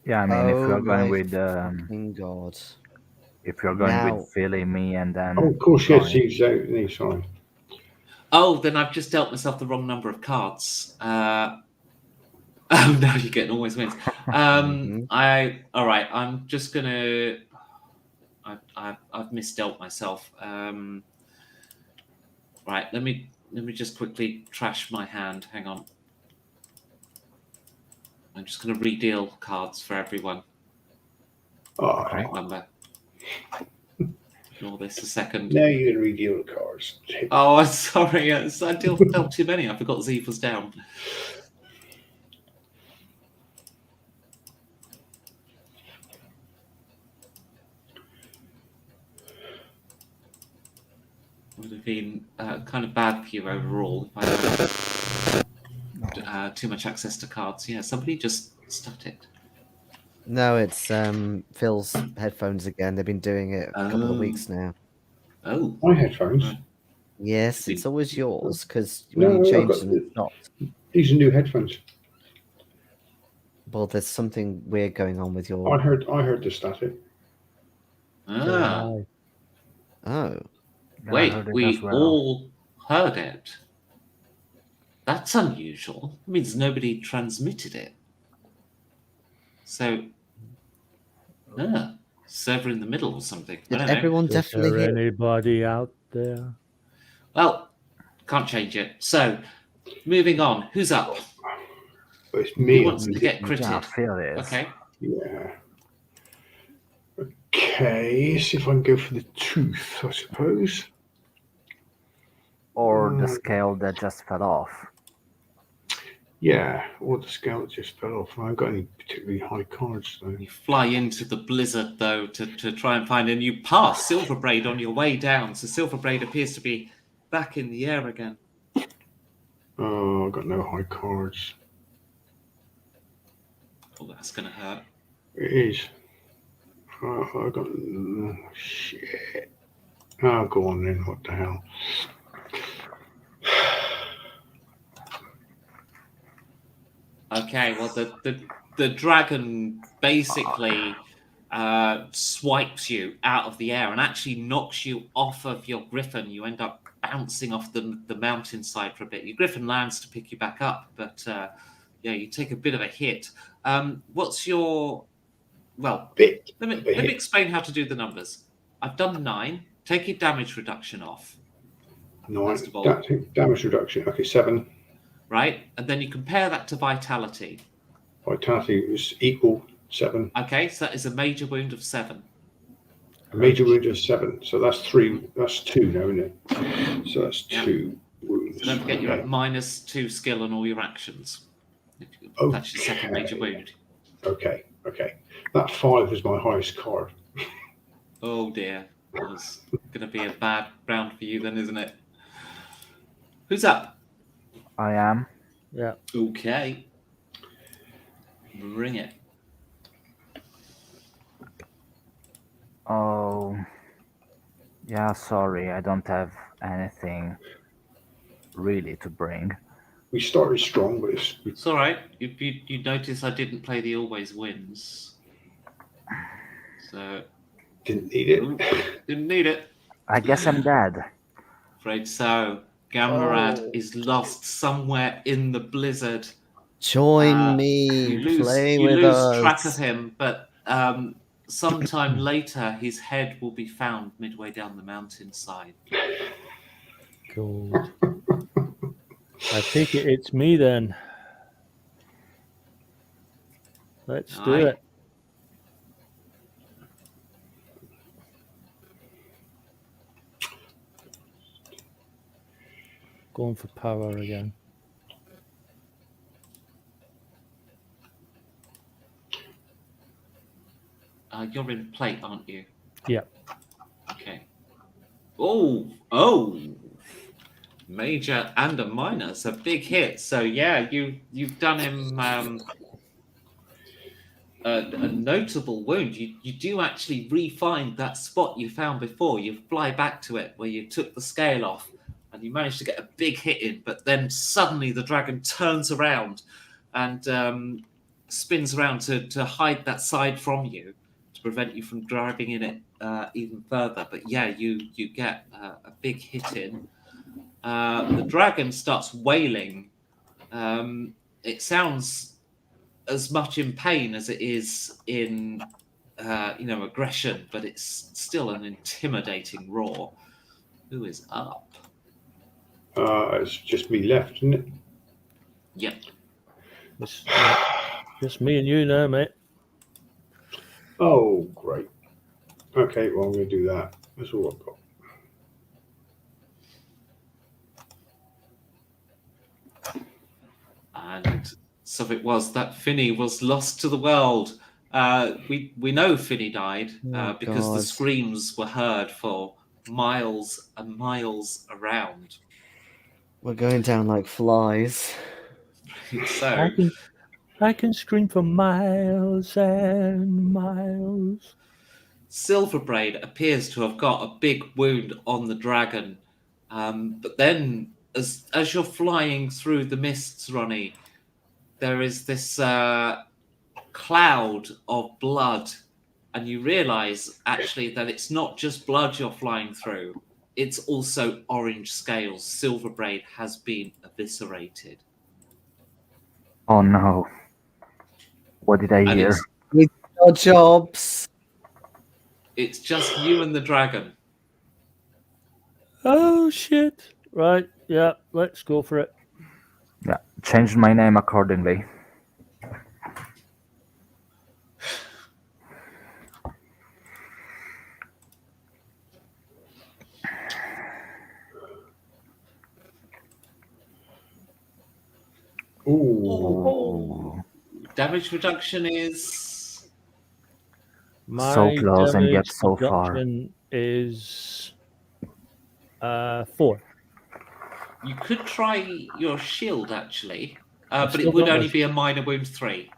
Yeah, I mean, if you're going my with fucking God. if you're going Now- with Philly, me, and then Oh, of course, yes, Ronnie. he's out. He's sorry. Oh, then I've just dealt myself the wrong number of cards. Oh, now you're getting always wins. All right. I'm just gonna. I've misdealt myself. Right. Let me just quickly trash my hand. Hang on. I'm just gonna redeal cards for everyone. Oh, Remember. Ignore this a second. now you can redeal the cards. Oh, I'm sorry. I dealt too many. I forgot Zeev was down. Would have been kind of bad for you overall if I had too much access to cards. Yeah, somebody just start it. No, it's Phil's headphones again. They've been doing it a couple of weeks now. Oh, My headphones. Right. Yes, it's always yours because No, when you I've change got them, it's not. these are new headphones. Well, there's something weird going on with I your. heard the static. Ah, Aye. Oh, Yeah, I wait, heard it as we well. all heard it. That's unusual. It means nobody transmitted it. So, server in the middle or something. I did don't know. everyone Is definitely there hear? anybody out there? Well, can't change it. So, moving on. Who's up? But it's Who me. wants to get Yeah, I critted? feel this. Okay. Yeah. Okay, see if I can go for the tooth, I suppose. Or the scale that just fell off. Yeah, or the scale that just fell off. I haven't got any particularly high cards though. You fly into the blizzard, though, to try and find, and you pass Silverbraid on your way down. So Silverbraid appears to be back in the air again. Oh, I've got no high cards. Oh, that's going to hurt. It is. I got shit. Oh, go on then. What the hell? Okay, well, the dragon basically swipes you out of the air and actually knocks you off of your griffin. You end up bouncing off the mountainside for a bit. Your griffin lands to pick you back up, but yeah, you take a bit of a hit. What's your... Well, let me explain how to do the numbers. I've done 9. Take your damage reduction off. 9. First of all. Damage reduction. Okay, 7. Right? And then you compare that to vitality. Vitality is equal 7. Okay, so that is a major wound of 7. A major wound is 7. So that's 3. That's 2 now, isn't it? So that's 2 wounds. So don't forget you're at -2 skill on all your actions. That's your second major wound. Okay. That 5 is my highest card. Oh dear. That's going to be a bad round for you then, isn't it? Who's up? I am. Yeah. Okay. Bring it. Oh, yeah, sorry, I don't have anything really to bring. We started strong, but It's all right. You notice I didn't play the always wins. So... didn't need it. Didn't need it. I guess I'm dead. Afraid so. Gammarad is lost somewhere in the blizzard. join me, You play with lose us. track of him, but sometime later his head will be found midway down the mountainside. Gold. I take it's me then. Let's do Aye. it. Going for power again. You're in plate, aren't you? Yeah. Okay. Oh! Major and a minor. It's a big hit. So yeah, you've done him a notable wound. You do actually re-find that spot you found before. You fly back to it where you took the scale off, and you managed to get a big hit in. But then suddenly the dragon turns around and spins around to hide that side from you, to prevent you from driving in it even further. But yeah, you get a big hit in. The dragon starts wailing. It sounds as much in pain as it is in aggression, but it's still an intimidating roar. Who is up? It's just me left, isn't it? Yep. It's just me and you now, mate. Oh, great. Okay, well, I'm going to do that. That's all I've got. And so it was that Finney was lost to the world. We know Finney died because the God. screams were heard for miles and miles around. We're going down like flies. So I can scream for miles and miles. Silverbraid appears to have got a big wound on the dragon, But then, as you're flying through the mists, Ronnie, there is this cloud of blood, and you realise actually that it's not just blood you're flying through; it's also orange scales. Silverbraid has been eviscerated, Oh no. What did I and hear? We did our jobs. it's just you and the dragon. Oh shit! Right, yeah, let's go for it. Yeah, changed my name accordingly. Ooh. Damage reduction is My close and yet damage so far. reduction is 4. you could try your shield actually, I've but still it would got my only be a minor wound 3.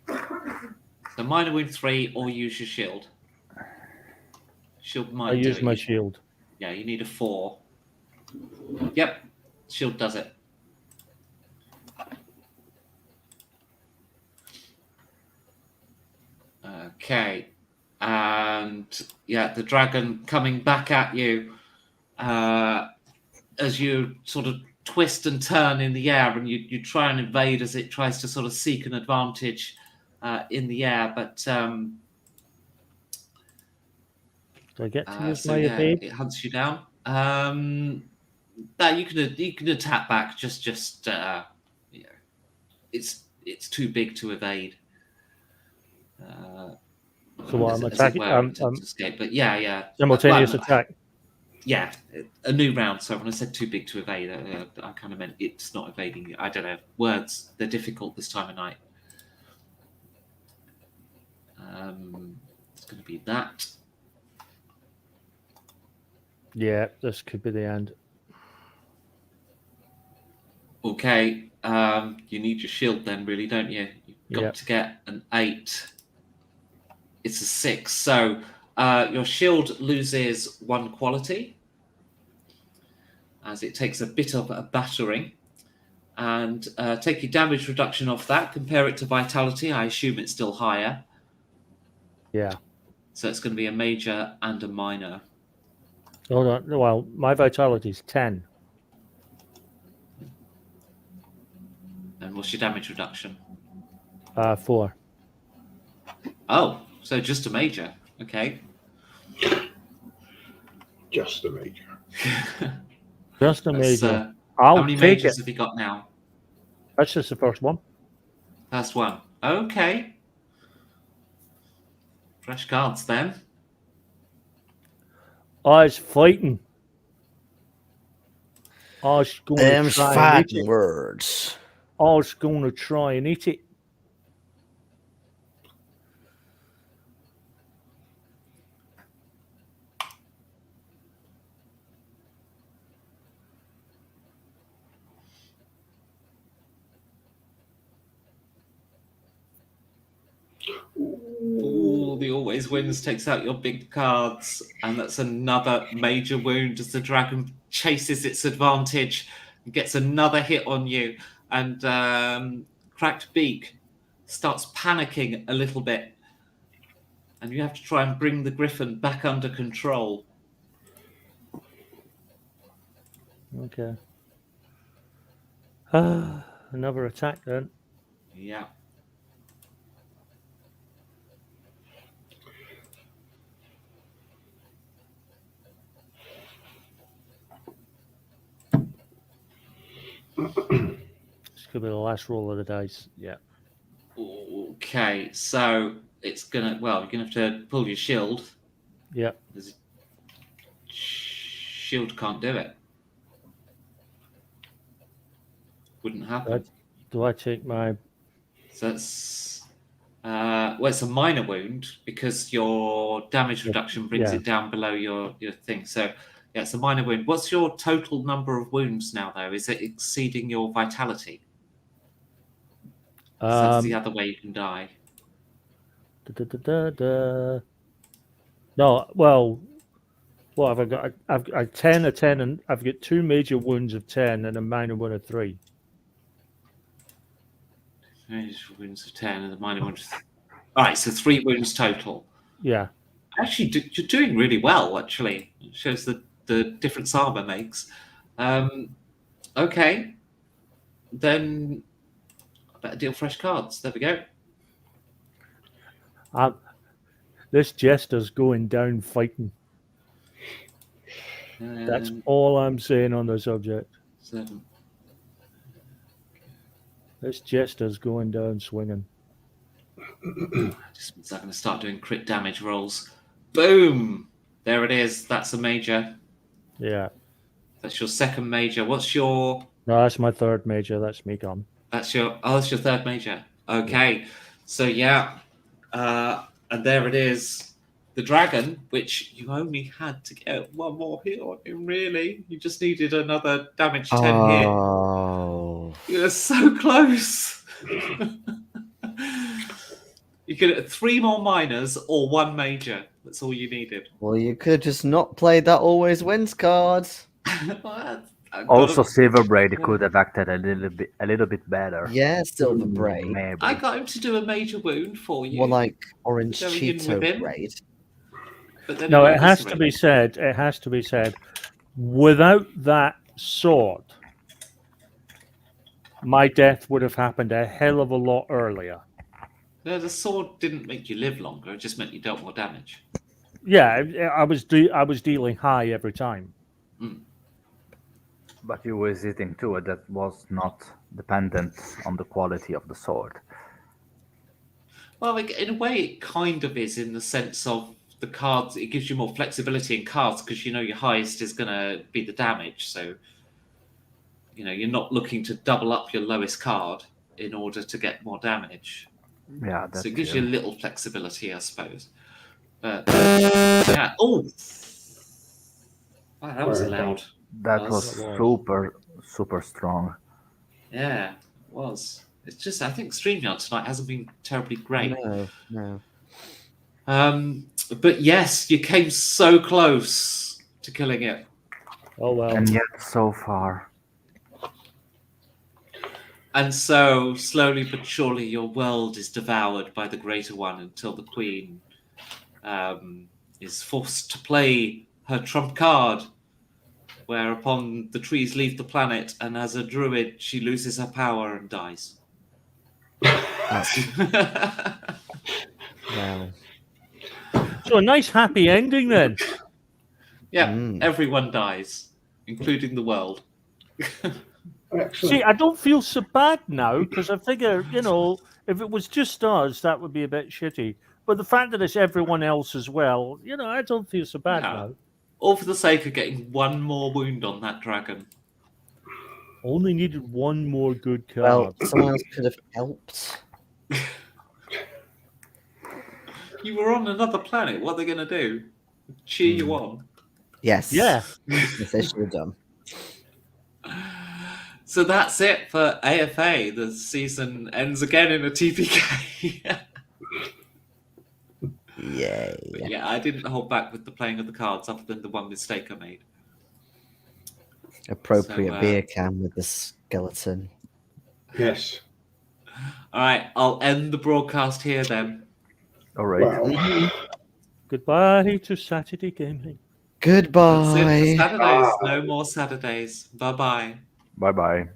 So minor wound 3, or use your shield. Shield I might do use it. my shield. Yeah, you need a 4. Yep, shield does it. Okay, and yeah, the dragon coming back at you as you sort of twist and turn in the air, and you try and evade as it tries to sort of seek an advantage in the air, but Do I get to use so my yeah, evade? it hunts you down. No, you can attack back. Just you know, it's too big to evade. So what, I'm As it attacking? were, to escape. But yeah. Simultaneous Well, attack. yeah, a new round. So when I said too big to evade, I kind of meant it's not evading you. I don't know. Words, they're difficult this time of night. It's going to be that. Yeah, this could be the end. Okay, you need your shield then, really, don't you? You've got to get an 8. It's a 6. So your shield loses 1 quality as it takes a bit of a battering. And take your damage reduction off that. Compare it to vitality. I assume it's still higher. Yeah. So it's going to be a major and a minor. Hold on. Well, my vitality is 10. And what's your damage reduction? 4. Oh, so just a major. Okay. Just a major. Just a That's, major. how I'll many take majors it. have you got now? That's just the first one. First one. Okay. Fresh cards then. I was fighting. I was going to Them's try and eat fighting it. words. I was going to try and eat it. Ooh, the always wins takes out your big cards, and that's another major wound as the dragon chases its advantage and gets another hit on you. And Cracked Beak starts panicking a little bit, and you have to try and bring the griffin back under control. Okay. Another attack then. Yeah. This could be the last roll of the dice. Yeah. Okay, so it's gonna. Well, you're gonna have to pull your shield. Yeah. Shield can't do it. Wouldn't happen. Do I take my... So it's well, it's a minor wound because your damage reduction brings it down below your thing. So yeah, it's a minor wound. What's your total number of wounds now, though? Is it exceeding your vitality? That's the other way you can die. No, well, What have I got? I've got a 10, a 10, and I've got 2 major wounds of 10 and a minor one of 3. Major wounds of 10 and the minor wounds. All right, so 3 wounds total. Yeah. Actually, you're doing really well, actually. It shows the difference armor makes. Okay. Then I better deal fresh cards. There we go. This jester's going down fighting. That's all I'm saying on the subject. 7. This jester's going down swinging. Just means I'm going to start doing crit damage rolls. Boom! There it is. That's a major. Yeah. That's your second major. What's your... No, that's my 3rd major. That's me gone. That's your 3rd major. Okay. Yeah. So, yeah. And there it is. The dragon, which you only had to get 1 more hit on him, really. You just needed another damage 10 hit. You're so close. You could have 3 more minors or 1 major. That's all you needed. Well, you could just not play that always wins card. Also, Silver Braid could have acted a little bit better. Yeah, Silver Braid. Maybe. I got him to do a major wound for you. More like Orange Going in with Cheeto him. Braid. But then No, he it has to eviscerated. be said. It has to be said. Without that sword, my death would have happened a hell of a lot earlier. No, the sword didn't make you live longer. It just meant you dealt more damage. Yeah, I was dealing high every time. But you were hitting too. That was not dependent on the quality of the sword. Well, in a way, it kind of is in the sense of the cards. It gives you more flexibility in cards because you know your highest is going to be the damage. So, you know, you're not looking to double up your lowest card in order to get more damage. Yeah, that's So it gives you a little flexibility, I suppose. But yeah. Oh, wow, that was loud. That was super strong. Yeah, it was. It's just I think StreamYard tonight hasn't been terribly great. No. But yes, you came so close to killing it. Oh well. And yet so far. And so, slowly but surely, your world is devoured by the Greater One until the Queen is forced to play her trump card, whereupon the trees leave the planet, and as a druid, she loses her power and dies. Wow. So a nice happy ending then. Yeah, everyone dies, including the world. Excellent. See, I don't feel so bad now because I figure, you know, if it was just us, that would be a bit shitty. But the fact that it's everyone else as well, you know, I don't feel so bad now. All for the sake of getting 1 more wound on that dragon. Only needed 1 more good card. Well, someone else could have helped. You were on another planet. What are they going to do? Cheer you on? Yes. Yeah. Yes, they should have done. So that's it for AFA. The season ends again in a TPK. Yay. But yeah, I didn't hold back with the playing of the cards other than the one mistake I made. Appropriate beer can with the skeleton. Yes. All right, I'll end the broadcast here then. All right. Wow. Goodbye to Saturday gaming. That's it for Goodbye. Saturdays. No more Saturdays. Bye-bye. Bye-bye.